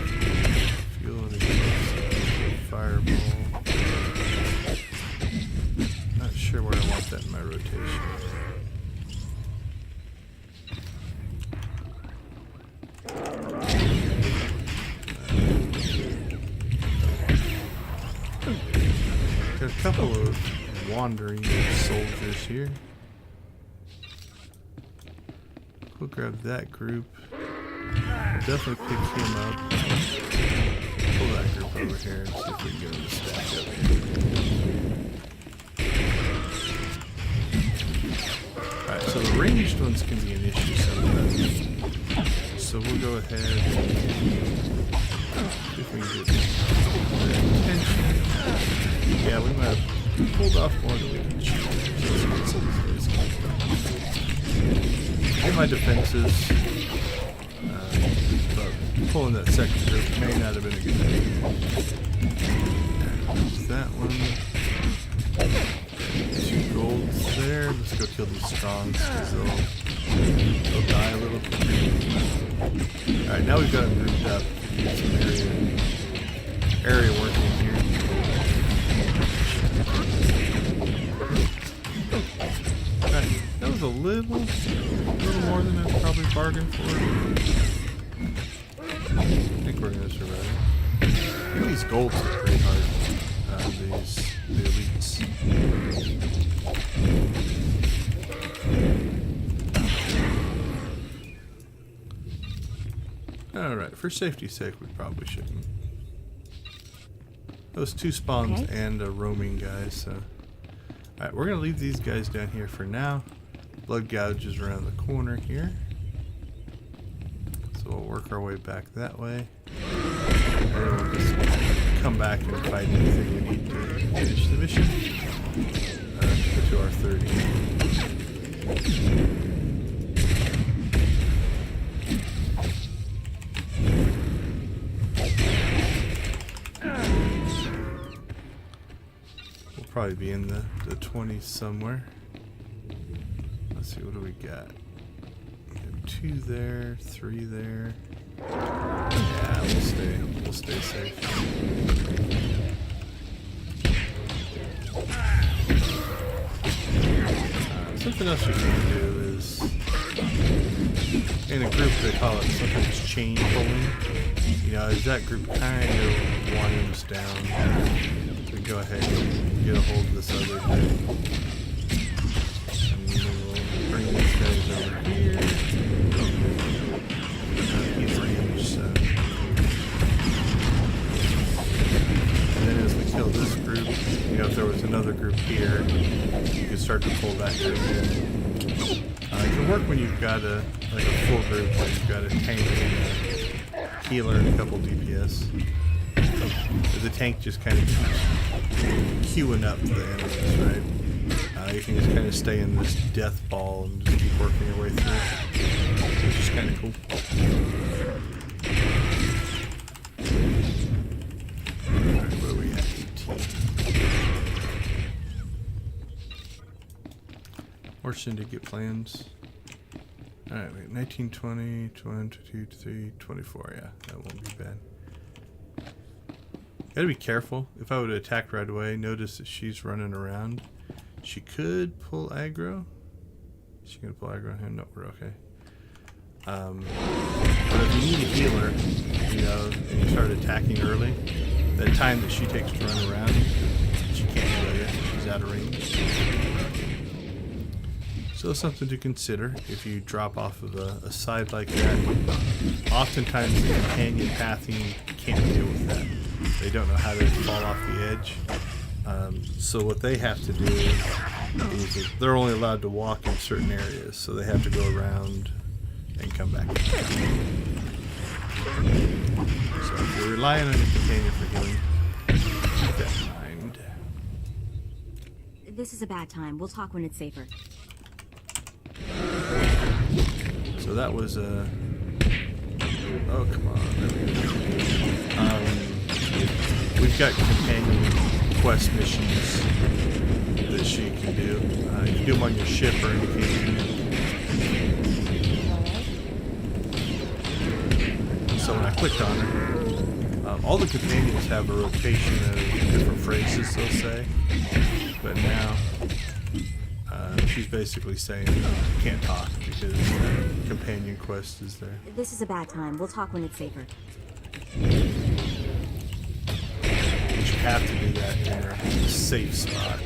Fuel and fireball. Not sure where I want that in my rotation. Got a couple of wandering soldiers here. We'll grab that group. We'll definitely pick him up. Pull that group over here and see if we can get them to stack up here. Alright, so the ranged ones can be an issue sometimes. So we'll go ahead and see if we can get their attention. Yeah, we might have pulled off more than we can chew. All my defenses, but pulling that second group may not have been a good idea. There's that one. 2 golds. there. Let's go kill these strongs because they'll die a little quicker. Alright, now we've got them grouped up. Some area working here. Alright, that was a little more than I probably bargained for. I think we're gonna survive. I think these golds are pretty hard. The elites. Alright, for safety's sake, we probably shouldn't. Those 2 spawns and a roaming guy, so. Alright, we're gonna leave these guys down here for now. Blood gouge is around the corner here. So we'll work our way back that way. And then we'll just come back and fight anything we need to finish the mission. Get to our 30. We'll probably be in the 20s somewhere. Let's see, what do we got? We got 2 there, 3 there. Yeah, we'll stay safe. Something else you can do is, in a group they call it sometimes chain pulling. You know, as that group kind of winds down, we go ahead and get a hold of this other group. And then we'll bring these guys over here. He's range, so. And then as we kill this group, you know, if there was another group here, you could start to pull that group in. It can work when you've got a full group, like you've got a tank and a healer and a couple DPS. The tank just kind of keeps queuing up the enemies, right? You can just kind of stay in this death ball and just keep working your way through, which is kind of cool. Alright, where are we at? 18. More syndicate plans. Alright, wait, 19, 20, 22, 23, 24, yeah, that won't be bad. Gotta be careful. If I would have attacked right away, notice that she's running around. She could pull aggro. Is she gonna pull aggro on him? No, we're okay. But if you need a healer, you know, and you start attacking early, that time that she takes to run around, she can't heal you. She's out of range. So something to consider if you drop off of a side like that. Oftentimes the companion pathing can't deal with that. They don't know how to fall off the edge. So what they have to do is they're only allowed to walk in certain areas, so they have to go around and come back. So if you're relying on your companion for healing, keep that in mind. This is a bad time. We'll talk when it's safer. So that was a... Oh, come on. We've got companion quest missions that she can do. You can do them on your ship or anything. So when I clicked on her, all the companions have a rotation of different phrases they'll say. But now, she's basically saying can't talk because companion quest is there. This is a bad time. We'll talk when it's safer. But you have to do that in a safe spot.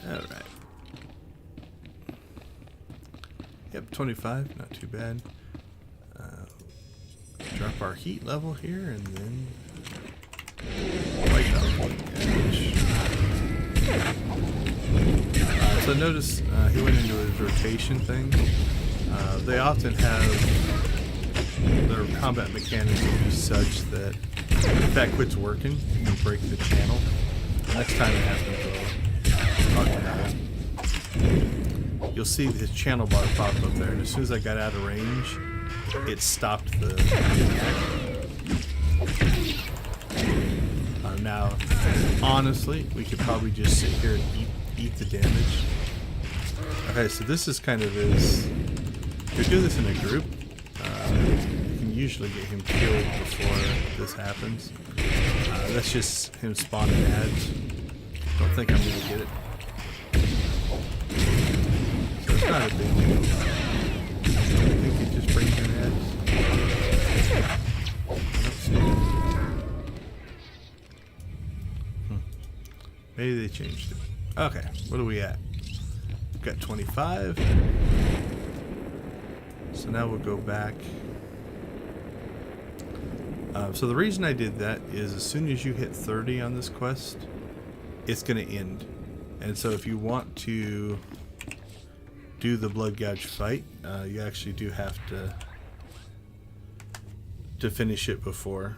Alright. Yep, 25, not too bad. Drop our heat level here and then wipe out point damage. So notice he went into his rotation thing. They often have their combat mechanics will be such that if that quits working, you can break the channel. Next time it happens, I'll talk about it. You'll see his channel bar pop up there, and as soon as I got out of range, it stopped the attack. Now honestly, we could probably just sit here and eat the damage. Okay, so this is kind of his... If you do this in a group, you can usually get him killed before this happens. That's just him spawning ads. Don't think I'm going to get it. So it's not a big deal. I think he just brings in ads. Maybe they changed it. Okay, what are we at? We've got 25. So now we'll go back. So the reason I did that is as soon as you hit 30 on this quest, it's going to end. And so if you want to do the blood gouge fight, you actually do have to finish it before.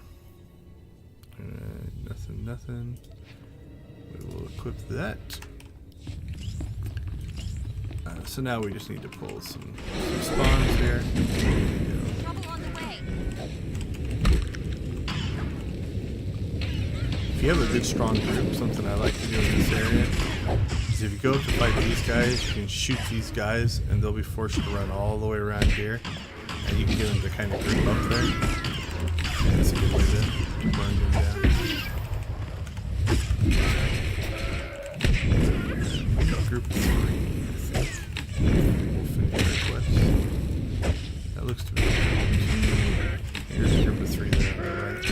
Nothing. We will equip that. So now we just need to pull some spawns here. Trouble on the way. If you have a good strong group, something I like to do in this area is if you go up to fight these guys, you can shoot these guys and they'll be forced to run all the way around here, and you can get them to kind of group up there. And that's a good way to burn them down. Group of 3, I think. We'll finish our quest. That looks to be here's a group of 3 there, right?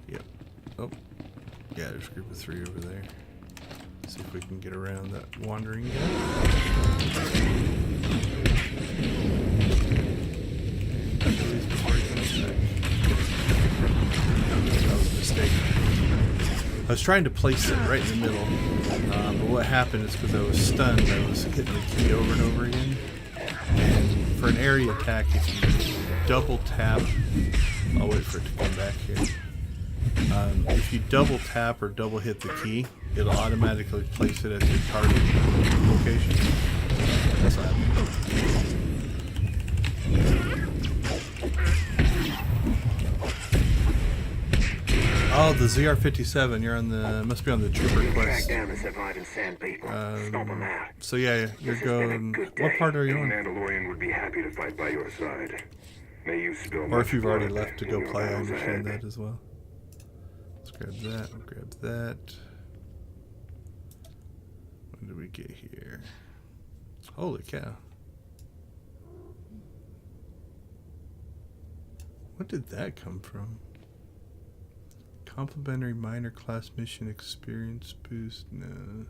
Yep. Oh. Yeah, there's a group of 3 over there. See if we can get around that wandering guy. That was a mistake. I was trying to place it right in the middle, but what happened is because I was stunned, I was hitting the key over and over again. And for an area attack, if you double tap, I'll wait for it to come back here. If you double tap or double hit the key, it'll automatically place it at your target location. That's what happened. Oh, the ZR-57. You're on the must be on the trooper quest. So yeah, you're going. What part are you on? Mandalorian would be happy to fight by your side. May you spill. Or if you've already left to go play, I understand that as well. Let's grab that. We'll grab that. When did we get here? Holy cow! What did that come from? Complimentary minor class mission experience boost? No.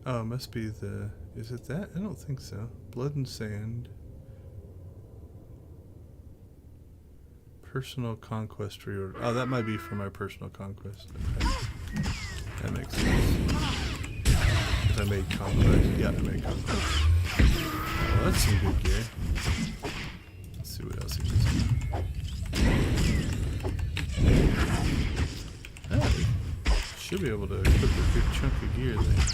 Oh, it must be the... Is it that? I don't think so. Blood and Sand. Personal Conquest reorder. Oh, that might be for my Personal Conquest. Okay. That makes sense. Because I made Conquest. Yeah, I made Conquest. Well, that's some good gear. Let's see what else he can do. Oh, should be able to equip a good chunk of gear there.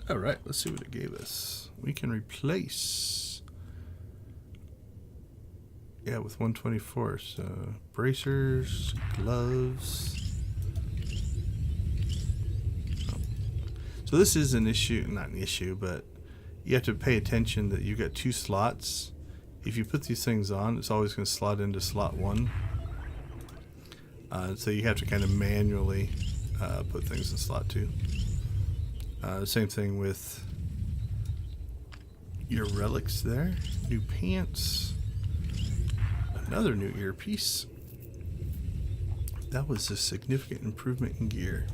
Alright, let's see what it gave us. We can replace. Yeah, with 124. So, bracers, gloves. So this is an issue, not an issue, but you have to pay attention that you've got 2 slots. If you put these things on, it's always going to slot into slot 1. So you have to kind of manually put things in slot 2. Same thing with your relics there. New pants. Another new earpiece. That was a significant improvement in gear.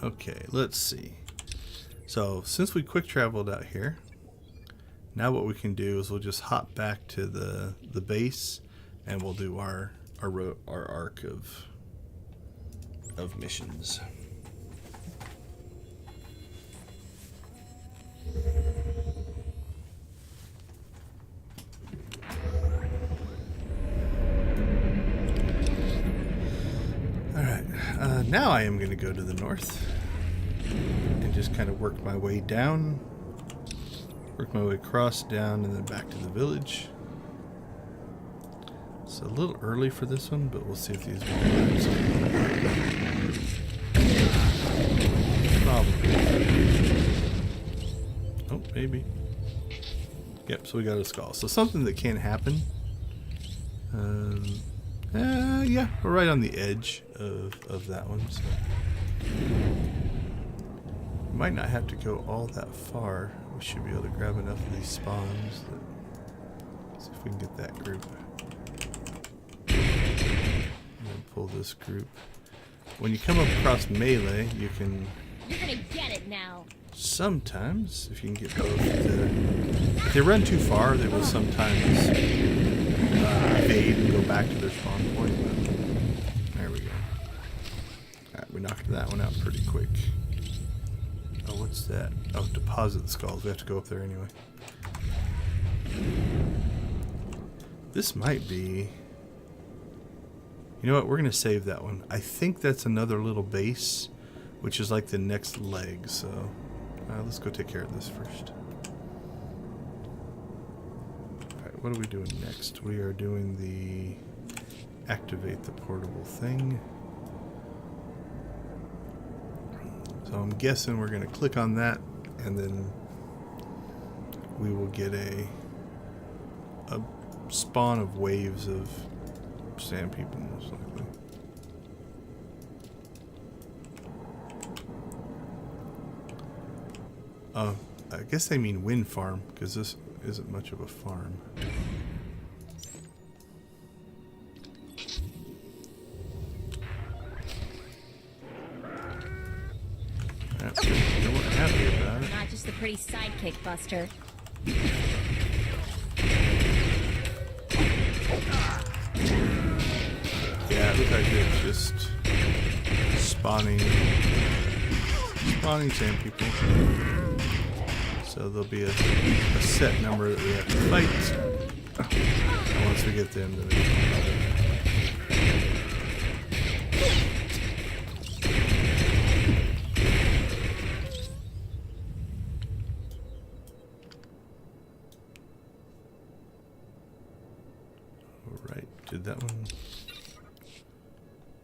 Okay, let's see. So since we quick traveled out here, now what we can do is we'll just hop back to the base, and we'll do our arc of missions. now I am going to go to the north and just kind of work my way down, work my way across, down, and then back to the village. It's a little early for this one, but we'll see if these walls probably. Oh, maybe. Yep, so we got a skull. So something that can happen. Yeah, we're right on the edge of that one. So we might not have to go all that far. We should be able to grab enough of these spawns. See if we can get that group. And then pull this group. When you come up across melee, you can... You're gonna get it now. Sometimes, if you can get both, if they run too far, they will sometimes evade and go back to their spawn point. But there we go. Alright, we knocked that one out pretty quick. Oh, what's that? Oh, deposit the skulls. We have to go up there anyway. This might be... You know what? We're going to save that one. I think that's another little base, which is like the next leg, so... let's go take care of this first. Alright, what are we doing next? We are doing the activate the portable thing. So I'm guessing we're going to click on that, and then we will get a spawn of waves of sand people, most likely. Oh, I guess they mean wind farm, because this isn't much of a farm. They weren't happy about it. Not just the pretty sidekick, Buster. Yeah, it looks like it's just spawning sand people. So there'll be a set number that we have to fight. And once we get them, then we can Alright, did that one?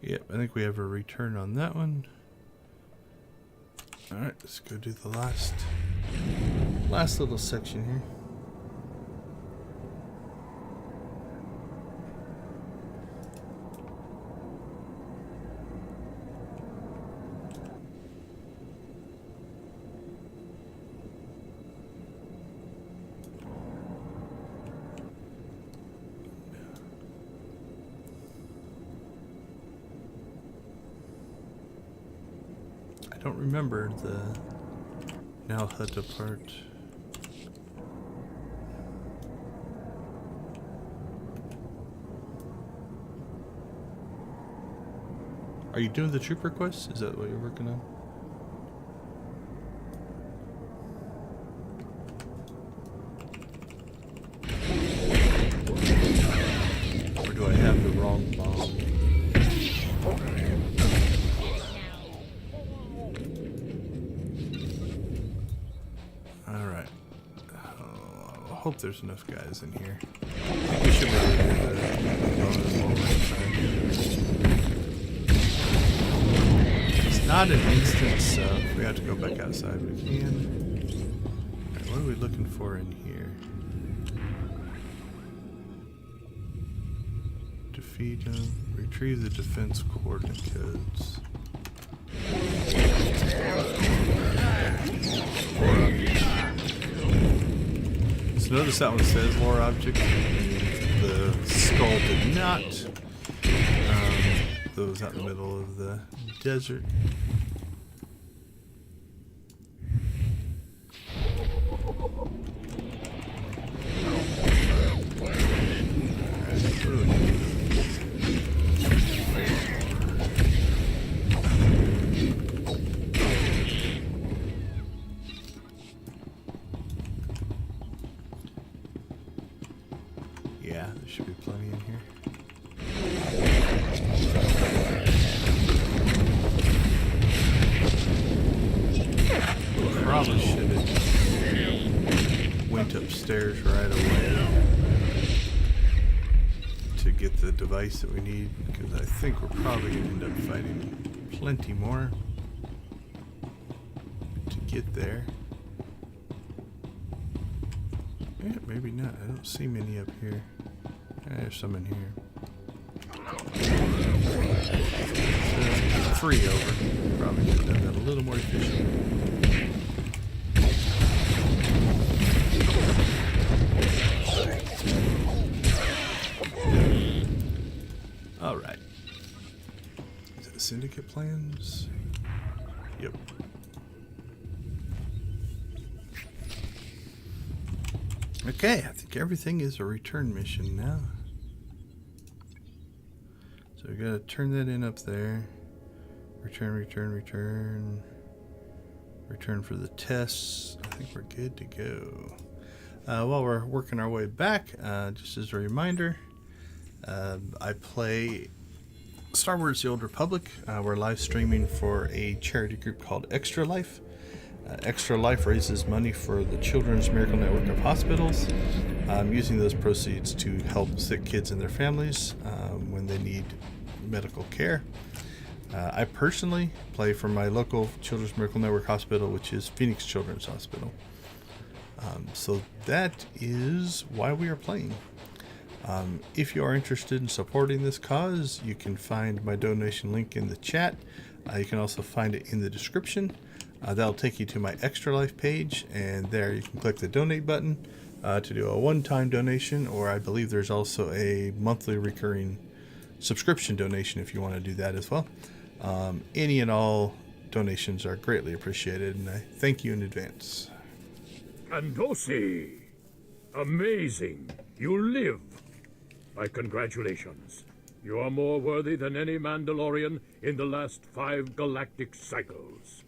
Yep, I think we have a return on that one. Alright, let's go do the last little section here. I don't remember the now hut apart. Are you doing the trooper quest? Is that what you're working on? Or do I have the wrong bomb? Alright. I hope there's enough guys in here. I think we should be able to do the bonus level next time. Not an instant sub. We have to go back outside. We can. Right, what are we looking for in here? Defeat him. Retrieve the defense coordinate codes. So notice that one says lore object. The skull did not. Those out in the middle of the desert. Yeah, there should be plenty in here. probably should have went upstairs right away to get the device that we need, because I think we're probably going to end up fighting plenty more to get there. Yeah, maybe not. I don't see many up here. There's some in here. 3 over. Probably could have done that a little more efficiently. Alright. Is it syndicate plans? Yep. Okay, I think everything is a return mission now. So we gotta turn that in up there. Return, return, return. Return for the tests. I think we're good to go. While we're working our way back, just as a reminder, I play Star Wars The Old Republic. We're live streaming for a charity group called Extra Life. Extra Life raises money for the Children's Miracle Network of Hospitals, using those proceeds to help sick kids and their families when they need medical care. I personally play for my local Children's Miracle Network hospital, which is Phoenix Children's Hospital. So that is why we are playing. If you are interested in supporting this cause, you can find my donation link in the chat. You can also find it in the description. That'll take you to my Extra Life page, and there you can click the donate button to do a one-time donation, or I believe there's also a monthly recurring subscription donation if you want to do that as well. Any and all donations are greatly appreciated, and I thank you in advance. Kandosi! Amazing! You live! My congratulations. You are more worthy than any Mandalorian in the last 5 galactic cycles.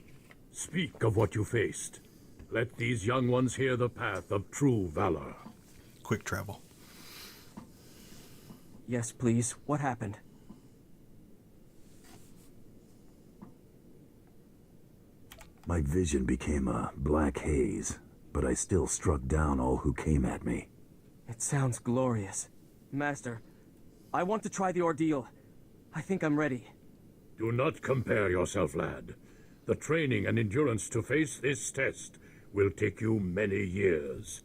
Speak of what you faced. Let these young ones hear the path of true valor. Quick travel. Yes, please. What happened? My vision became a black haze, but I still struck down all who came at me. It sounds glorious. Master, I want to try the ordeal. I think I'm ready. Do not compare yourself, lad. The training and endurance to face this test will take you many years.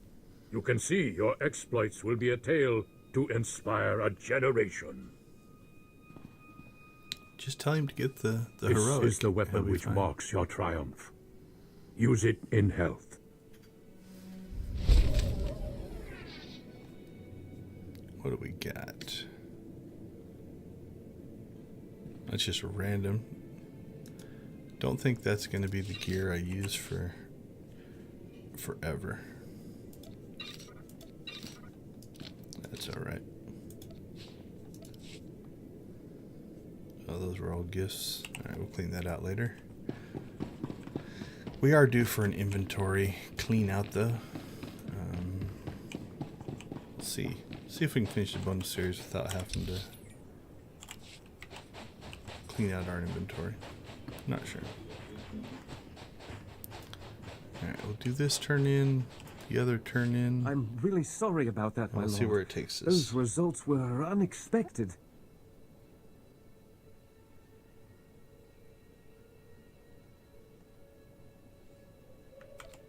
You can see your exploits will be a tale to inspire a generation. Just tell him to get the heroic. This is the weapon which marks your triumph. Use it in health. What do we got? That's just random. Don't think that's going to be the gear I use for forever. That's alright. Oh, those were all gifts. Alright, we'll clean that out later. We are due for an inventory clean out though. Let's see. See if we can finish the bonus series without having to clean out our inventory. Not sure. Alright, we'll do this turn in, the other turn in. I'm really sorry about that, my lord. We'll see where it takes us. Those results were unexpected.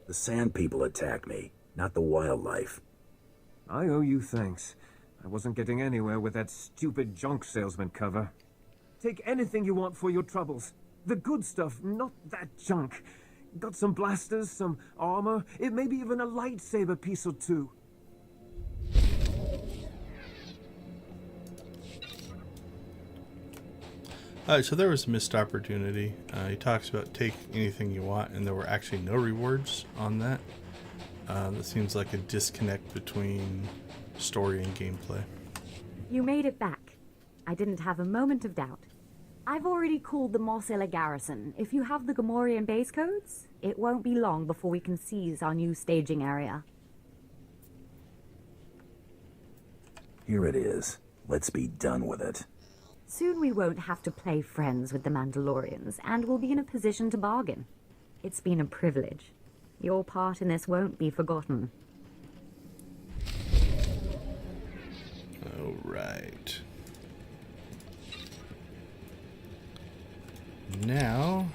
The Sand People attacked me, not the wildlife. I owe you thanks. I wasn't getting anywhere with that stupid junk salesman cover. Take anything you want for your troubles. The good stuff, not that junk. Got some blasters, some armor, it may be even a lightsaber piece or two. Alright, so there was a missed opportunity. He talks about take anything you want, and there were actually no rewards on that. That seems like a disconnect between story and gameplay. You made it back. I didn't have a moment of doubt. I've already called the Mos Illa garrison. If you have the Gamorrean base codes, it won't be long before we can seize our new staging area. Here it is. Let's be done with it. Soon we won't have to play friends with the Mandalorians, and we'll be in a position to bargain. It's been a privilege. Your part in this won't be forgotten. All right. Now,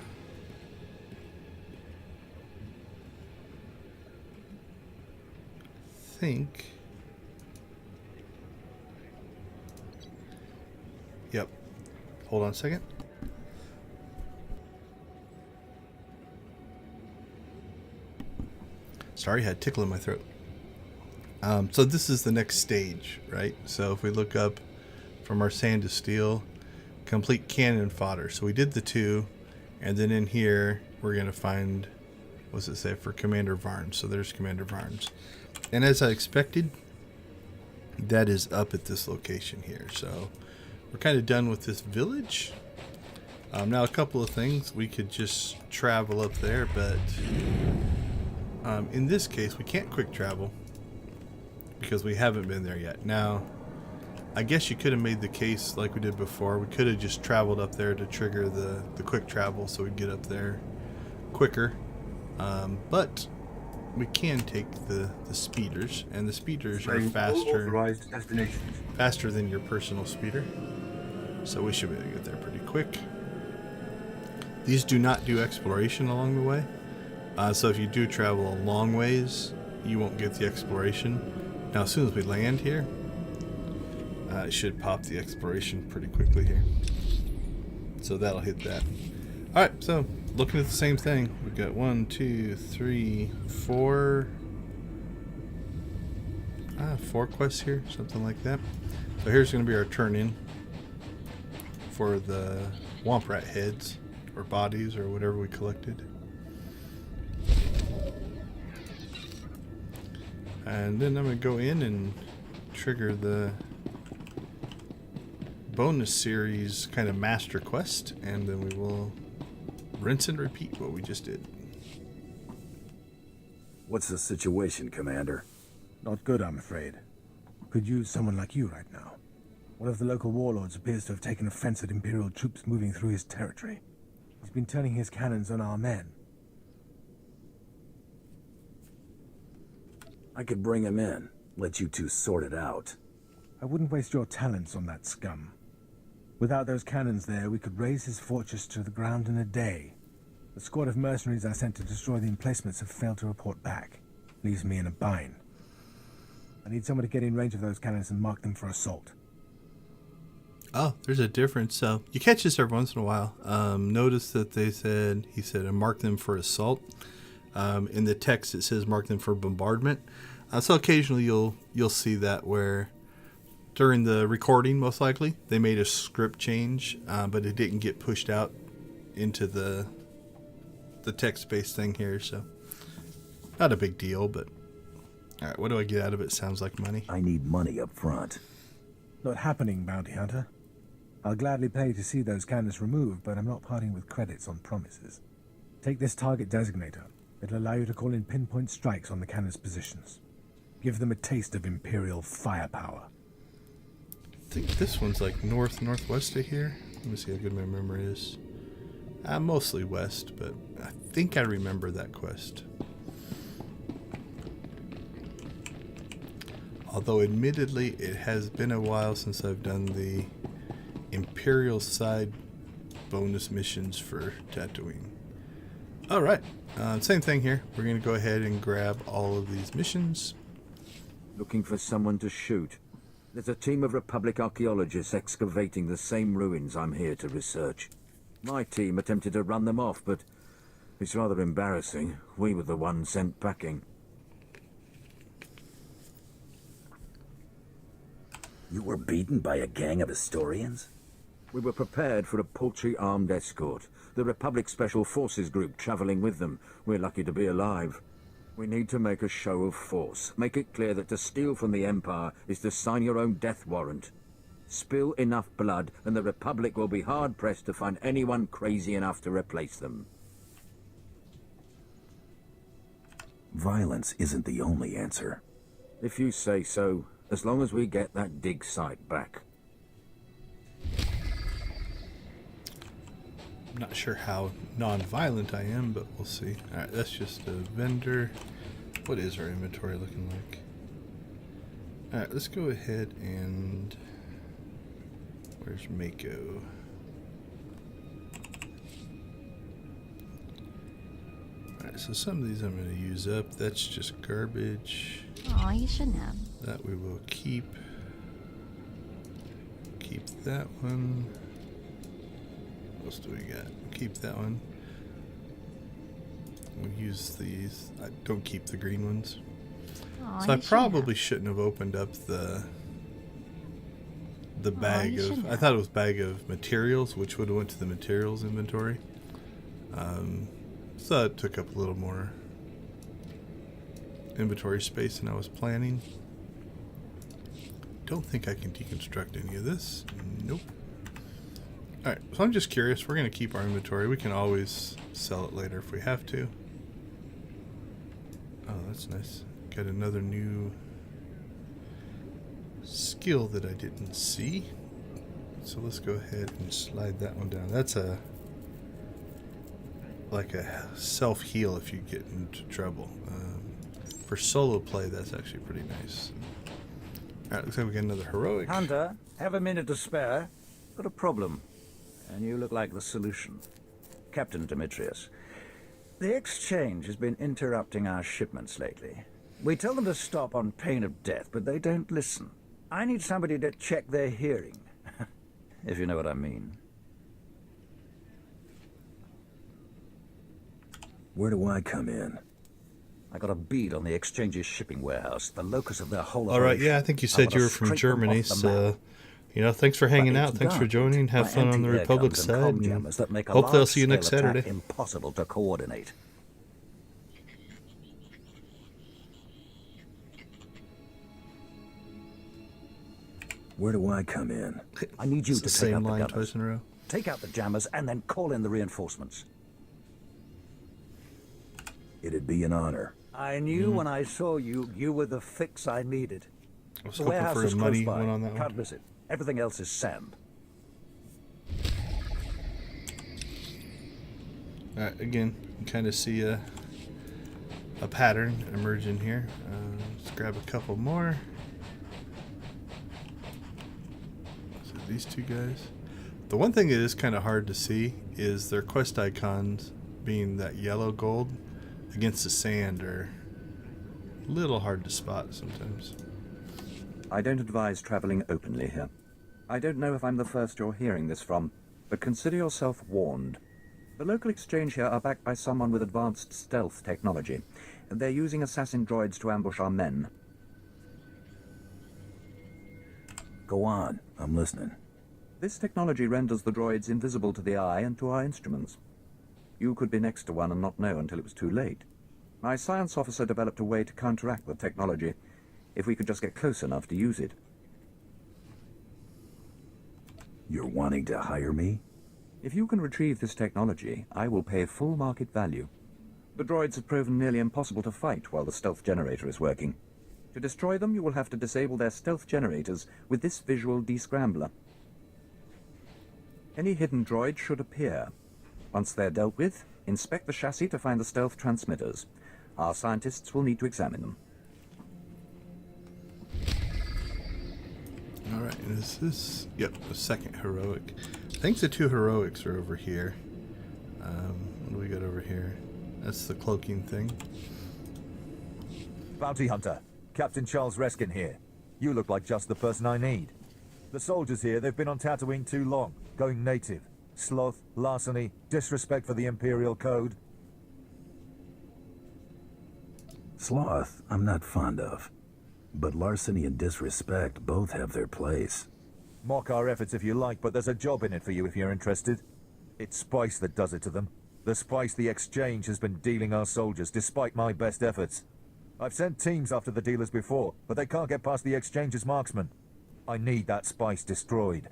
think. Yep. Hold on a second. Sorry, I had a tickle in my throat. So this is the next stage, right? So if we look up from our sand to steel, complete cannon fodder. So we did the 2, and then in here we're going to find, what's it say, for Commander Varnes. So there's Commander Varnes. And as I expected, that is up at this location here. So we're kind of done with this village. Now a couple of things. We could just travel up there, but in this case we can't quick travel because we haven't been there yet. Now, I guess you could have made the case like we did before. We could have just traveled up there to trigger the quick travel so we'd get up there quicker. But we can take the speeders, and the speeders are faster than your personal speeder. So we should be able to get there pretty quick. These do not do exploration along the way. So if you do travel a long ways, you won't get the exploration. Now, as soon as we land here, it should pop the exploration pretty quickly here. So that'll hit that. Alright, so looking at the same thing. We've got 1, 2, 3, 4. 4 quests here, something like that. So here's going to be our turn in for the Womp Rat heads, or bodies, or whatever we collected. And then I'm going to go in and trigger the bonus series kind of master quest, and then we will rinse and repeat what we just did. What's the situation, Commander? Not good, I'm afraid. Could use someone like you right now. One of the local warlords appears to have taken offense at Imperial troops moving through his territory. He's been turning his cannons on our men. I could bring him in, let you two sort it out. I wouldn't waste your talents on that scum. Without those cannons there, we could raze his fortress to the ground in a day. The squad of mercenaries I sent to destroy the emplacements have failed to report back. Leaves me in a bind. I need someone to get in range of those cannons and mark them for assault. Oh, there's a difference. So you catch this every once in a while. Notice that he said, mark them for assault. In the text it says mark them for bombardment. So occasionally you'll see that where during the recording, most likely, they made a script change, but it didn't get pushed out into the text-based thing here, so not a big deal, but all right, what do I get out of it? Sounds like money. I need money up front. Not happening, Bounty Hunter. I'll gladly pay to see those cannons removed, but I'm not parting with credits on promises. Take this target designator. It'll allow you to call in pinpoint strikes on the cannon's positions. Give them a taste of Imperial firepower. I think this one's like northwest of here. Let me see how good my memory is. Mostly west, but I think I remember that quest. Although admittedly, it has been a while since I've done the Imperial side bonus missions for Tatooine. Alright, same thing here. We're going to go ahead and grab all of these missions. Looking for someone to shoot. There's a team of Republic archaeologists excavating the same ruins I'm here to research. My team attempted to run them off, but it's rather embarrassing. We were the ones sent packing. You were beaten by a gang of historians? We were prepared for a paltry armed escort. The Republic Special Forces group traveling with them. We're lucky to be alive. We need to make a show of force. Make it clear that to steal from the Empire is to sign your own death warrant. Spill enough blood and the Republic will be hard-pressed to find anyone crazy enough to replace them. Violence isn't the only answer. If you say so, as long as we get that dig site back. I'm not sure how non-violent I am, but we'll see. Alright, that's just a vendor. What is our inventory looking like? Alright, let's go ahead and... Where's Mako? Alright, so some of these I'm going to use up. That's just garbage. Aw, you shouldn't have. That we will keep. Keep that one. What else do we got? Keep that one. We'll use these. I don't keep the green ones. Aw, So I you probably shouldn't have opened up the bag you of... shouldn't I have. thought it was bag of materials, which would have went to the materials inventory. So it took up a little more inventory space than I was planning. Don't think I can deconstruct any of this. Nope. Alright, so I'm just curious. We're going to keep our inventory. We can always sell it later if we have to. Oh, that's nice. Got another new skill that I didn't see. So let's go ahead and slide that one down. That's like a self-heal if you get into trouble. For solo play, that's actually pretty nice. Alright, looks like we got another heroic. Hunter, have a minute to spare? Got a problem, and you look like the solution. Captain Demetrius, the Exchange has been interrupting our shipments lately. We tell them to stop on pain of death, but they don't listen. I need somebody to check their hearing, if you know what I mean. Where do I come in? I got a bead on the Exchange's shipping warehouse, the locus of their whole All right, operation. yeah, I think you I said wanna you were from scrape them Germany, off the so map. you know, thanks for hanging But out. it's Thanks for guarded joining. Have by fun on the anti-air Republic guns and side. comm And jammers that make a hopefully I'll see you next large-scale attack Saturday. impossible to coordinate. Where do I come in? I need you It's to the take same out the line gunners. twice in a row. Take out the jammers and then call in the reinforcements. It'd be an honor. I knew when I saw you, you were the fix I needed. I was The hoping warehouse for a is close money by. one on that Can't one. miss it. Everything else is sand. Alright, again, you kind of see a pattern emerging here. Let's grab a couple more. So these two guys. The one thing that is kind of hard to see is their quest icons being that yellow gold against the sand are a little hard to spot sometimes. I don't advise traveling openly here. I don't know if I'm the first you're hearing this from, but consider yourself warned. The local exchange here are backed by someone with advanced stealth technology. They're using assassin droids to ambush our men. Go on, I'm listening. This technology renders the droids invisible to the eye and to our instruments. You could be next to one and not know until it was too late. My science officer developed a way to counteract the technology, if we could just get close enough to use it. You're wanting to hire me? If you can retrieve this technology, I will pay full market value. The droids have proven nearly impossible to fight while the stealth generator is working. To destroy them, you will have to disable their stealth generators with this visual descrambler. Any hidden droid should appear. Once they're dealt with, inspect the chassis to find the stealth transmitters. Our scientists will need to examine them. Alright, and is this... Yep, the second heroic. I think the two heroics are over here. What do we got over here? That's the cloaking thing. Bounty Hunter, Captain Charles Reskin here. You look like just the person I need. The soldiers here, they've been on Tatooine too long, going native. Sloth, larceny, disrespect for the Imperial Code. Sloth, I'm not fond of. But larceny and disrespect both have their place. Mock our efforts if you like, but there's a job in it for you if you're interested. It's spice that does it to them. The spice the Exchange has been dealing our soldiers, despite my best efforts. I've sent teams after the dealers before, but they can't get past the Exchange's marksmen. I need that spice destroyed.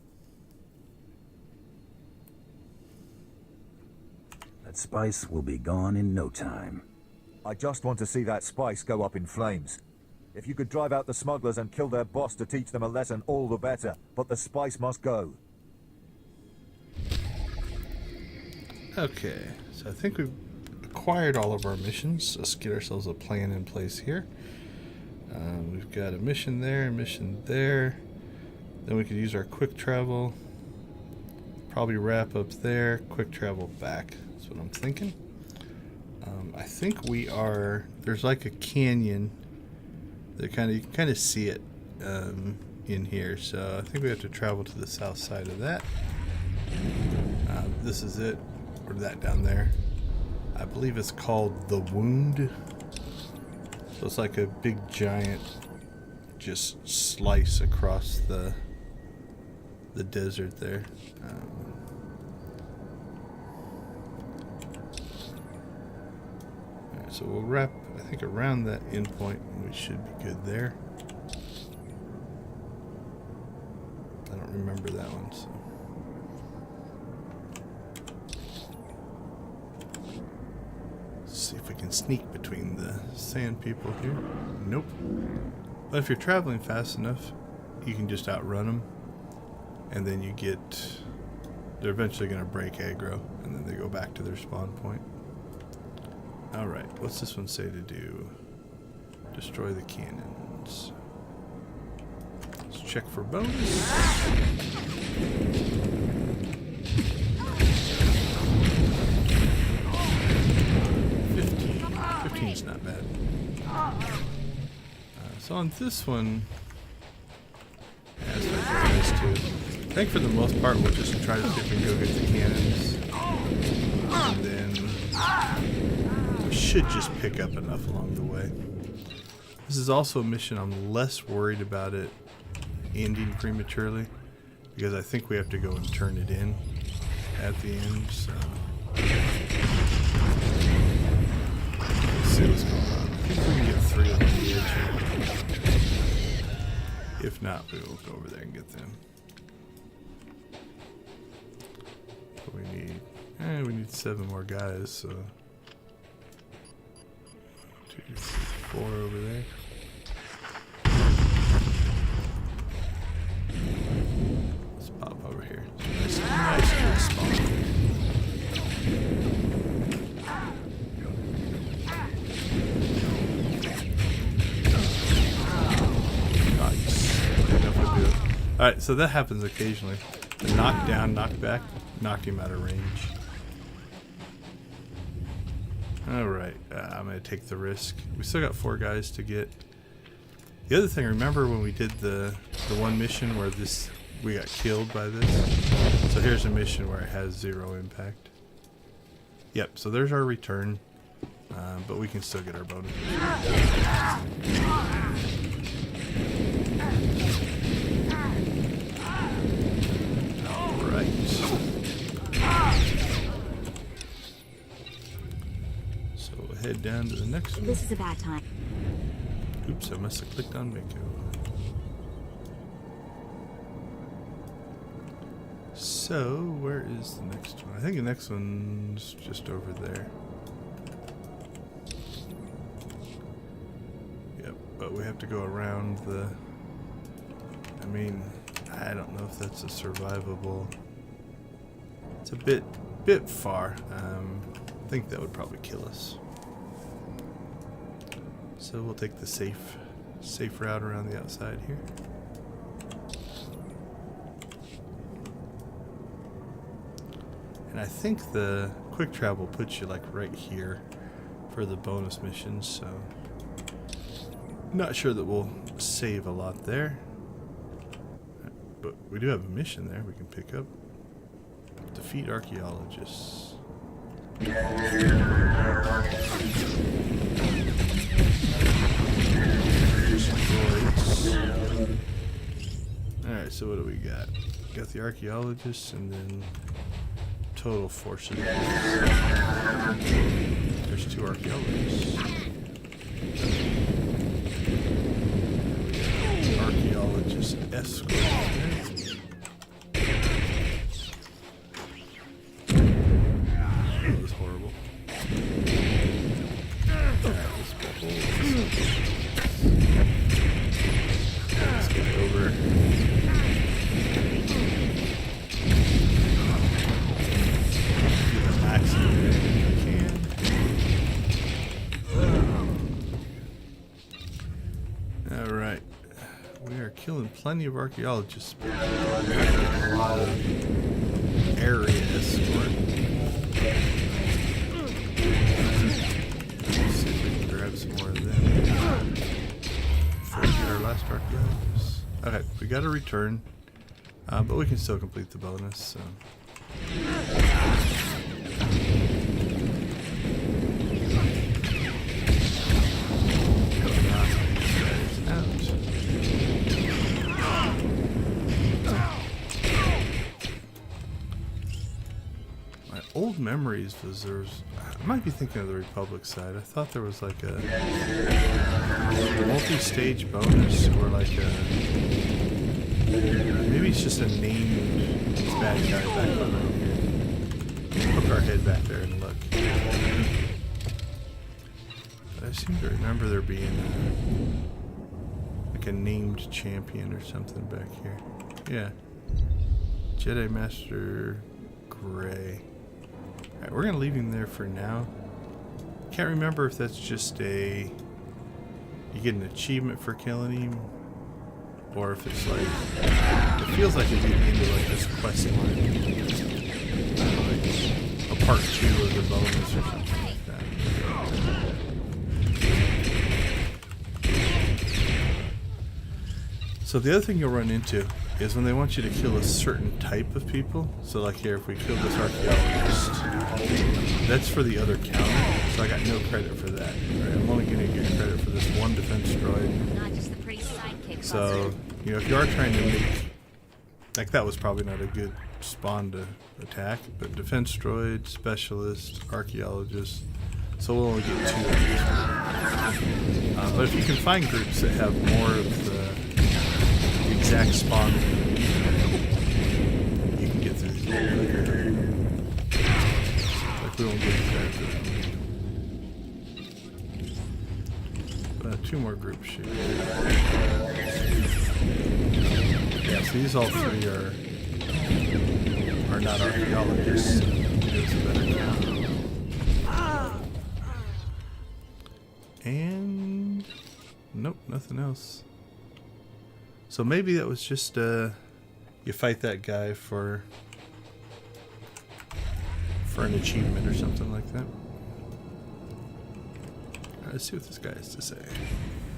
That spice will be gone in no time. I just want to see that spice go up in flames. If you could drive out the smugglers and kill their boss to teach them a lesson, all the better. But the spice must go. Okay, so I think we've acquired all of our missions. Let's get ourselves a plan in place here. We've got a mission there, a mission there. Then we could use our quick travel. Probably wrap up there, quick travel back. That's what I'm thinking. I think we are, there's like a canyon that you can kind of see it in here. So I think we have to travel to the south side of that. This is it, or that down there. I believe it's called the Wound. So it's like a big giant just slice across the desert there. Alright, so we'll wrap, I think, around that endpoint, and we should be good there. I don't remember that one, so. See if we can sneak between the sand people here. Nope. But if you're traveling fast enough, you can just outrun them, and then you get, they're eventually going to break aggro, and then they go back to their spawn point. Alright, what's this one say to do? Destroy the cannons. Let's check for bonus. 15's not bad. So on this one, yeah, that's what nice too. I think for the most part we'll just try to see if we can go get the cannons, and then we should just pick up enough along the way. This is also a mission I'm less worried about it ending prematurely, because I think we have to go and turn it in at the end. So let's see what's going on. I think we can get 3 on the edge here. If not, we will go over there and get them. But we need 7 more guys, so 2, 3, 4 over there. Let's pop over here. Nice good spawn. Alright, so that happens occasionally. The knockdown, knockback, knocked him out of range. Alright, I'm going to take the risk. We still got 4 guys to get. The other thing, remember when we did the one mission where we got killed by this? So here's a mission where it has 0 impact. Yep, so there's our return. But we can still get our bonus. So we'll head down to the next one. This is a bad time. Oops, I must have clicked on Miko. So, where is the next one? I think the next one's just over there. Yep, but we have to go around the... I mean, I don't know if that's a survivable... It's a bit far. I think that would probably kill us. So we'll take the safe route around the outside here. And I think the quick travel puts you like right here for the bonus missions, so not sure that we'll save a lot there. But we do have a mission there we can pick up. Defeat archaeologists. Alright, so what do we got? Got the archaeologists and then total forces. There's 2 archaeologists. Archaeologist escort. That was horrible. Alright, let's pull this guy over. Do the max Alright. We are killing plenty of archaeologists. A lot of area escort. Let's see if we can grab some more of them. Before we get our last archaeologists. Okay, we got to return. But we can still complete the bonus, so. My old memories was there's. I might be thinking of the Republic side. I thought there was like a multi-stage bonus or like a. Maybe it's just a named bad guy back behind here. Hook our head back there and look. But I seem to remember there being like a named champion or something back here. Yeah. Jedi Master Gray. Alright, we're gonna leave him there for now. Can't remember if that's just a... You get an achievement for killing him. Or if it's like, it feels like it'd be the end of like this quest line. Like a part 2 of the bonus or something like that. So the other thing you'll run into is when they want you to kill a certain type of people. So like here, if we kill this archaeologist, that's for the other counter. So I got no credit for that. Right? I'm only going to get credit for this one defense droid. Not just the pretty sidekick. So, you know, if you are trying to make, like that was probably not a good spawn to attack, but defense droid, specialist, archaeologist, so we'll only get 2 of these. But if you can find groups that have more of the exact spawn, you can get through these a little quicker. Like we won't get credit for that. 2 more groups shoot. Yeah, so these all 3 are not archaeologists. It's a better count. And nope, nothing else. So maybe that was just you fight that guy for an achievement or something like that. Let's see what this guy has to say.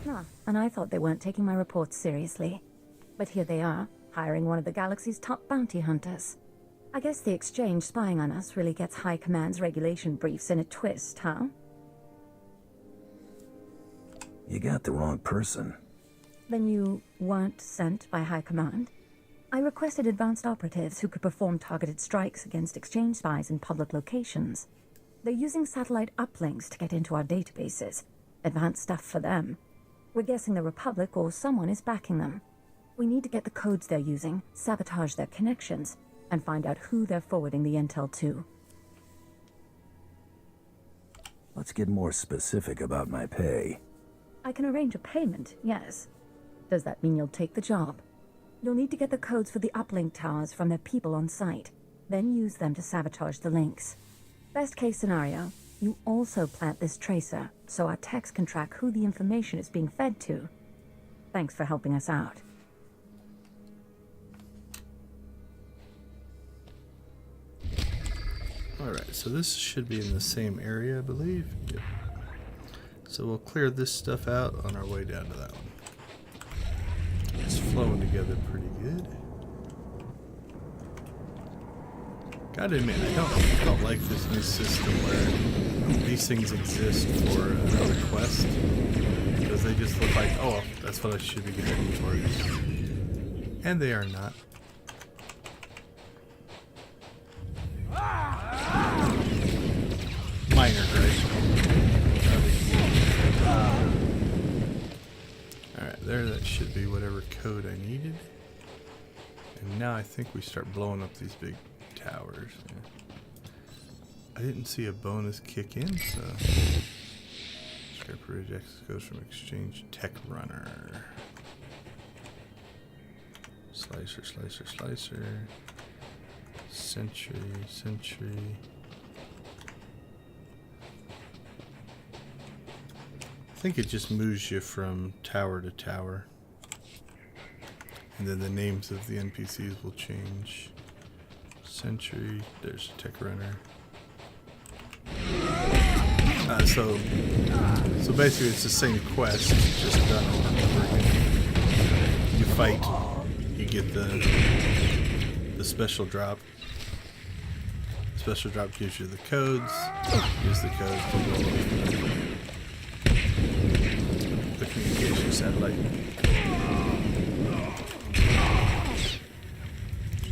Ah, and I thought they weren't taking my reports seriously. But here they are, hiring one of the galaxy's top bounty hunters. I guess the exchange spying on us really gets High Command's regulation briefs in a twist, huh? You got the wrong person. Then you weren't sent by High Command? I requested advanced operatives who could perform targeted strikes against exchange spies in public locations. They're using satellite uplinks to get into our databases. Advanced stuff for them. We're guessing the Republic or someone is backing them. We need to get the codes they're using, sabotage their connections, and find out who they're forwarding the intel to. Let's get more specific about my pay. I can arrange a payment, yes. Does that mean you'll take the job? You'll need to get the codes for the uplink towers from their people on site, then use them to sabotage the links. Best case scenario, you also plant this tracer, so our techs can track who the information is being fed to. Thanks for helping us out. Alright, so this should be in the same area, I believe. Yep. So we'll clear this stuff out on our way down to that one. It's flowing together pretty good. Gotta admit, I don't like this new system where these things exist for another quest. Because they just look like, oh, that's what I should be heading towards. And they are not. Minor gripe. Alright, there, that should be whatever code I needed. And now I think we start blowing up these big towers. Yeah. I didn't see a bonus kick in, so... Scrapper rejects goes from exchange tech runner. Slicer, slicer, slicer. Sentry, sentry. think it just moves you from tower to tower. And then the names of the NPCs will change. Sentry, there's a tech runner. So basically it's the same quest, just done over and over again. You fight, you get the special drop. Special drop gives you the codes. Use the codes to go the communication satellite.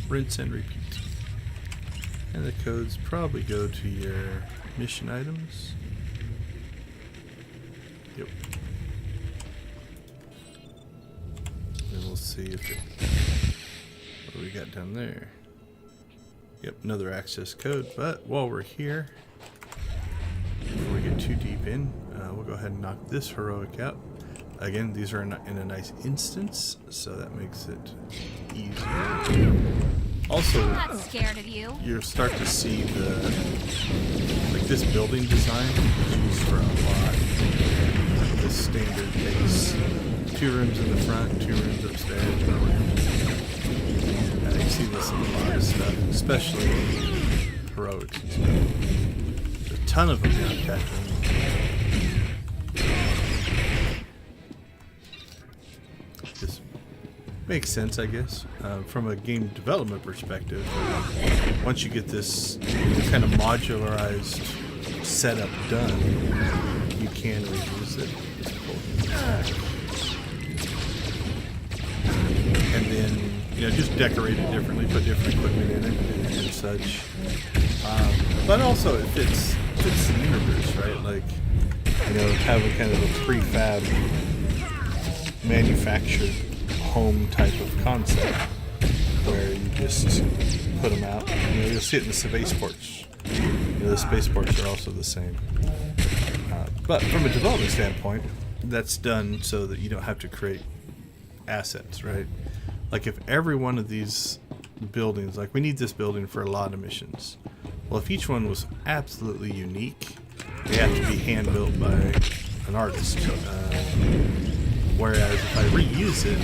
Rinse and repeat. And the codes probably go to your mission items. Yep. Then we'll see if it... What do we got down there? Yep, another access code. But while we're here, before we get too deep in, we'll go ahead and knock this heroic out. Again, these are in a nice instance, so that makes it easier. Also, I'm not scared of you. You'll start to see this building design is used for a lot. The standard base. 2 rooms in the front, 2 rooms upstairs, 1 room. You see this in a lot of stuff, especially heroics and stuff. There's a ton of them here on Tatooine. This makes sense, I guess, from a game development perspective. Once you get this kind of modularized setup done, you can reuse it. And then, just decorate it differently, put different equipment in it and such. But also it fits the universe, right? Like, having kind of a prefab manufactured home type of concept where you just put them out. You'll see it in the spaceports. The spaceports are also the same. But from a development standpoint, that's done so that you don't have to create assets, right? Like if every one of these buildings, like we need this building for a lot of missions. Well, if each one was absolutely unique, they have to be hand built by an artist. Whereas if I reuse it,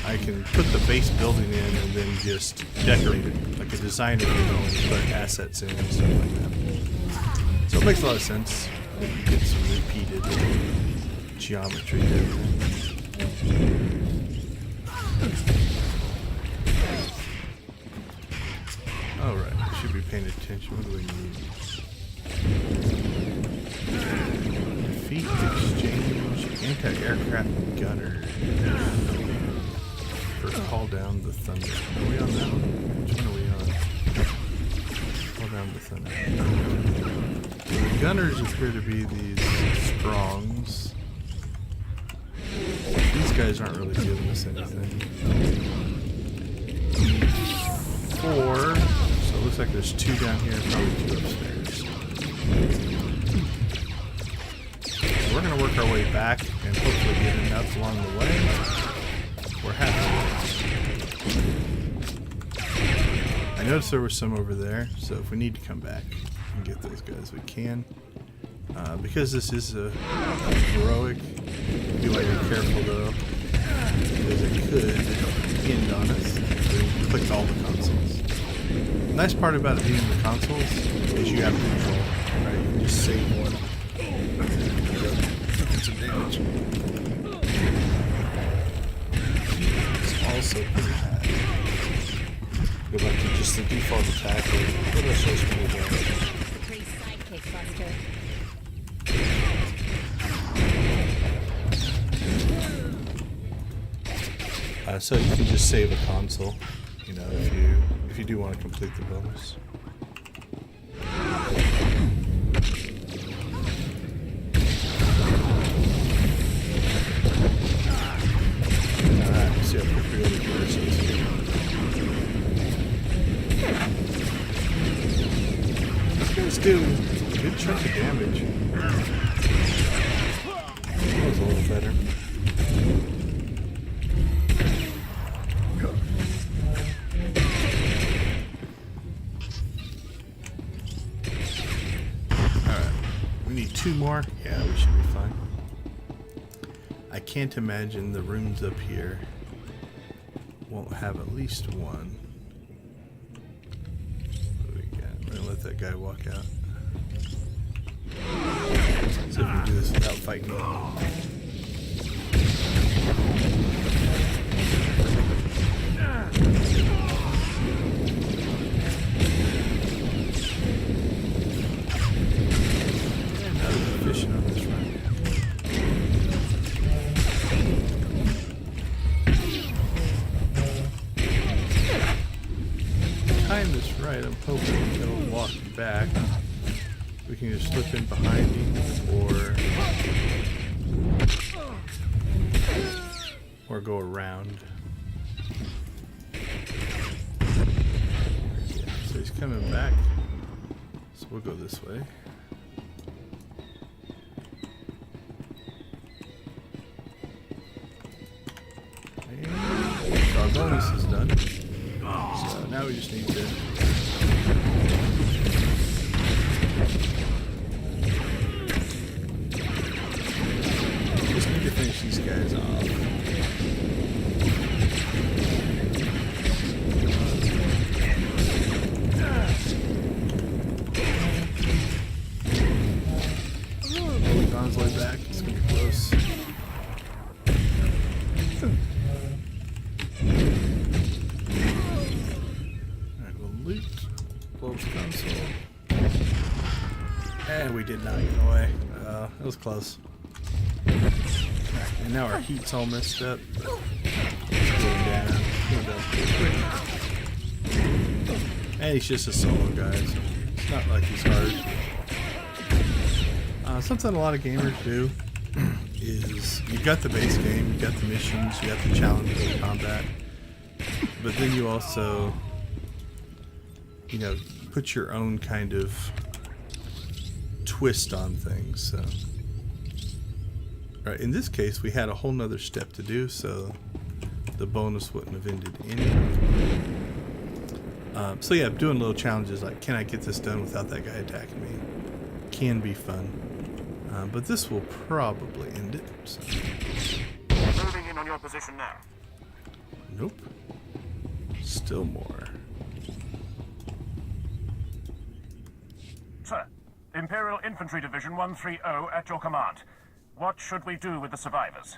I can put the base building in and then just decorate it like a designer would put assets in and stuff like that. So it makes a lot of sense. Get some repeated geometry there. Alright, I should be paying attention. What do we need? Defeat, exchange, anti-aircraft gunner. Or call down the thunder. Are we on that one? Which one are we on? Call down the thunder. The gunners appear to be these strongs. These guys aren't really giving us anything. 4. So it looks like there's 2 down here, probably 2 upstairs. So we're going to work our way back and hopefully get enough along the way. We're happy. I noticed there was some over there, so if we need to come back and get those guys, we can. Because this is a heroic, you want to be careful though, because it could end on us if we click all the consoles. The nice part about it being in the consoles is you have control, right? You can just save one. Get some damage. It's also pretty high. Go back to just the default attack. What else was pretty bad? Pretty sidekick, Buster. So you can just save a console, if you do want to complete the bonus. Alright, see how quick we go to versus. These guys do a good chunk of damage. That was a little better. Alright, we need 2 more. Yeah, we should be fine. can't imagine the rooms up here won't have at least one. What do we got? We're gonna let that guy walk out. Let's see if we can do this without fighting him. Fishing on this run. Time this right, I'm hoping he'll walk back. We can just slip in behind him or go around. So he's coming back. So we'll go this way. Our bonus is done. So now we just need to finish these guys off. On his way back, it's gonna be close. Console. And we did not get away. It was close. And now our heat's all messed up. It's going down. And he's just a solo guy, so it's not like he's hard. Something a lot of gamers do is you've got the base game, you've got the missions, you got the challenges of combat, but then you also, you know, put your own kind of twist on things. So, right, in this case, we had a whole nother step to do, so the bonus wouldn't have ended anyway. So yeah, doing little challenges like, can I get this done without that guy attacking me? Can be fun. But this will probably end it. So. Moving in on your position now. Nope. Still more. Sir, Imperial Infantry Division 130 at your command. What should we do with the survivors?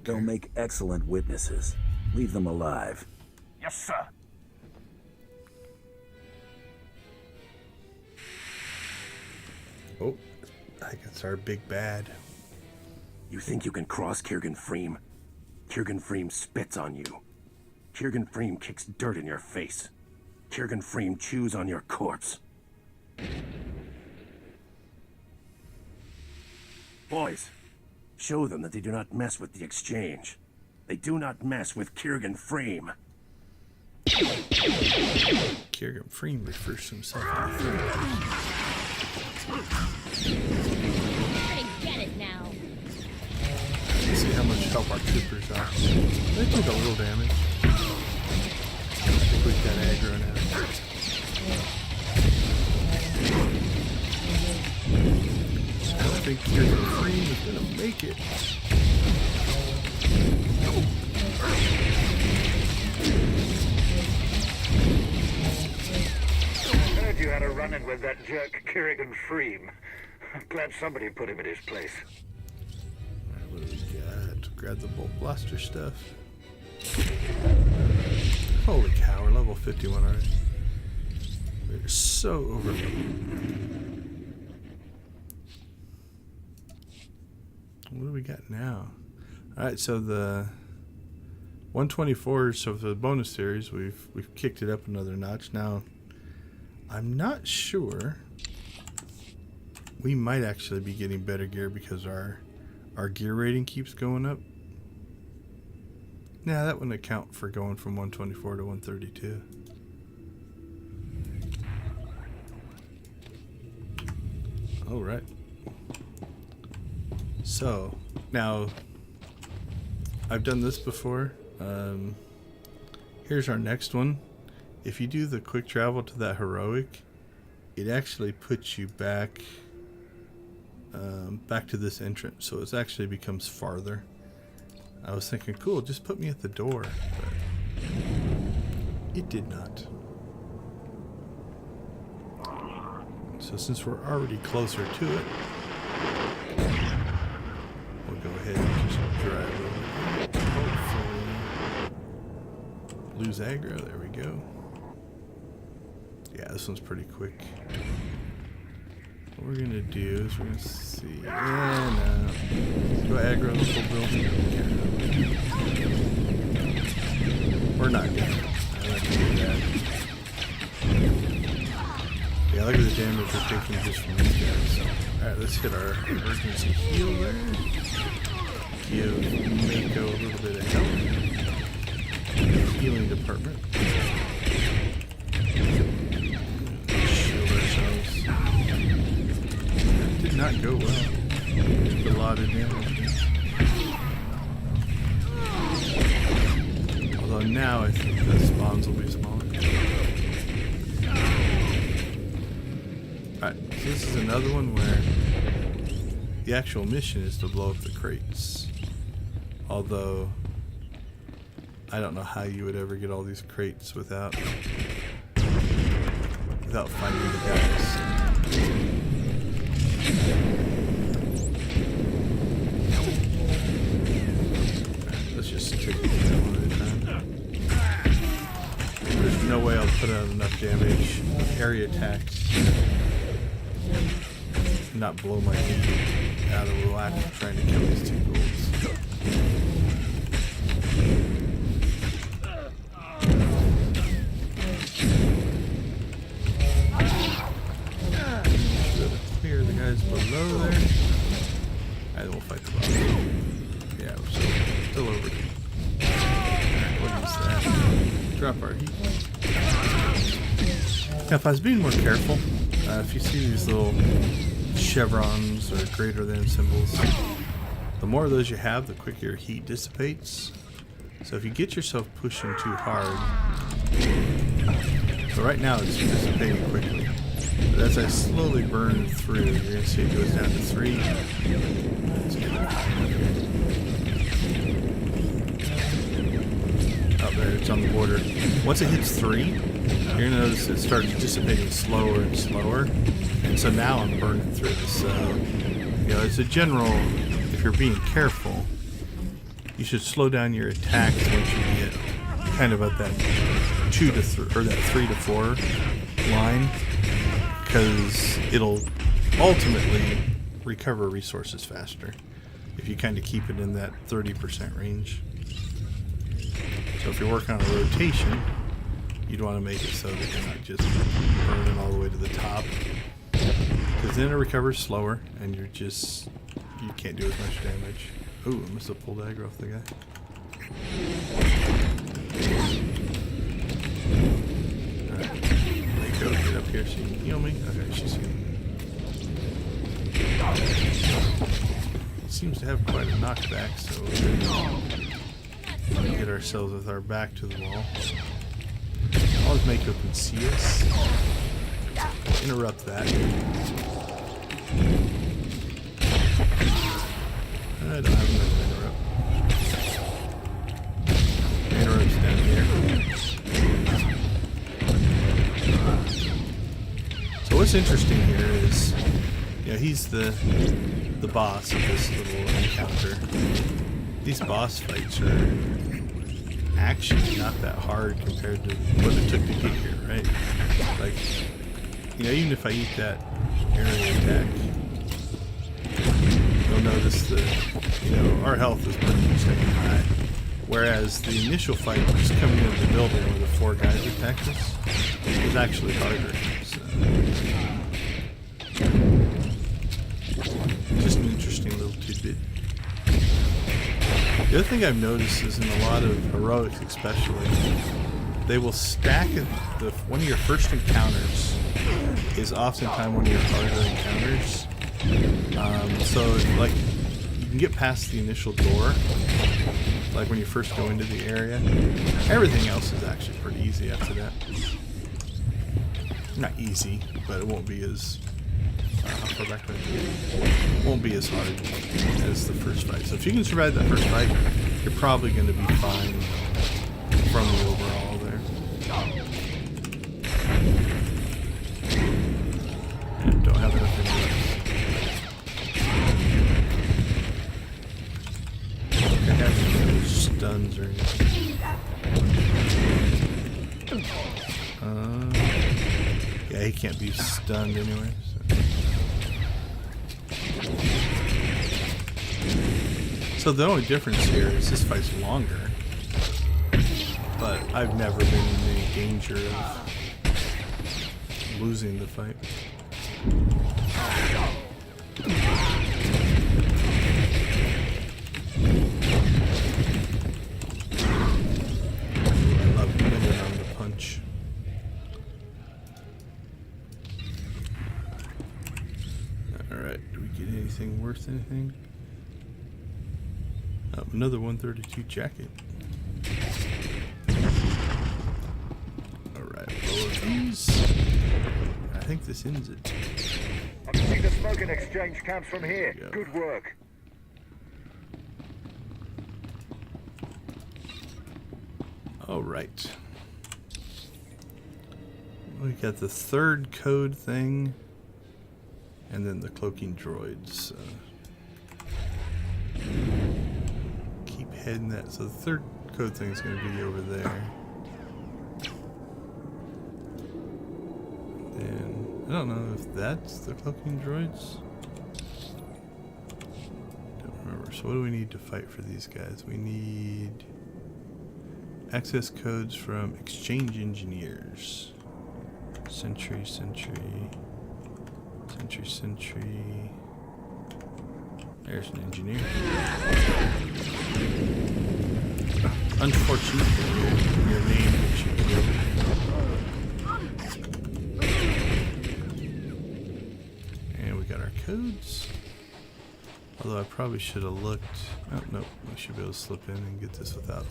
They'll make excellent witnesses. Leave them alive. Yes, sir. Oh, I think it's our big bad. You think you can cross Kirgan Freem? Kirgan Freem spits on you. Kirgan Freem kicks dirt in your face. Kirgan Freem chews on your corpse. Boys, show them that they do not mess with the exchange. They do not mess with Kirgan Freem. Kirgan Freem refers to himself as Get it now. Let's see how much help our troopers are. They took a little damage. I think we've got aggro now. I don't think Kirgan Freem is gonna make it. Heard you had a run-in with that jerk Kirgan Freem. I'm glad somebody put him in his place. Alright, what do we got? Grab the bolt blaster stuff. Holy cow, we're level 51 already. We're so overloaded. What do we got now? Alright, so the 124, so for the bonus series, we've kicked it up another notch. Now, I'm not sure. We might actually be getting better gear because our gear rating keeps going up. Nah, that wouldn't account for going from 124 to 132. All right. So, now, I've done this before. Here's our next one. If you do the quick travel to that heroic, it actually puts you back back to this entrance, so it actually becomes farther. I was thinking, cool, just put me at the door, but it did not. So since we're already closer to it, we'll go ahead and just drive over. Hopefully lose aggro. There we go. Yeah, this one's pretty quick. What we're gonna do is we're gonna see. Yeah, no. Go aggro the full building. Yeah. We're not gonna. I like to do that. Yeah, look at the damage we're taking just from these guys. So, alright, let's hit our emergency heal there. Give Mako a little bit of help. Healing department. Shield ourselves. That did not go well. Took a lot of damage. Although now I think the spawns will be smaller. Alright, so this is another one where the actual mission is to blow up the crates. Although, I don't know how you would ever get all these crates without finding the guys. Alright, let's just take it one at a time. There's no way I'll put out enough damage. Area attacks. Not blow my knee out of the whack trying to kill these two ghouls. Clear the guys below there. Alright, then we'll fight the bottom. Yeah, we're still over. Alright, what is that? Drop our heat. Now, if I was being more careful, if you see these little chevrons or greater than symbols, the more of those you have, the quicker your heat dissipates. So if you get yourself pushing too hard, so right now it's dissipating quickly. But as I slowly burn through, you're going to see it goes down to 3. Let's get it high. Oh, there, it's on the border. Once it hits 3, you're going to notice it starts dissipating slower and slower. And so now I'm burning through this. You know, as a general, if you're being careful, you should slow down your attacks once you get kind of at that 2 to 3 or that 3 to 4 line, because it'll ultimately recover resources faster if you kind of keep it in that 30% range. So if you're working on a rotation, you'd want to make it so that you're not just burning all the way to the top, because then it recovers slower and you can't do as much damage. Ooh, I must have pulled aggro off the guy. Alright, Mako, get up here so you can heal me. Okay, she's healing me. Seems to have quite a knockback, so we'll get ourselves with our back to the wall. Always Mako can see us. Interrupt that. I don't have enough to interrupt. Interrupt's down here. So what's interesting here is, you know, he's the boss of this little encounter. These boss fights are actually not that hard compared to what it took to get here, right? Like, you know, even if I eat that area attack, you'll notice that, you know, our health is pretty much staying high. Whereas the initial fight, just coming into the building where the 4 guys attacked us, was actually harder. So, just an interesting little tidbit. The other thing I've noticed is in a lot of heroics especially, they will stack one of your first encounters is oftentimes one of your harder encounters. So like you can get past the initial door, like when you first go into the area. Everything else is actually pretty easy after that. Not easy, but it won't be as how far back do I get? Won't be as hard as the first fight. So if you can survive that first fight, you're probably going to be fine from the overall there. And don't have enough I have no stuns or anything. Yeah, he can't be stunned anyway. So the only difference here is this fight's longer, but I've never been in any danger of losing the fight. I love winning on the punch. Alright, do we get anything worth anything? Oh, another 132 jacket. Alright, lower these. I think this ends it. I can see the smoke and exchange camps from here. Good work. Alright. We got the third code thing. And then the cloaking droids. Keep heading that. So the third code thing is going to be over there. And I don't know if that's the cloaking droids. Don't remember. So what do we need to fight for these guys? We need access codes from exchange engineers. Sentry. There's an engineer. Unfortunately, your name makes you kill. And we got our codes. Although I probably should have looked. Oh no, we should be able to slip in and get this without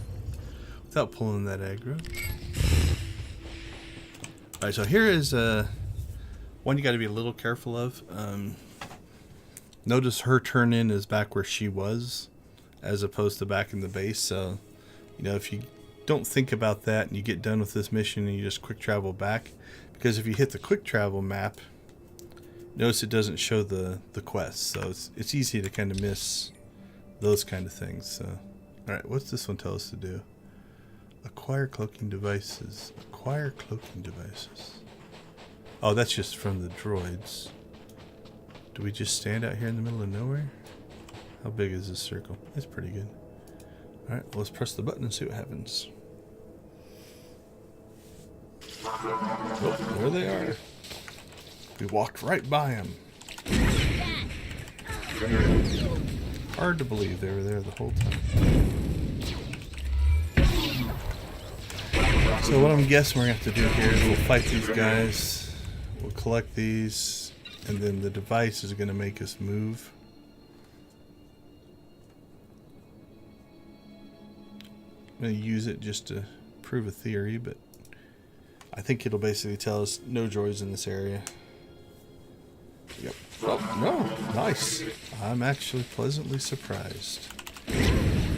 pulling that aggro. Alright, so here is one you got to be a little careful of. Notice her turn in is back where she was, as opposed to back in the base. So, you know, if you don't think about that and you get done with this mission and you just quick travel back, because if you hit the quick travel map, notice it doesn't show the quest. So it's easy to kind of miss those kind of things. So, all right, what's this one tell us to do? Acquire cloaking devices. Acquire cloaking devices. Oh, that's just from the droids. Do we just stand out here in the middle of nowhere? How big is this circle? It's pretty good. Alright, well, let's press the button and see what happens. Oh, there they are. We walked right by them. Hard to believe they were there the whole time. So what I'm guessing we're going to have to do here is we'll fight these guys. We'll collect these. And then the device is going to make us move. I'm going to use it just to prove a theory, but I think it'll basically tell us no droids in this area. Yep. Oh, no. Nice. I'm actually pleasantly surprised.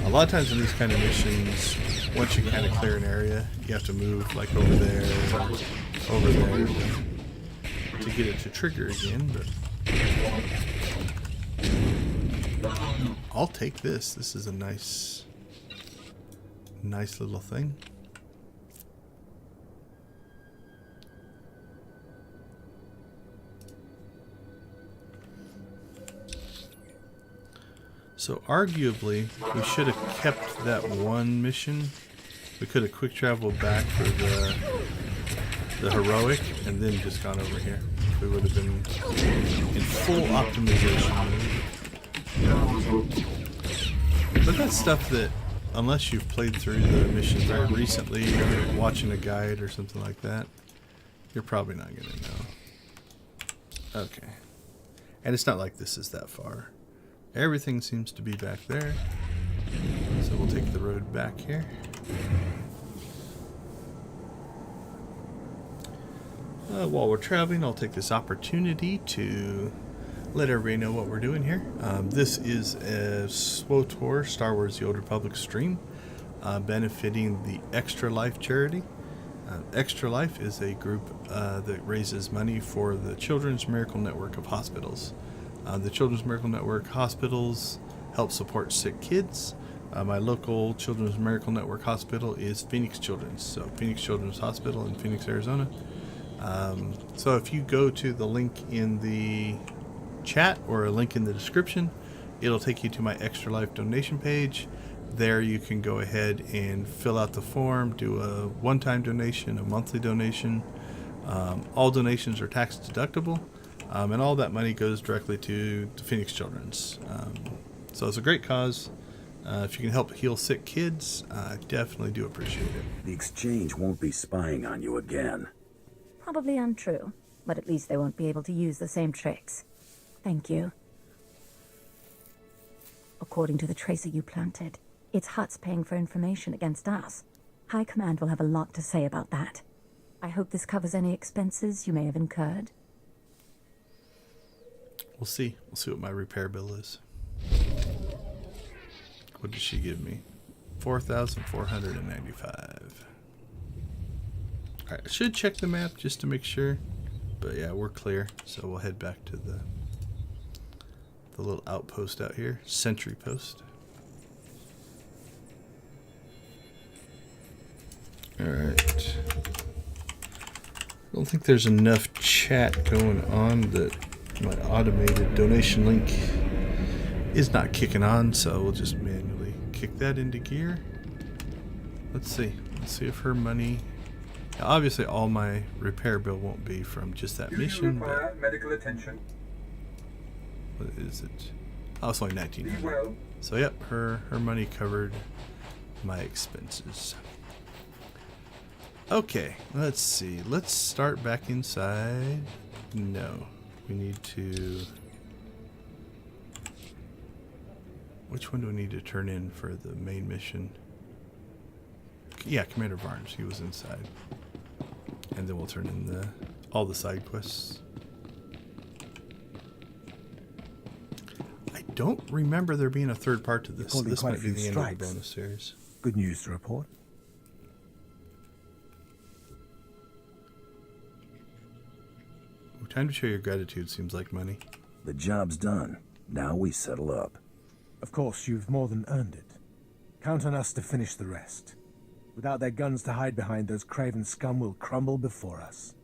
A lot of times in these kind of missions, once you kind of clear an area, you have to move like over there, over there, to get it to trigger again, but I'll take this. This is a nice little thing. So arguably, we should have kept that one mission. We could have quick traveled back for the heroic and then just gone over here. We would have been in full optimization mode. But that's stuff that, unless you've played through the mission very recently or watching a guide or something like that, you're probably not going to know. Okay. And it's not like this is that far. Everything seems to be back there. So we'll take the road back here. While we're traveling, I'll take this opportunity to let everybody know what we're doing here. This is a SWTOR, Star Wars The Old Republic stream, benefiting the Extra Life charity. Extra Life is a group that raises money for the Children's Miracle Network of hospitals. The Children's Miracle Network hospitals help support sick kids. My local Children's Miracle Network hospital is Phoenix Children's, so Phoenix Children's Hospital in Phoenix, Arizona. So if you go to the link in the chat or a link in the description, it'll take you to my Extra Life donation page. There you can go ahead and fill out the form, do a one-time donation, a monthly donation. All donations are tax deductible, and all that money goes directly to Phoenix Children's. So it's a great cause. If you can help heal sick kids, I definitely do appreciate it. The exchange won't be spying on you again. Probably untrue, but at least they won't be able to use the same tricks. Thank you. According to the tracer you planted, it's Hutt's paying for information against us. High Command will have a lot to say about that. I hope this covers any expenses you may have incurred. We'll see. We'll see what my repair bill is. What did she give me? 4,495. Alright, I should check the map just to make sure. But yeah, we're clear. So we'll head back to the little outpost out here. Sentry post. Alright. I don't think there's enough chat going on that my automated donation link is not kicking on, so we'll just manually kick that into gear. Let's see. Let's see if her money... Now, obviously, all my repair bill won't be from just that mission. Do you require medical attention? What is it? Oh, it's only 1900. Well. So, yep, her money covered my expenses. Okay, let's see. Let's start back inside. No, we need to... Which one do we need to turn in for the main mission? Yeah, Commander Barnes. He was inside. And then we'll turn in all the side quests. I don't remember there being a third part to this. This might be the end of the bonus series. Good news to report. Time to show your gratitude seems like money. The job's done. Now we settle up. Of course, you've more than earned it. Count on us to finish the rest. Without their guns to hide behind, those craven scum will crumble before us.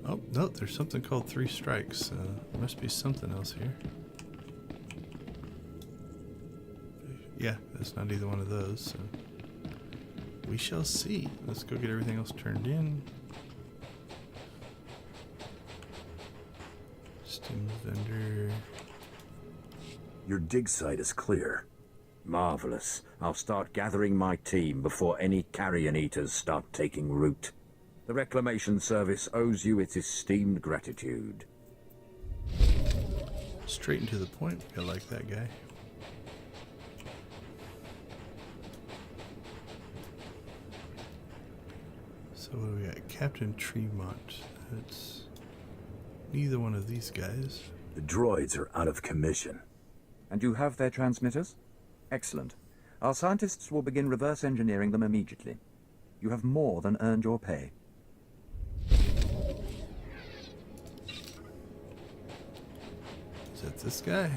Oh, no, there's something called 3 strikes. There must be something else here. Yeah, that's not either one of those, so we shall see. Let's go get everything else turned in. Steam vendor. Your dig site is clear. Marvelous. I'll start gathering my team before any carrion eaters start taking root. The Reclamation Service owes you its esteemed gratitude. Straight and to the point. I like that guy. So what do we got? Captain Tremont. That's neither one of these guys. The droids are out of commission. And you have their transmitters? Excellent. Our scientists will begin reverse engineering them immediately. You have more than earned your pay. Is that this guy?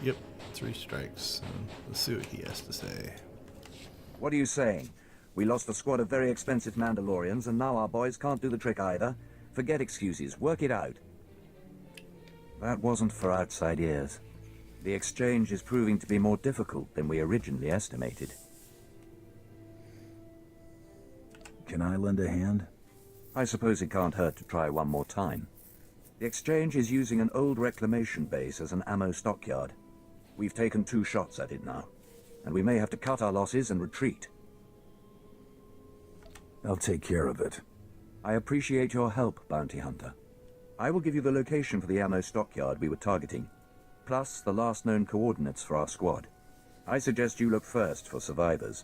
Yep, 3 strikes. Let's see what he has to say. What are you saying? We lost a squad of very expensive Mandalorians, and now our boys can't do the trick either. Forget excuses. Work it out. That wasn't for outside ears. The exchange is proving to be more difficult than we originally estimated. Can I lend a hand? I suppose it can't hurt to try one more time. The exchange is using an old reclamation base as an ammo stockyard. We've taken 2 shots at it now, and we may have to cut our losses and retreat. I'll take care of it. I appreciate your help, Bounty Hunter. I will give you the location for the ammo stockyard we were targeting, plus the last known coordinates for our squad. I suggest you look first for survivors.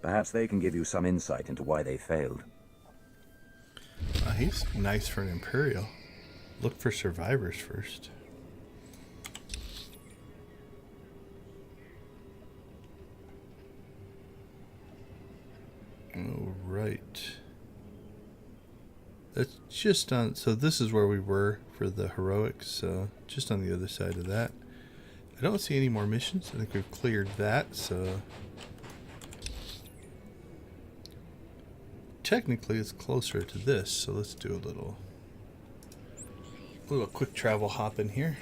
Perhaps they can give you some insight into why they failed. He's nice for an Imperial. Look for survivors first. All right. That's just on. So this is where we were for the heroics. So just on the other side of that. I don't see any more missions. I think we've cleared that. So technically, it's closer to this. So let's do a little quick travel hop in here.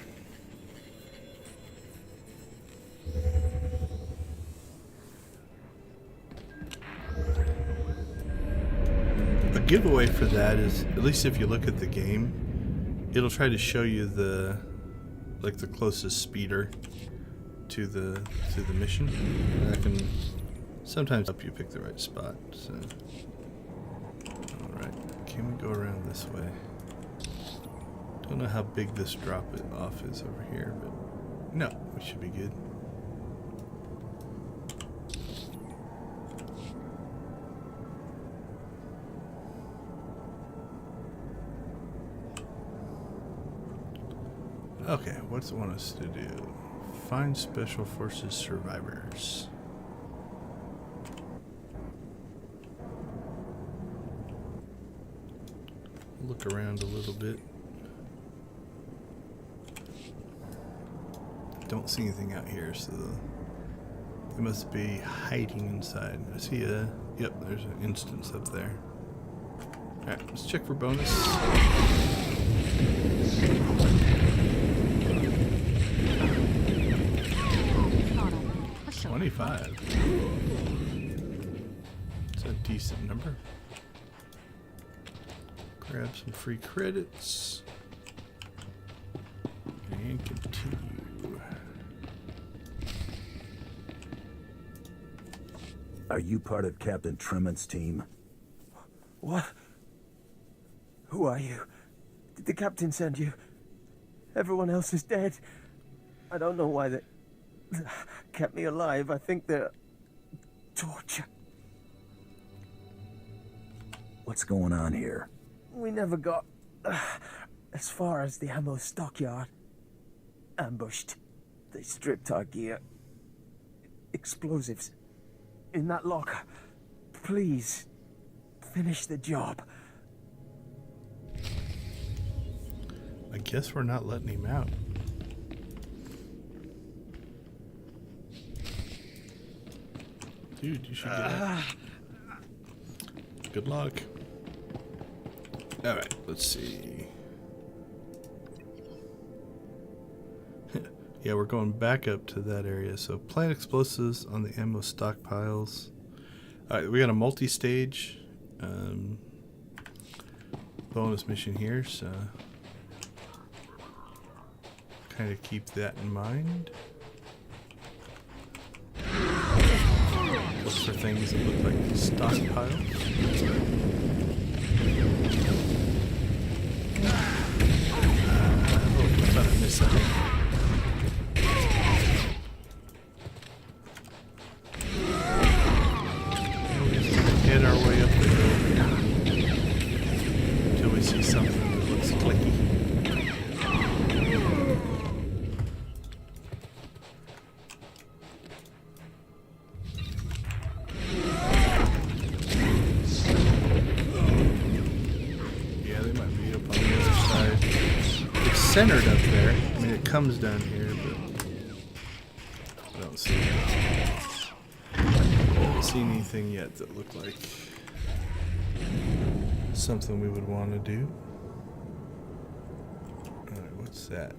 A giveaway for that is, at least if you look at the game, it'll try to show you the closest speeder to the mission. And that can sometimes help you pick the right spot. So, all right, can we go around this way? Don't know how big this drop off is over here, but no, we should be good. Okay, what's it want us to do? Find Special Forces survivors. Look around a little bit. Don't see anything out here, so they must be hiding inside. I see yep, there's an instance up there. Alright, let's check for bonus. 25. It's a decent number. Grab some free credits. And continue. Are you part of Captain Tremont's team? What? Who are you? Did the captain send you? Everyone else is dead. I don't know why they kept me alive. I think they're torture. What's going on here? We never got as far as the ammo stockyard. Ambushed. They stripped our gear. Explosives. In that locker. Please, finish the job. I guess we're not letting him out. Dude, you should get out. Good luck. Alright, let's see. Yeah, we're going back up to that area. So plant explosives on the ammo stockpiles. Alright, we got a multi-stage bonus mission here, so kind of keep that in mind. Look for things that look like stockpiles. Oh, I thought I missed something. Head our way up the hill until we see something that looks clicky. Yeah, they might be up on the other side. It's centered up there. I mean, it comes down here, but I don't see it. Haven't seen anything yet that looked like something we would want to do. Alright, what's that?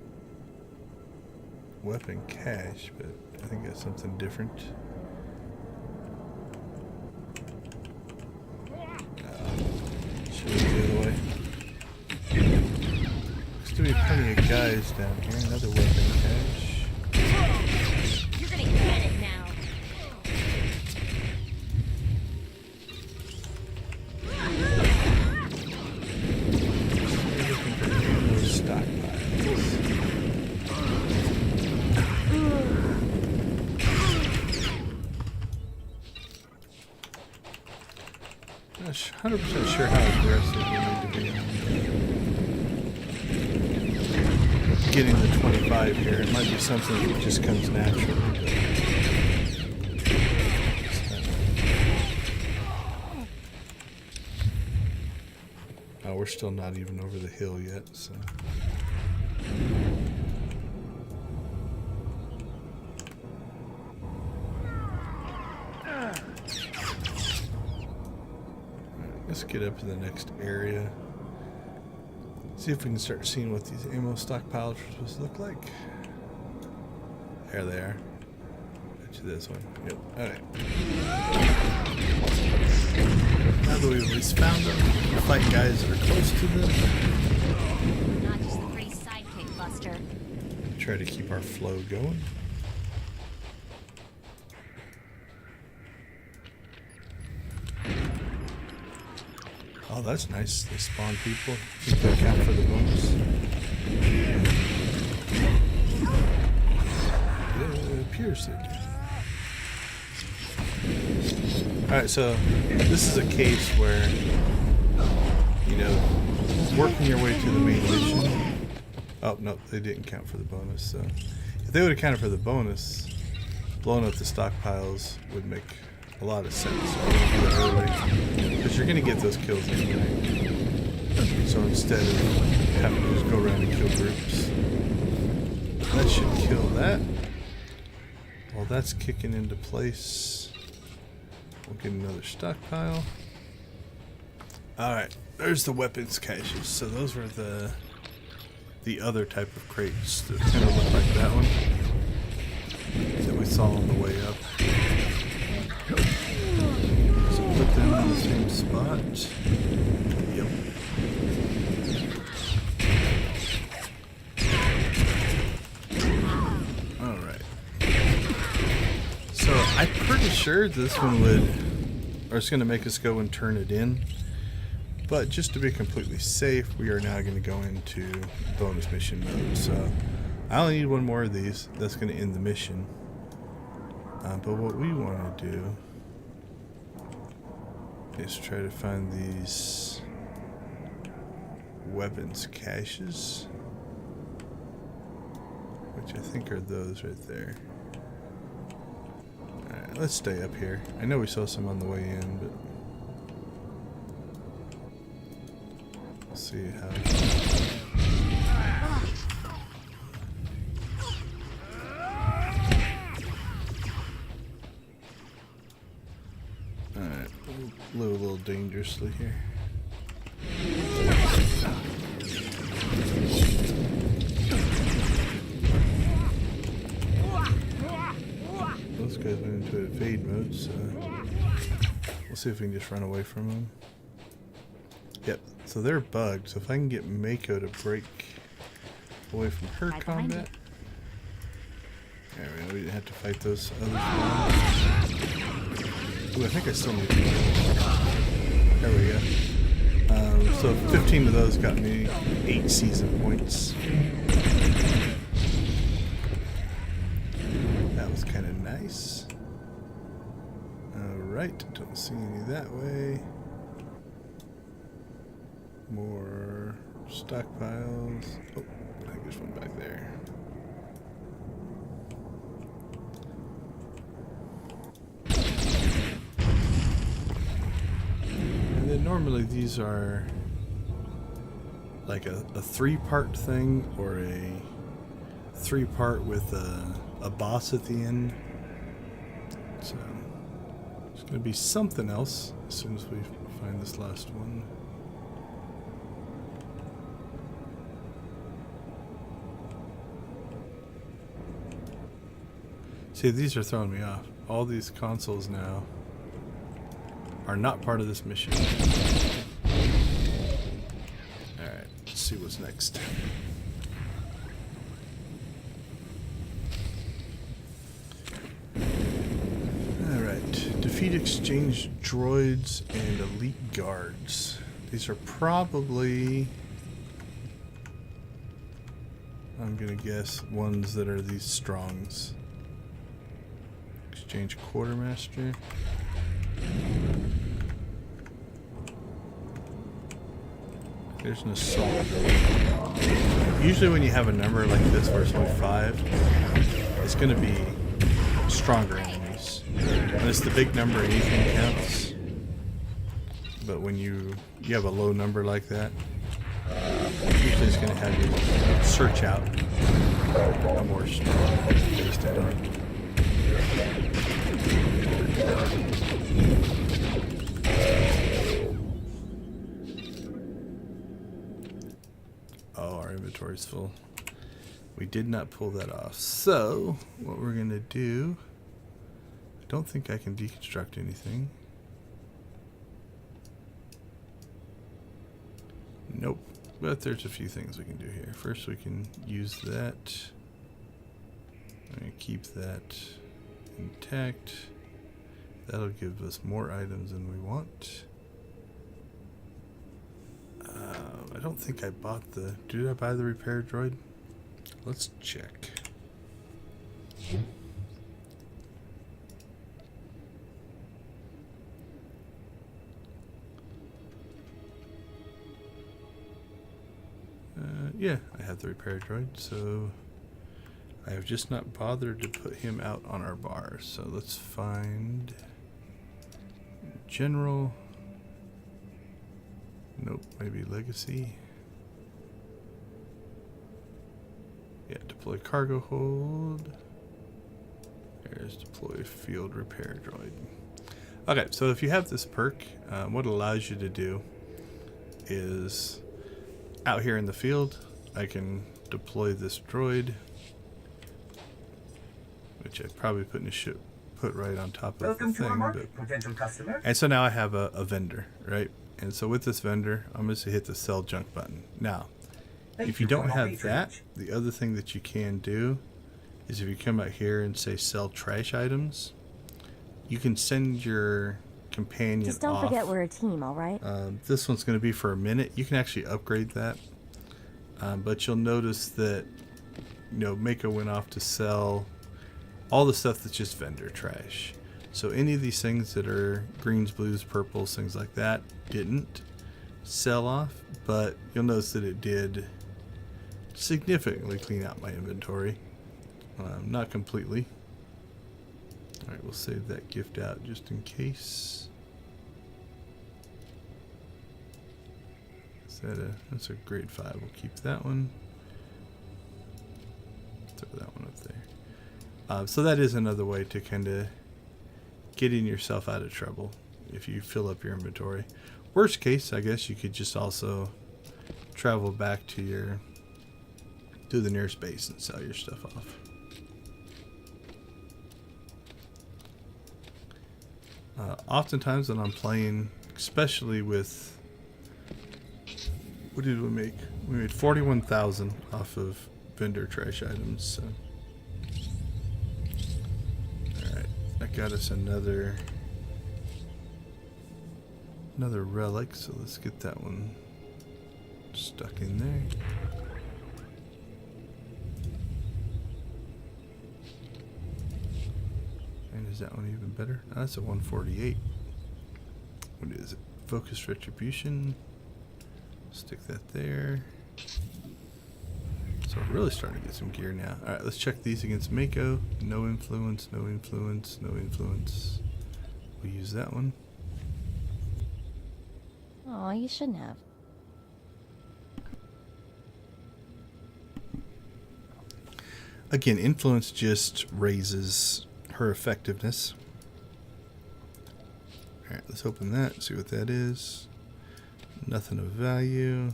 Weapon cache, but I think that's something different. Should we go the other way? Looks to be plenty of guys down here. Another weapon cache. You're gonna get it now. Looking for ammo stockpiles. 100% sure how aggressive we need to be. Getting the 25 here, it might be something that just comes naturally. Oh, we're still not even over the hill yet, so. Let's get up to the next area. See if we can start seeing what these ammo stockpiles are supposed to look like. There they are. Bet you this one. Yep. Alright. Now that we've at least found them, we'll fight guys that are close to them. Not just a pretty sidekick, Buster. Try to keep our flow going. Oh, that's nice. They spawn people. Keep that count for the bonus. Yeah, it appears they do. Alright, so this is a case where, you know, working your way to the main mission. Oh, no, they didn't count for the bonus. So if they would have counted for the bonus, blowing up the stockpiles would make a lot of sense. Because you're going to get those kills anyway. So instead of having to just go around and kill groups, that should kill that. While that's kicking into place, we'll get another stockpile. Alright, there's the weapons caches. So those were the other type of crates that kind of look like that one that we saw on the way up. So put them in the same spot. Yep. Alright. So I'm pretty sure this one would, or it's going to make us go and turn it in. But just to be completely safe, we are now going to go into bonus mission mode. So I only need one more of these. That's going to end the mission. But what we want to do is try to find these weapons caches, which I think are those right there. Alright, let's stay up here. I know we saw some on the way in, but we'll see how. Alright, we'll live a little dangerously here. Those guys went into evade mode, so we'll see if we can just run away from them. Yep, so they're bugged, so if I can get Mako to break away from her combat. There we go, we didn't have to fight those others. Ooh, I think I still need to do. There we go. So 15 of those got me 8 season points. That was kind of nice. Alright, don't see any that way. More stockpiles. Oh, I think there's one back there. And then normally these are like a 3-part thing, or a 3-part with a boss at the end. So it's going to be something else as soon as we find this last one. See, these are throwing me off. All these consoles now are not part of this mission. Alright, let's see what's next. Alright, defeat exchange droids and elite guards. These are probably, I'm gonna guess, ones that are these strongs. Exchange quartermaster. There's an assault droid. Usually when you have a number like this where it's only 5, it's going to be stronger enemies. When it's the big number, anything counts. But when you have a low number like that, usually it's going to have you search out a more strong based enemy. Oh, our inventory's full. We did not pull that off. So, what we're going to do... I don't think I can deconstruct anything. Nope. But there's a few things we can do here. First, we can use that. I'm going to keep that intact. That'll give us more items than we want. I don't think I bought the... Did I buy the repair droid? Let's check. Yeah, I have the repair droid, so I have just not bothered to put him out on our bar. So let's find General. Nope, maybe Legacy. Yeah, deploy cargo hold. There's deploy field repair droid. Okay, so if you have this perk, what it allows you to do is out here in the field, I can deploy this droid, which I probably put in a ship, put right on top of the thing. Potential customer. And so now I have a vendor, right? And so with this vendor, I'm going to hit the sell junk button. Now, if you don't have that, the other thing that you can do is if you come out here and say sell trash items, you can send your companion Just don't off. forget we're a team, all right? This one's going to be for a minute. You can actually upgrade that. But you'll notice that, you know, Mako went off to sell all the stuff that's just vendor trash. So any of these things that are greens, blues, purples, things like that didn't sell off, but you'll notice that it did significantly clean out my inventory. Not completely. Alright, we'll save that gift out just in case. That's a grade 5. We'll keep that one. Throw that one up there. So that is another way to kind of getting yourself out of trouble if you fill up your inventory. Worst case, I guess you could just also travel back to the nearest base and sell your stuff off. Oftentimes when I'm playing, especially with, what did we make? We made 41,000 off of vendor trash items. So. All right, that got us another relic. So let's get that one stuck in there. And is that one even better? Oh, that's a 148. What is it? Focus retribution. Stick that there. So we're really starting to get some gear now. Alright, let's check these against Mako. No influence, no influence, no influence. We'll use that one. Oh, you shouldn't have. Again, influence just raises her effectiveness. Alright, let's open that, see what that is. Nothing of value.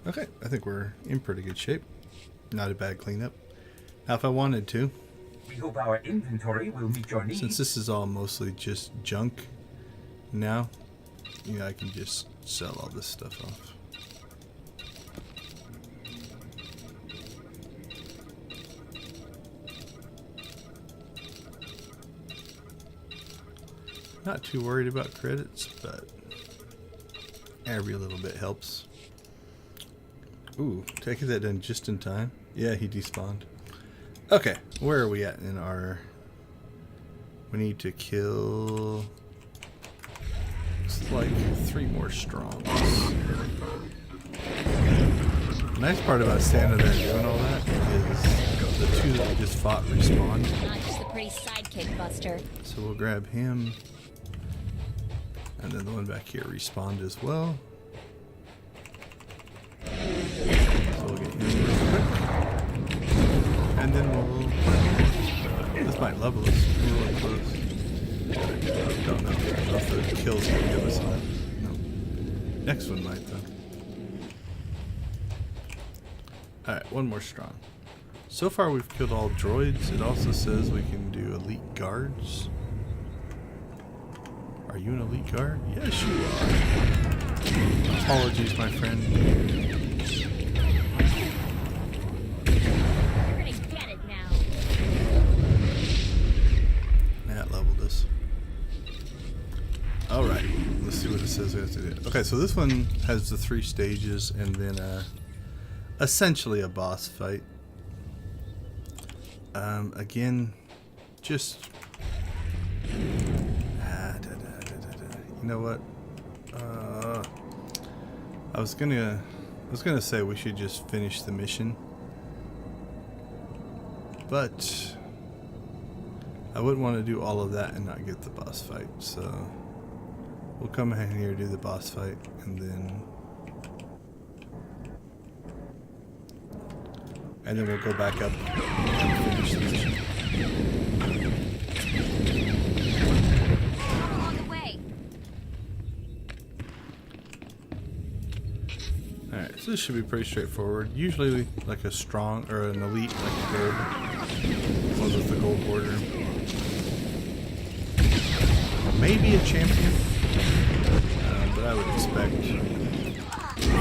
Okay, I think we're in pretty good shape. Not a bad cleanup. Now if I wanted to, We hope our inventory will meet your needs. since this is all mostly just junk now, you know, I can just sell all this stuff off. Not too worried about credits, but every little bit helps. Ooh, taking that done just in time. Yeah, he despawned. Okay, where are we at in our... We need to kill... This is look like 3 more strong. The nice part about standing there and doing all that is the 2 that we just fought respawn. Not just the pretty sidekick, Buster. So we'll grab him. And then the one back here respawned as well. So we'll get him real quick. And then we'll... This might level us. We're really close. Don't know. I don't know if the kills can give us that. No. Next one might, though. Alright, 1 more strong. So far we've killed all droids. It also says we can do elite guards. Are you an elite guard? Yes, you are. Apologies, my friend. You're gonna get it now. That leveled us. Alright, let's see what it says we have to do. Okay, so this one has the 3 stages and then essentially a boss fight. Again, just... You know what? I was gonna say we should just finish the mission, but I wouldn't want to do all of that and not get the boss fight. So we'll come in here, do the boss fight, and then we'll go back up and finish the mission. Alright, so this should be pretty straightforward. Usually like a strong or an elite, like a gold. Ones with the gold border. Maybe a champion. But I would expect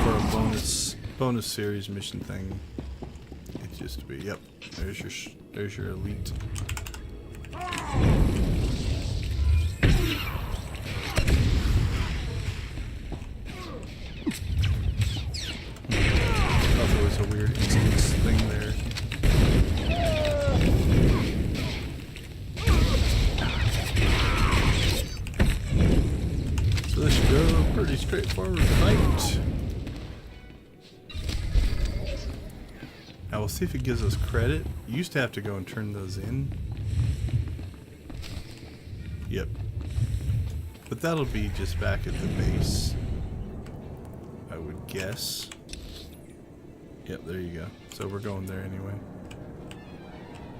for a bonus series mission thing, it's just to be, yep, there's your elite. A weird instance thing there. So this should go pretty straightforward fight. Now we'll see if it gives us credit. You used to have to go and turn those in. Yep. But that'll be just back at the base, I would guess. Yep, there you go. So we're going there anyway.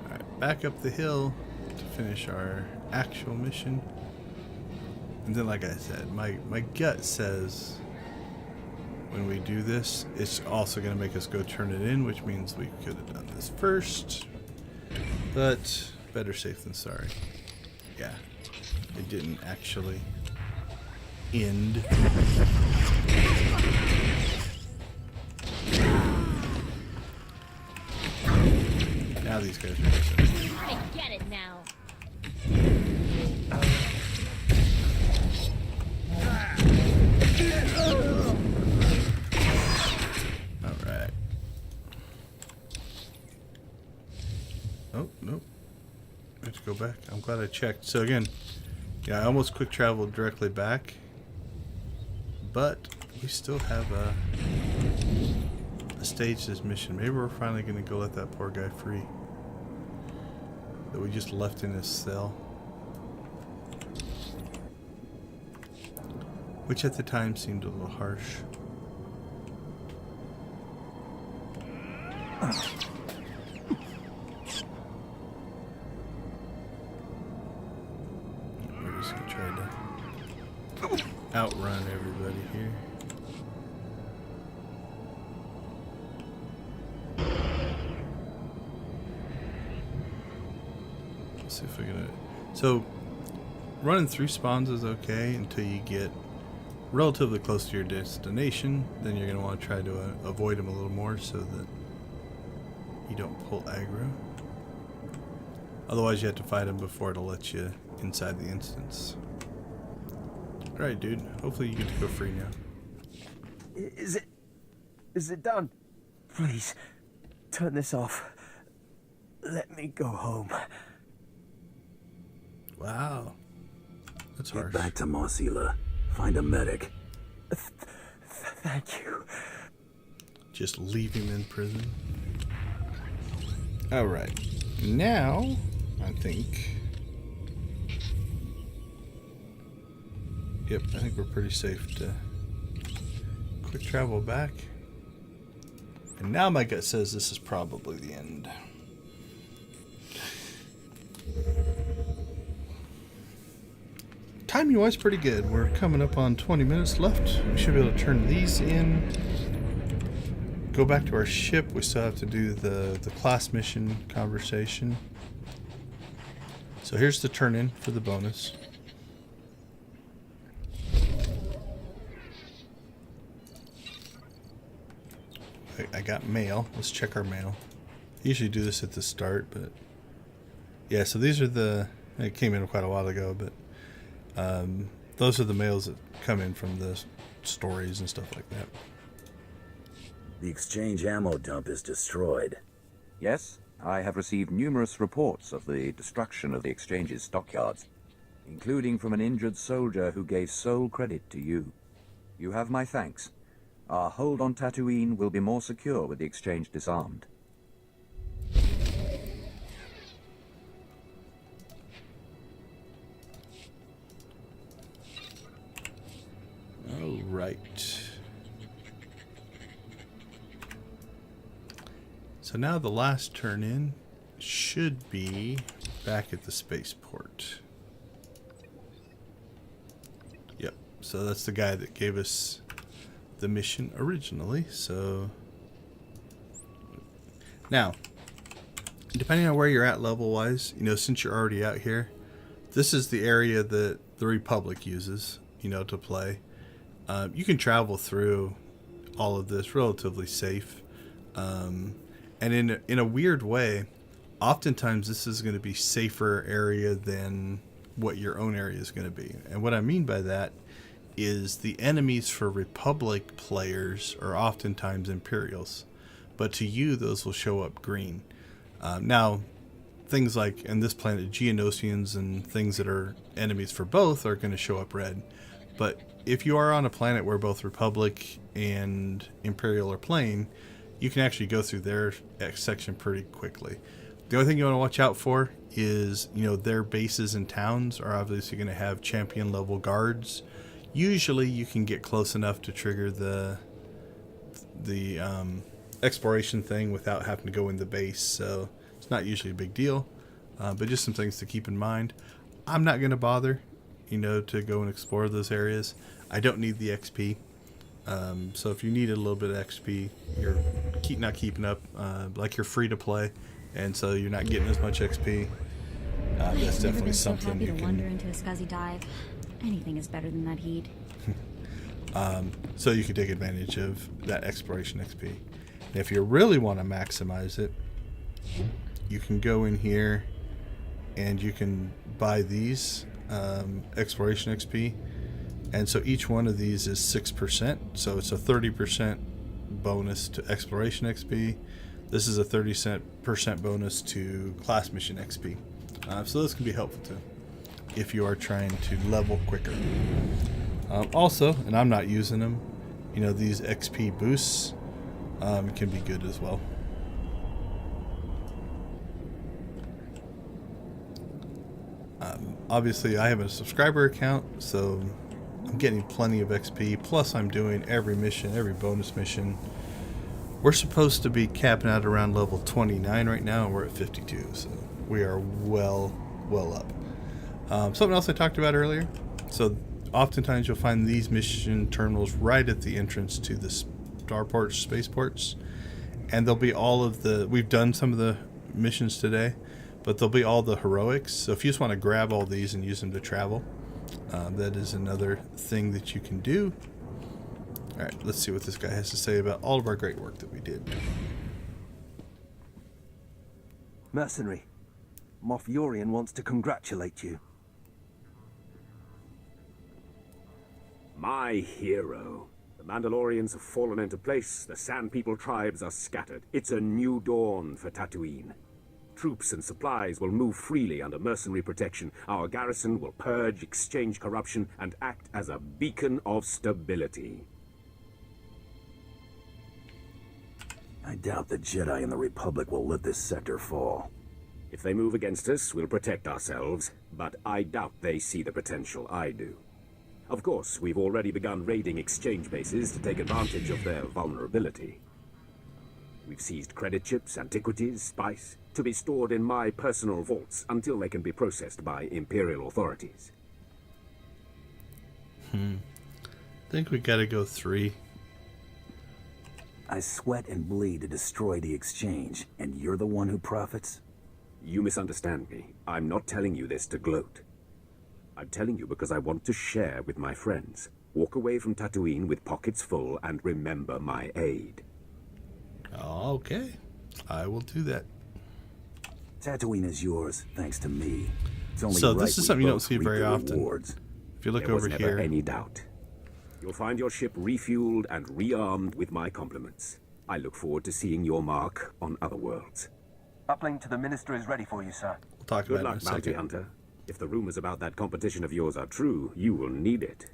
Alright, back up the hill to finish our actual mission. And then, like I said, my gut says when we do this, it's also going to make us go turn it in, which means we could have done this first. But better safe than sorry. Yeah, it didn't actually end. Now these guys are just... I get it now. Alright. Oh, nope. I have to go back. I'm glad I checked. So again, yeah, I almost quick traveled directly back. But we still have a stage this mission. Maybe we're finally going to go let that poor guy free that we just left in his cell, which at the time seemed a little harsh. We're just going to try to outrun everybody here. See if we can. So running 3 spawns is okay until you get relatively close to your destination. Then you're going to want to try to avoid them a little more so that you don't pull aggro. Otherwise you have to fight them before it'll let you inside the instance. Alright, dude, hopefully you get to go free now. Is it done? Please turn this off. Let me go home. Wow. That's harsh. Get back to Mosila. Find a medic. Thank you. Just leave him in prison. Alright. Now, I think... Yep, I think we're pretty safe to quick travel back. And now my gut says this is probably the end. Timing wise, pretty good. We're coming up on 20 minutes left. We should be able to turn these in. Go back to our ship. We still have to do the class mission conversation. So here's the turn in for the bonus. I got mail. Let's check our mail. I usually do this at the start, but yeah, so these are the, it came in quite a while ago, but those are the mails that come in from the stories and stuff like that. The exchange ammo dump is destroyed. Yes, I have received numerous reports of the destruction of the exchange's stockyards, including from an injured soldier who gave sole credit to you. You have my thanks. Our hold on Tatooine will be more secure with the exchange disarmed. All right. So now the last turn in should be back at the spaceport. Yep. So that's the guy that gave us the mission originally. So now, depending on where you're at level wise, you know, since you're already out here, this is the area that the Republic uses, you know, to play. You can travel through all of this relatively safe, and in a weird way, oftentimes this is going to be safer area than what your own area is going to be. And what I mean by that is the enemies for Republic players are oftentimes Imperials, but to you those will show up green. Now, things like in this planet Geonosians and things that are enemies for both are going to show up red. But if you are on a planet where both Republic and Imperial are playing, you can actually go through their section pretty quickly. The only thing you want to watch out for is, you know, their bases and towns are obviously going to have champion level guards. Usually you can get close enough to trigger the exploration thing without having to go in the base, so it's not usually a big deal, but just some things to keep in mind. I'm not going to bother, you know, to go and explore those areas. I don't need the XP, so if you need a little bit of XP, you're not keeping up, like you're free to play, and so you're not getting as much XP. That's definitely something you can wander into a scuzzy dive. Anything is better than that heat. So you can take advantage of that exploration XP. And if you really want to maximize it, you can go in here and you can buy these exploration XP. And so each one of these is 6%. So it's a 30% bonus to exploration XP. This is a 30% bonus to class mission XP. So this can be helpful too if you are trying to level quicker. Also, and I'm not using them, you know, these XP boosts can be good as well. Obviously, I have a subscriber account, so I'm getting plenty of XP. Plus, I'm doing every mission, every bonus mission. We're supposed to be capping out around level 29 right now, and we're at 52, so we are well up. Something else I talked about earlier. So oftentimes you'll find these mission terminals right at the entrance to the starports, spaceports, and there'll be all of the, we've done some of the missions today, but there'll be all the heroics. So if you just want to grab all these and use them to travel, that is another thing that you can do. All right, let's see what this guy has to say about all of our great work that we did. Mercenary, Moff Yorian wants to congratulate you. My hero. The Mandalorians have fallen into place. The Sand People tribes are scattered. It's a new dawn for Tatooine. troops and supplies will move freely under mercenary protection. Our garrison will purge, exchange corruption, and act as a beacon of stability. I doubt the Jedi and the Republic will let this sector fall. If they move against us, we'll protect ourselves, but I doubt they see the potential I do. Of course, we've already begun raiding exchange bases to take advantage of their vulnerability. We've seized credit chips, antiquities, spice, to be stored in my personal vaults until they can be processed by Imperial authorities. I think we gotta go 3. I sweat and bleed to destroy the exchange, and you're the one who profits? You misunderstand me. I'm not telling you this to gloat. I'm telling you because I want to share with my friends. Walk away from Tatooine with pockets full and remember my aid. Okay, I will do that. Tatooine is yours, thanks to me. It's only So right this is we something you don't both see reap very the often. rewards. If you look There was over never here, any doubt. You'll find your ship refueled and rearmed with my compliments. I look forward to seeing your mark on other worlds. Uplink to the Minister is ready for you, sir. we'll talk Good about luck, it in a Bounty second. Hunter. If the rumors about that competition of yours are true, you will need it.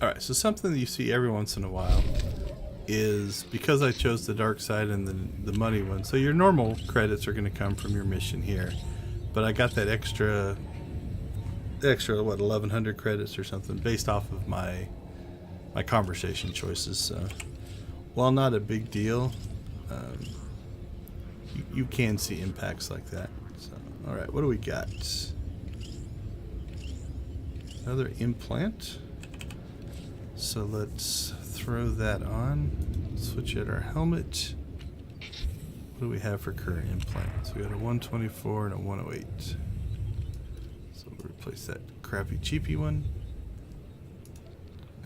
Alright, so something that you see every once in a while is, because I chose the dark side and the money one, so your normal credits are going to come from your mission here, but I got that extra what, 1100 credits or something based off of my conversation choices. So while not a big deal, you can see impacts like that. So alright, what do we got? Another implant. So let's throw that on. Switch out our helmet. What do we have for current implants? We got a 124 and a 108. So we'll replace that crappy cheapy one.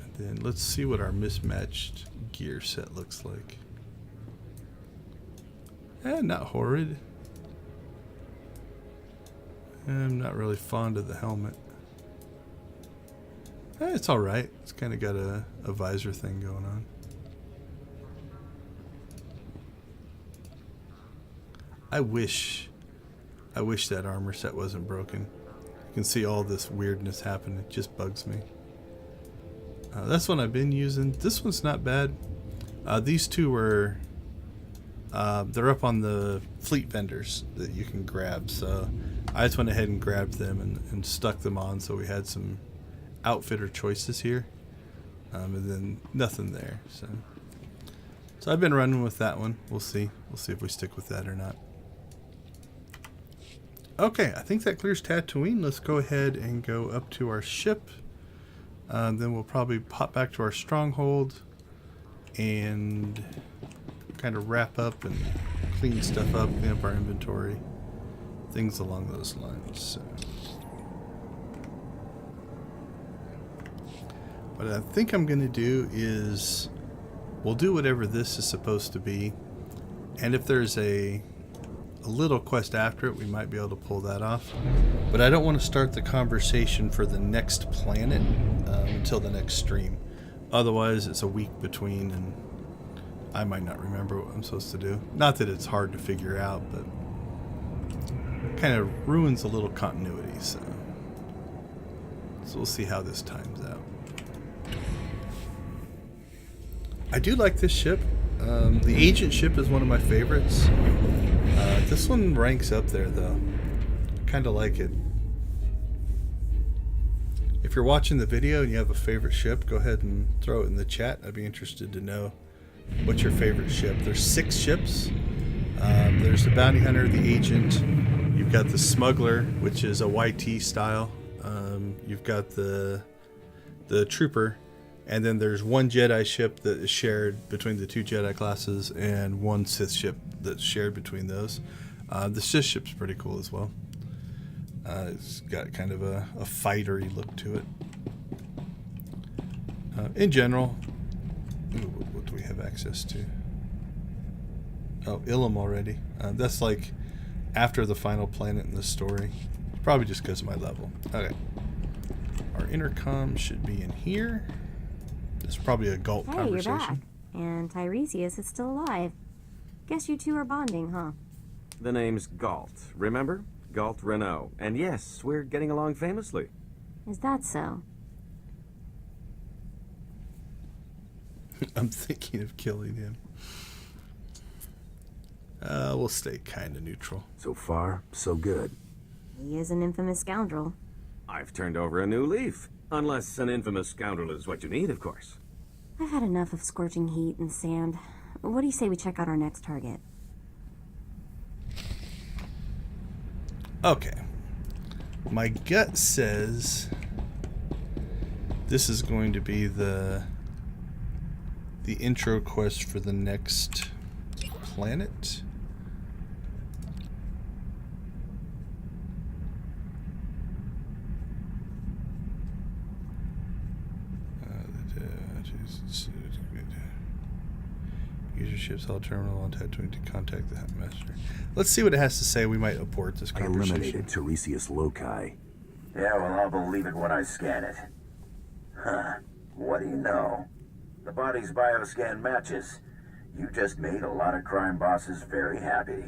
And then let's see what our mismatched gear set looks like. Not horrid. I'm not really fond of the helmet. It's alright. It's kind of got a visor thing going on. I wish that armor set wasn't broken. You can see all this weirdness happen. It just bugs me. That's one I've been using. This one's not bad. These two were... they're up on the fleet vendors that you can grab. So I just went ahead and grabbed them and stuck them on, so we had some outfitter choices here, and then nothing there. So I've been running with that one. We'll see if we stick with that or not. Okay, I think that clears Tatooine. Let's go ahead and go up to our ship. Then we'll probably pop back to our stronghold and kind of wrap up and clean stuff up, clean up our inventory, things along those lines. So what I think I'm going to do is we'll do whatever this is supposed to be, and if there's a little quest after it, we might be able to pull that off. But I don't want to start the conversation for the next planet until the next stream. Otherwise, it's a week between, and I might not remember what I'm supposed to do. Not that it's hard to figure out, but it kind of ruins a little continuity. So we'll see how this times out. I do like this ship. The agent ship is one of my favorites. This one ranks up there, though. I kind of like it. If you're watching the video and you have a favorite ship, go ahead and throw it in the chat. I'd be interested to know what's your favorite ship. There's 6 ships. There's the Bounty Hunter, the Agent. You've got the Smuggler, which is a YT style. You've got the Trooper. And then there's one Jedi ship that is shared between the 2 Jedi classes, and one Sith ship that's shared between those. The Sith ship's pretty cool as well. It's got kind of a fightery look to it. In general, what do we have access to? Oh, Ilum already. That's like after the final planet in the story. Probably just because of my level. Okay. Our intercom should be in here. It's probably a Galt Hey, conversation. you're back. And Tiresias is still alive. Guess you two are bonding, huh? The name's Galt, remember? Galt Renault. And yes, we're getting along famously. Is that so? I'm thinking of killing him. We'll stay kind of neutral. So far, so good. He is an infamous scoundrel. I've turned over a new leaf. Unless an infamous scoundrel is what you need, of course. I've had enough of scorching heat and sand. What do you say we check out our next target? Okay. My gut says this is going to be the intro quest for the next planet. Use your ship's hull terminal on Tatooine to contact the Master. Let's see what it has to say. We might abort this I conversation. eliminated Tiresias Loci. Yeah, well, I'll believe it when I scan it. Huh. What do you know? The body's bioscan matches. You just made a lot of crime bosses very happy.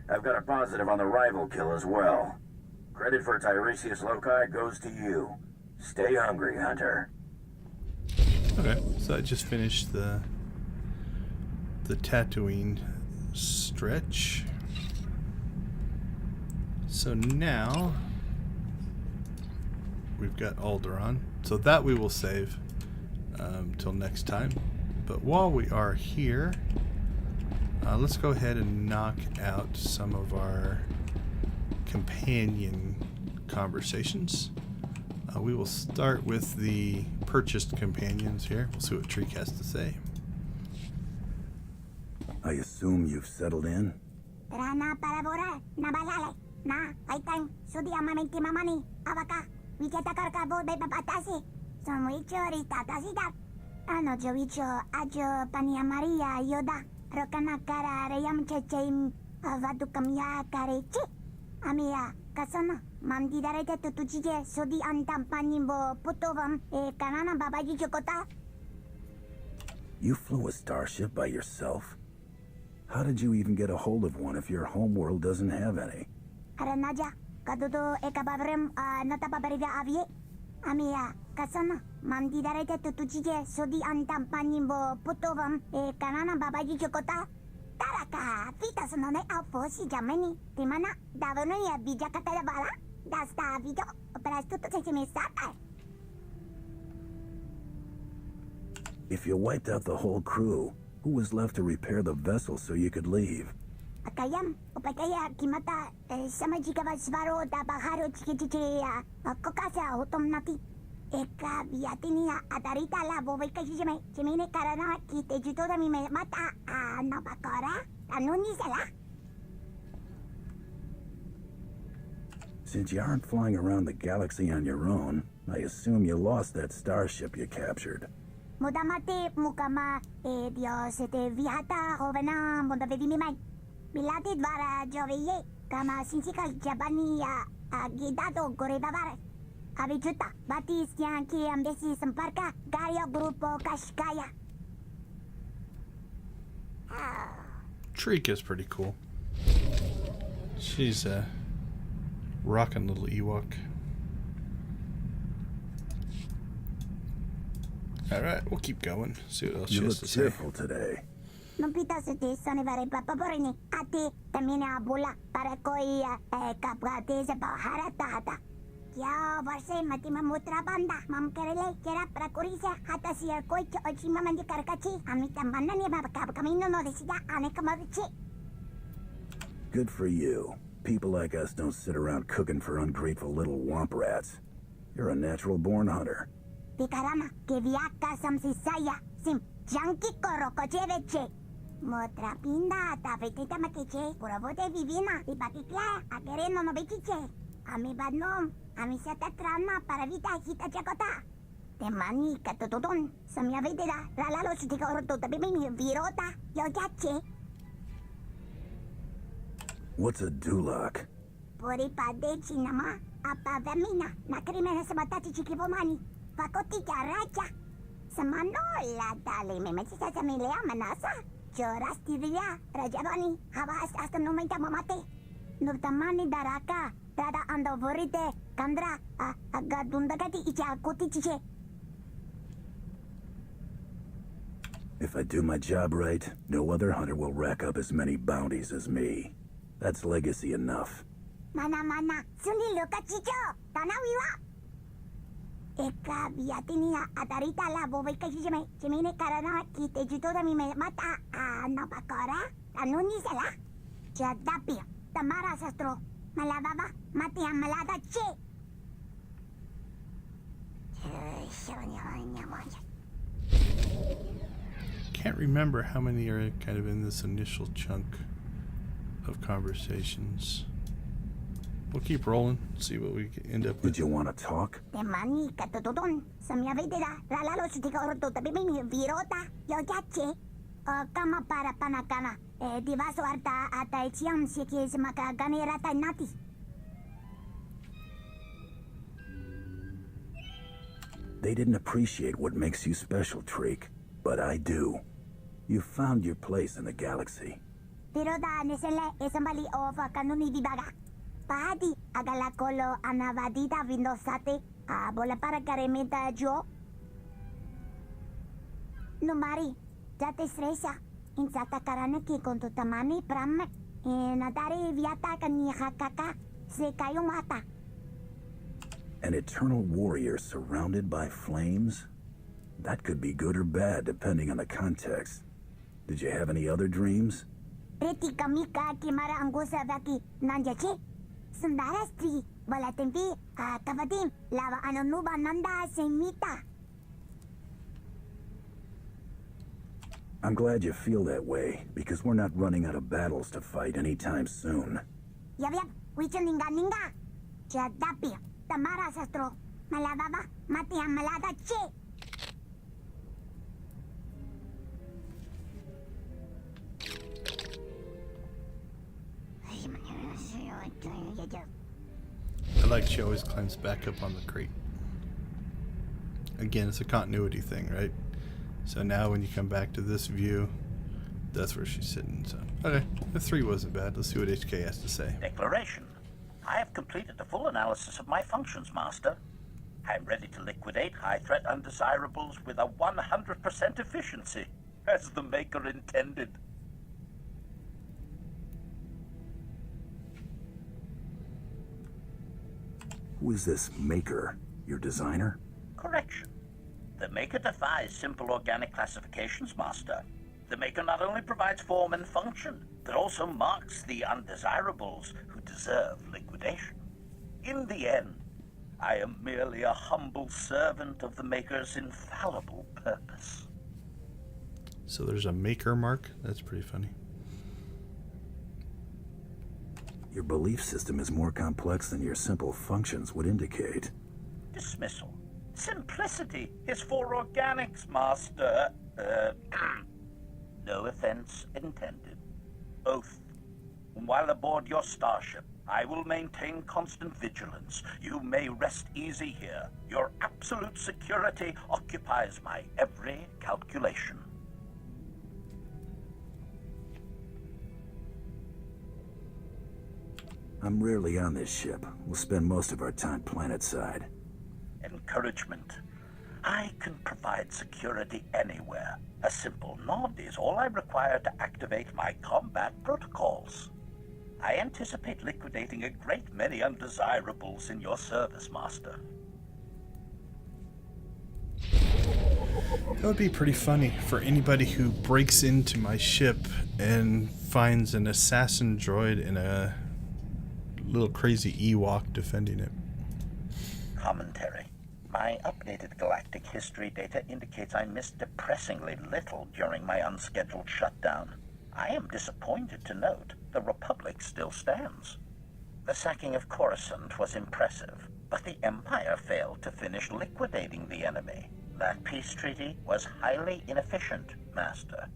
I've got a positive on the rival kill as well. Credit for Tiresias Loci goes to you. Stay hungry, Hunter. Okay, so I just finished the Tatooine stretch. So now we've got Alderaan. So that we will save till next time. But while we are here, let's go ahead and knock out some of our companion conversations. We will start with the purchased companions here. We'll see what Treek has to say. I assume you've settled in? Rana parabora na balale na aitan sudi amamenti mamani abaka wiketa karka bo be papatasi somuicho ritatasi ano jovicho ajo pania maria yoda rokana kara reyam checheim avadu kamya karechi amia kasana mamdi darete tutujije sudi antam panimbo putovam e kanana babaji chokota. You flew a starship by yourself? How did you even get a hold of one if your homeworld doesn't have any? Aranaja, kadudo ekabavrem natababarida avie. Amia, kasana, mamdi darete tutujije sodi antam panimbo putovam e kanana babaji chokota. Taraka, fitas no ne alfosi jameni. Timana, davono ya bijakata da bala. Dasta video, operastuto se me sata. If you wiped out the whole crew, who was left to repair the vessel so you could leave? Akayam, opakaya kimata, samajika vasvaro da baharo chikichiya, kokasa otom nati. Eka biatinia atarita la bobeka shime, chimine karana kite juto da mi mata nabakara, anuni sala. Since you aren't flying around the galaxy on your own, I assume you lost that starship you captured. Modamate mukama Dios te viata hovena modavedimimai. Bilati dvara joveye kama sinsika jabani agidado gorebavar. Avijuta batis yang ki ambesi semparka gario grupo kashkaya. Treek is pretty cool. She's a rockin' little Ewok. Alright, we'll keep going. See what else she has to say. You look cheerful today. Non pitasete sonevare papaporini ati tamina bula para koi kapgate se bahara tata. Kya varse matima mutra banda mam kerele kera para kurise hata siya koi ochima mandi karkachi amita manna ni babakab kamino no desida ane kamavichi. Good for you. People like us don't sit around cooking for ungrateful little womp rats. You're a natural-born hunter. Picarana, que viaca samsisaya, sim, janki korokocheveche. Motra pinda, tafetita makeche, puravote vivina, ipakikla, akereno no bechiche. Ami badnom, ami satatrana, paravita hita chakota. Temani katotodon, samia vedera, ralalo sutika oroto, tabimi virota, yojache. What's a dulak? Puripade chinama, apavamina, nakrimena sabatati chikivomani. Pakoti raja. Samano la dali me metisa sa milea manasa. Chorastidria, Rajabani, Havas Astanomita Mamate, Nurtamani Daraka, Dada Andovorite, Kandra, Agadundagati Icha Kotiche. If I do my job right, no other hunter will rack up as many bounties as me. That's legacy enough. Mana, Suni Luka Chicho, Tanawiwa. Eka biatinia atarita la bobeika jime jimine karana kite juto da mi mata napakora anuni sala chadapi tamara sastro malababa mati amalada che Can't remember how many are kind of in this initial chunk of conversations. We'll keep rolling, see what we end up with. Did you want to talk? Temani katotodon samya vedera ralalo sutika orto tapi mi virota yojache kama para panakana divaso arta ata echiam siki semaka ganirata nati. They didn't appreciate what makes you special, Treek, but I do. You found your place in the galaxy. Virota nesele esambali of kanuni dibaga. Padi agala kolo anavadita vindosate bola para karemeta jo. Numari jate stresa insata karane ki konto tamani pram nadari viata kaniha kaka se kayo mata. An eternal warrior surrounded by flames? That could be good or bad depending on the context. Did you have any other dreams? Reti kamika kimara angosa vaki nanjache. Sundarastri, Valatempi, Kavadim, Lava Anonuba Nanda Semita. I'm glad you feel that way, because we're not running out of battles to fight anytime soon. Yap, Wichaninga Ninga. Chadapi, Tamara Sastro, Malababa, Matia Malada Che. I like she always climbs back up on the crate. Again, it's a continuity thing, right? So now when you come back to this view, that's where she's sitting. So okay, the 3 wasn't bad. Let's see what HK has to say. Declaration. I have completed the full analysis of my functions, Master. I'm ready to liquidate high-threat undesirables with a 100% efficiency, as the Maker intended. Who is this Maker? Your designer? Correction. The Maker defies simple organic classifications, Master. The Maker not only provides form and function, but also marks the undesirables who deserve liquidation. In the end, I am merely a humble servant of the Maker's infallible purpose. So there's a Maker mark? That's pretty funny. Your belief system is more complex than your simple functions would indicate. Dismissal. Simplicity is for organics, Master. No offense intended. Oath. While aboard your starship, I will maintain constant vigilance. You may rest easy here. Your absolute security occupies my every calculation. I'm rarely on this ship. We'll spend most of our time planetside. Encouragement. I can provide security anywhere. A simple nod is all I require to activate my combat protocols. I anticipate liquidating a great many undesirables in your service, Master. That would be pretty funny for anybody who breaks into my ship and finds an assassin droid and a little crazy Ewok defending it. Commentary. My updated galactic history data indicates I missed depressingly little during my unscheduled shutdown. I am disappointed to note the Republic still stands. The sacking of Coruscant was impressive, but the Empire failed to finish liquidating the enemy. That peace treaty was highly inefficient, Master.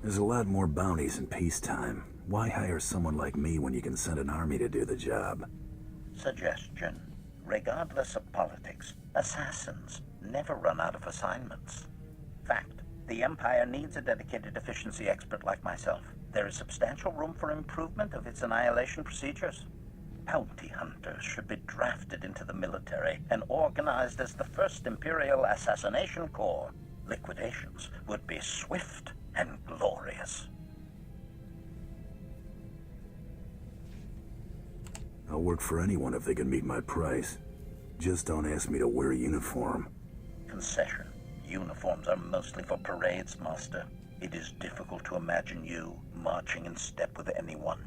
There's a lot more bounties in peacetime. Why hire someone like me when you can send an army to do the job? Suggestion. Regardless of politics, assassins never run out of assignments. Fact, the Empire needs a dedicated efficiency expert like myself. There is substantial room for improvement of its annihilation procedures. Bounty hunters should be drafted into the military and organized as the first Imperial Assassination Corps. Liquidations would be swift and glorious. I'll work for anyone if they can meet my price. Just don't ask me to wear a uniform. Concession. Uniforms are mostly for parades, Master. It is difficult to imagine you marching in step with anyone.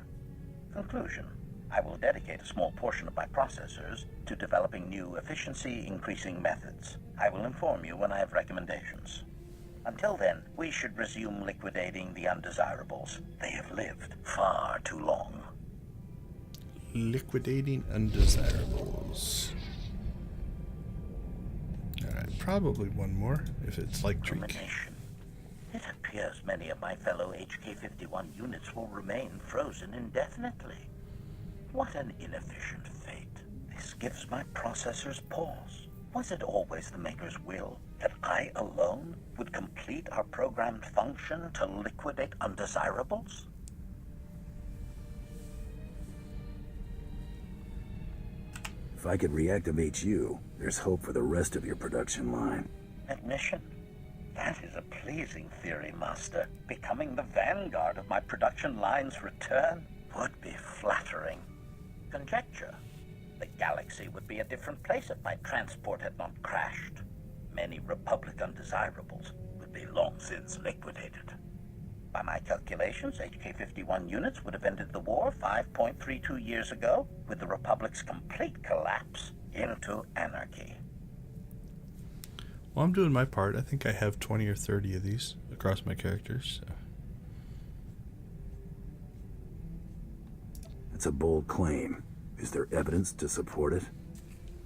Conclusion. I will dedicate a small portion of my processors to developing new efficiency-increasing methods. I will inform you when I have recommendations. Until then, we should resume liquidating the undesirables. They have lived far too long. Liquidating undesirables. Alright, probably one more, if it's like Treek. It appears many of my fellow HK-51 units will remain frozen indefinitely. What an inefficient fate. This gives my processors pause. Was it always the Maker's will that I alone would complete our programmed function to liquidate undesirables? If I could reactivate you, there's hope for the rest of your production line. Admission? That is a pleasing theory, Master. Becoming the vanguard of my production line's return would be flattering. Conjecture. The galaxy would be a different place if my transport had not crashed. Many Republic undesirables would be long since liquidated. By my calculations, HK-51 units would have ended the war 5.32 years ago, with the Republic's complete collapse into anarchy. Well, I'm doing my part. I think I have 20 or 30 of these across my characters. So. It's a bold claim. Is there evidence to support it?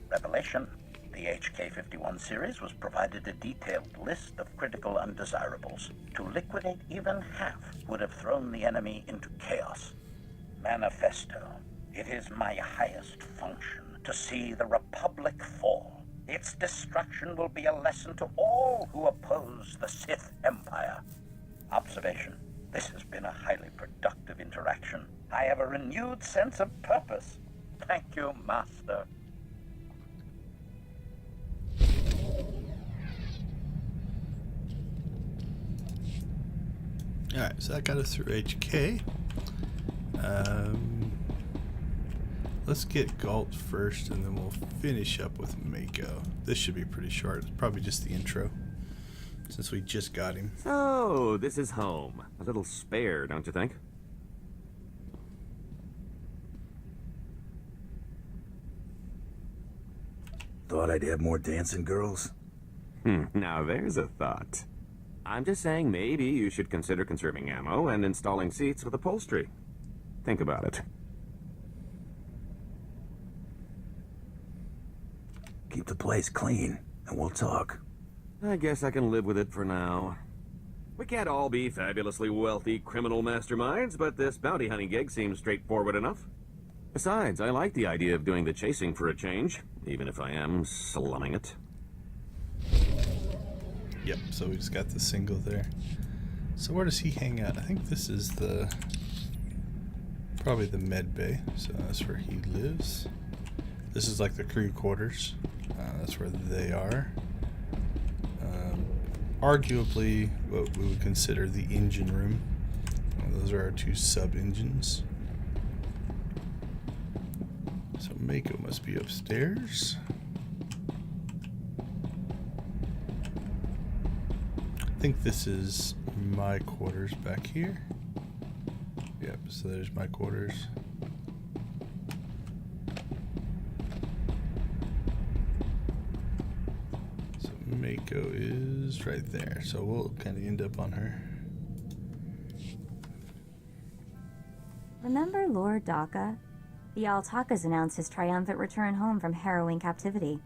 Revelation. The HK-51 series was provided a detailed list of critical undesirables. To liquidate even half would have thrown the enemy into chaos. Manifesto. It is my highest function to see the Republic fall. Its destruction will be a lesson to all who oppose the Sith Empire. Observation. This has been a highly productive interaction. I have a renewed sense of purpose. Thank you, Master. Alright, so that got us through HK. Let's get Galt first, and then we'll finish up with Mako. This should be pretty short. It's probably just the intro, since we just got him. So, this is home. A little spare, don't you think? Thought I'd have more dancing girls? Now there's a thought. I'm just saying maybe you should consider conserving ammo and installing seats with upholstery. Think about it. Keep the place clean, and we'll talk. I guess I can live with it for now. We can't all be fabulously wealthy criminal masterminds, but this bounty hunting gig seems straightforward enough. Besides, I like the idea of doing the chasing for a change, even if I am slumming it. Yep, so we just got the single there. So where does he hang out? I think this is probably the med bay, so that's where he lives. This is like the crew quarters. That's where they are. Arguably what we would consider the engine room. Those are our two sub-engines. So Mako must be upstairs. I think this is my quarters back here. Yep, so there's my quarters. So Mako is right there, so we'll kind of end up on her. Remember Lord Daka? The Altakas announced his triumphant return home from harrowing captivity.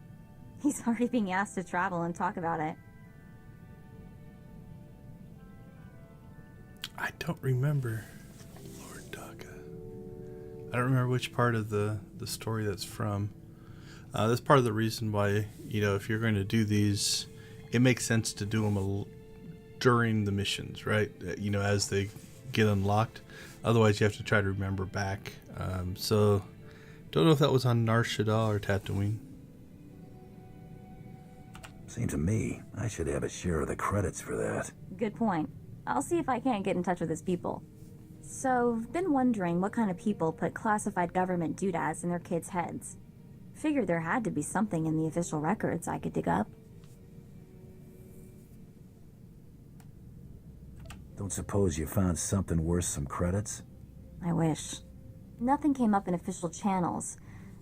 He's already being asked to travel and talk about it. I don't remember Lord Daka. I don't remember which part of the story that's from. That's part of the reason why, if you're going to do these, it makes sense to do them during the missions, right? As they get unlocked. Otherwise, you have to try to remember back. So, don't know if that was on Nar Shaddaa or Tatooine. Seems to me I should have a share of the credits for that. Good point. I'll see if I can't get in touch with his people. So, I've been wondering what kind of people put classified government doodads in their kids' heads. Figured there had to be something in the official records I could dig up. Don't suppose you found something worth some credits? I wish. Nothing came up in official channels.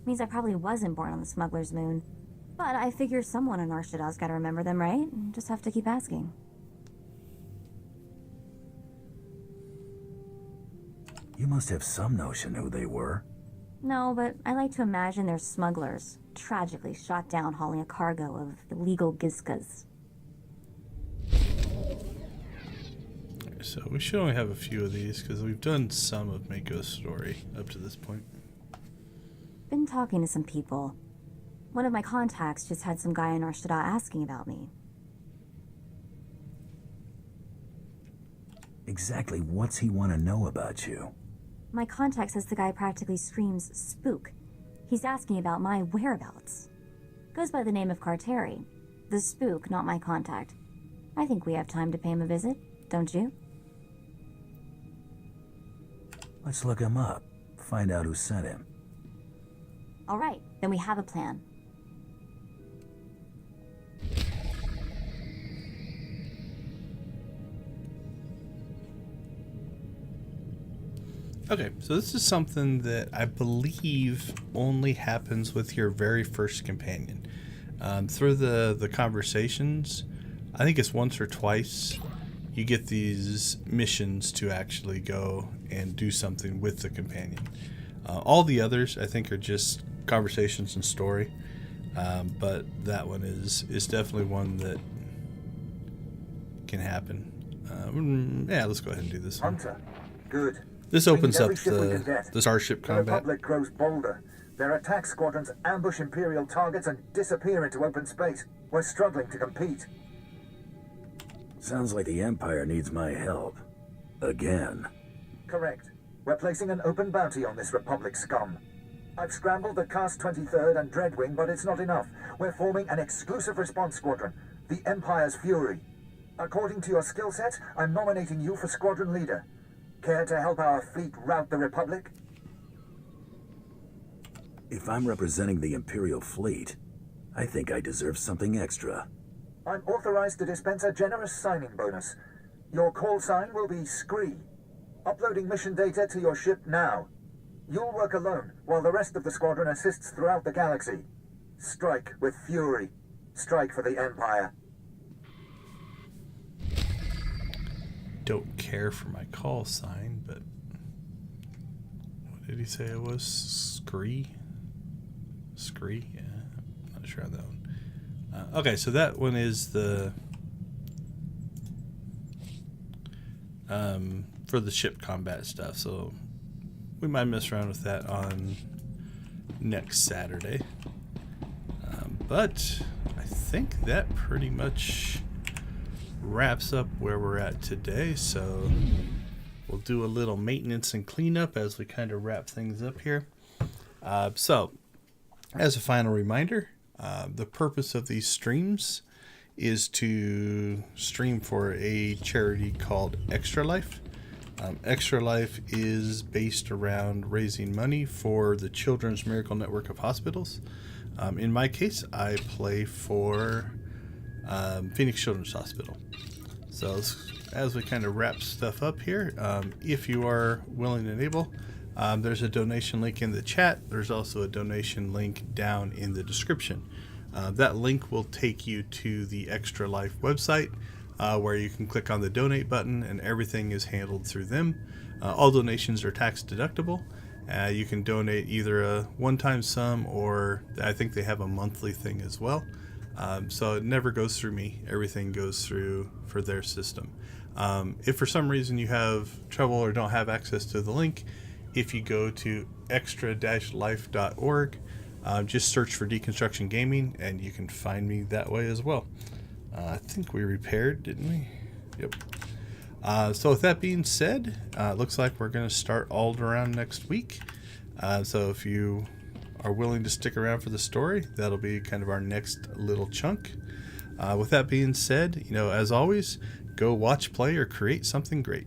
Means I probably wasn't born on the smuggler's moon. But I figure someone in Nar Shaddaa's gotta remember them, right? Just have to keep asking. You must have some notion who they were. No, but I like to imagine they're smugglers, tragically shot down hauling a cargo of illegal gizkas. So we should only have a few of these because we've done some of Mako's story up to this point. Been talking to some people. One of my contacts just had some guy in Nar Shaddaa asking about me. Exactly what's he want to know about you? My contact says the guy practically screams spook. He's asking about my whereabouts. Goes by the name of Carteri. The spook, not my contact. I think we have time to pay him a visit, don't you? Let's look him up. Find out who sent him. All right, then we have a plan. Okay, so this is something that I believe only happens with your very first companion. Through the conversations, I think it's once or twice you get these missions to actually go and do something with the companion. All the others, I think, are just conversations and story. But that one is definitely one that can happen. Yeah, let's go ahead and do this one. Hunter, good. This opens up the starship combat. The Republic grows bolder. Their attack squadrons ambush Imperial targets and disappear into open space. We're struggling to compete. Sounds like the Empire needs my help. Again. Correct. We're placing an open bounty on this Republic scum. I've scrambled the Cast 23rd and Dreadwing, but it's not enough. We're forming an exclusive response squadron, the Empire's Fury. According to your skill set, I'm nominating you for squadron leader. Care to help our fleet rout the Republic? If I'm representing the Imperial fleet, I think I deserve something extra. I'm authorized to dispense a generous signing bonus. Your call sign will be Scree. Uploading mission data to your ship now. You'll work alone, while the rest of the squadron assists throughout the galaxy. Strike with fury. Strike for the Empire. Don't care for my call sign, but what did he say it was? Scree? Scree? Yeah, I'm not sure on that one. Okay, so that one is the for the ship combat stuff, so we might mess around with that on next Saturday. But I think that pretty much wraps up where we're at today, so we'll do a little maintenance and cleanup as we kind of wrap things up here. So as a final reminder, the purpose of these streams is to stream for a charity called Extra Life. Extra Life is based around raising money for the Children's Miracle Network of Hospitals. In my case, I play for Phoenix Children's Hospital. So as we kind of wrap stuff up here, if you are willing and able, there's a donation link in the chat. There's also a donation link down in the description. That link will take you to the Extra Life website, where you can click on the donate button, and everything is handled through them. All donations are tax deductible. You can donate either a one-time sum, or I think they have a monthly thing as well. So it never goes through me. Everything goes through for their system. If for some reason you have trouble or don't have access to the link, if you go to extra-life.org, Just search for Deconstruction Gaming, and you can find me that way as well. I think we repaired, didn't we? Yep. So with that being said, it looks like we're going to start Alderaan next week. So if you are willing to stick around for the story, that'll be kind of our next little chunk. With that being said, as always, go watch, play, or create something great.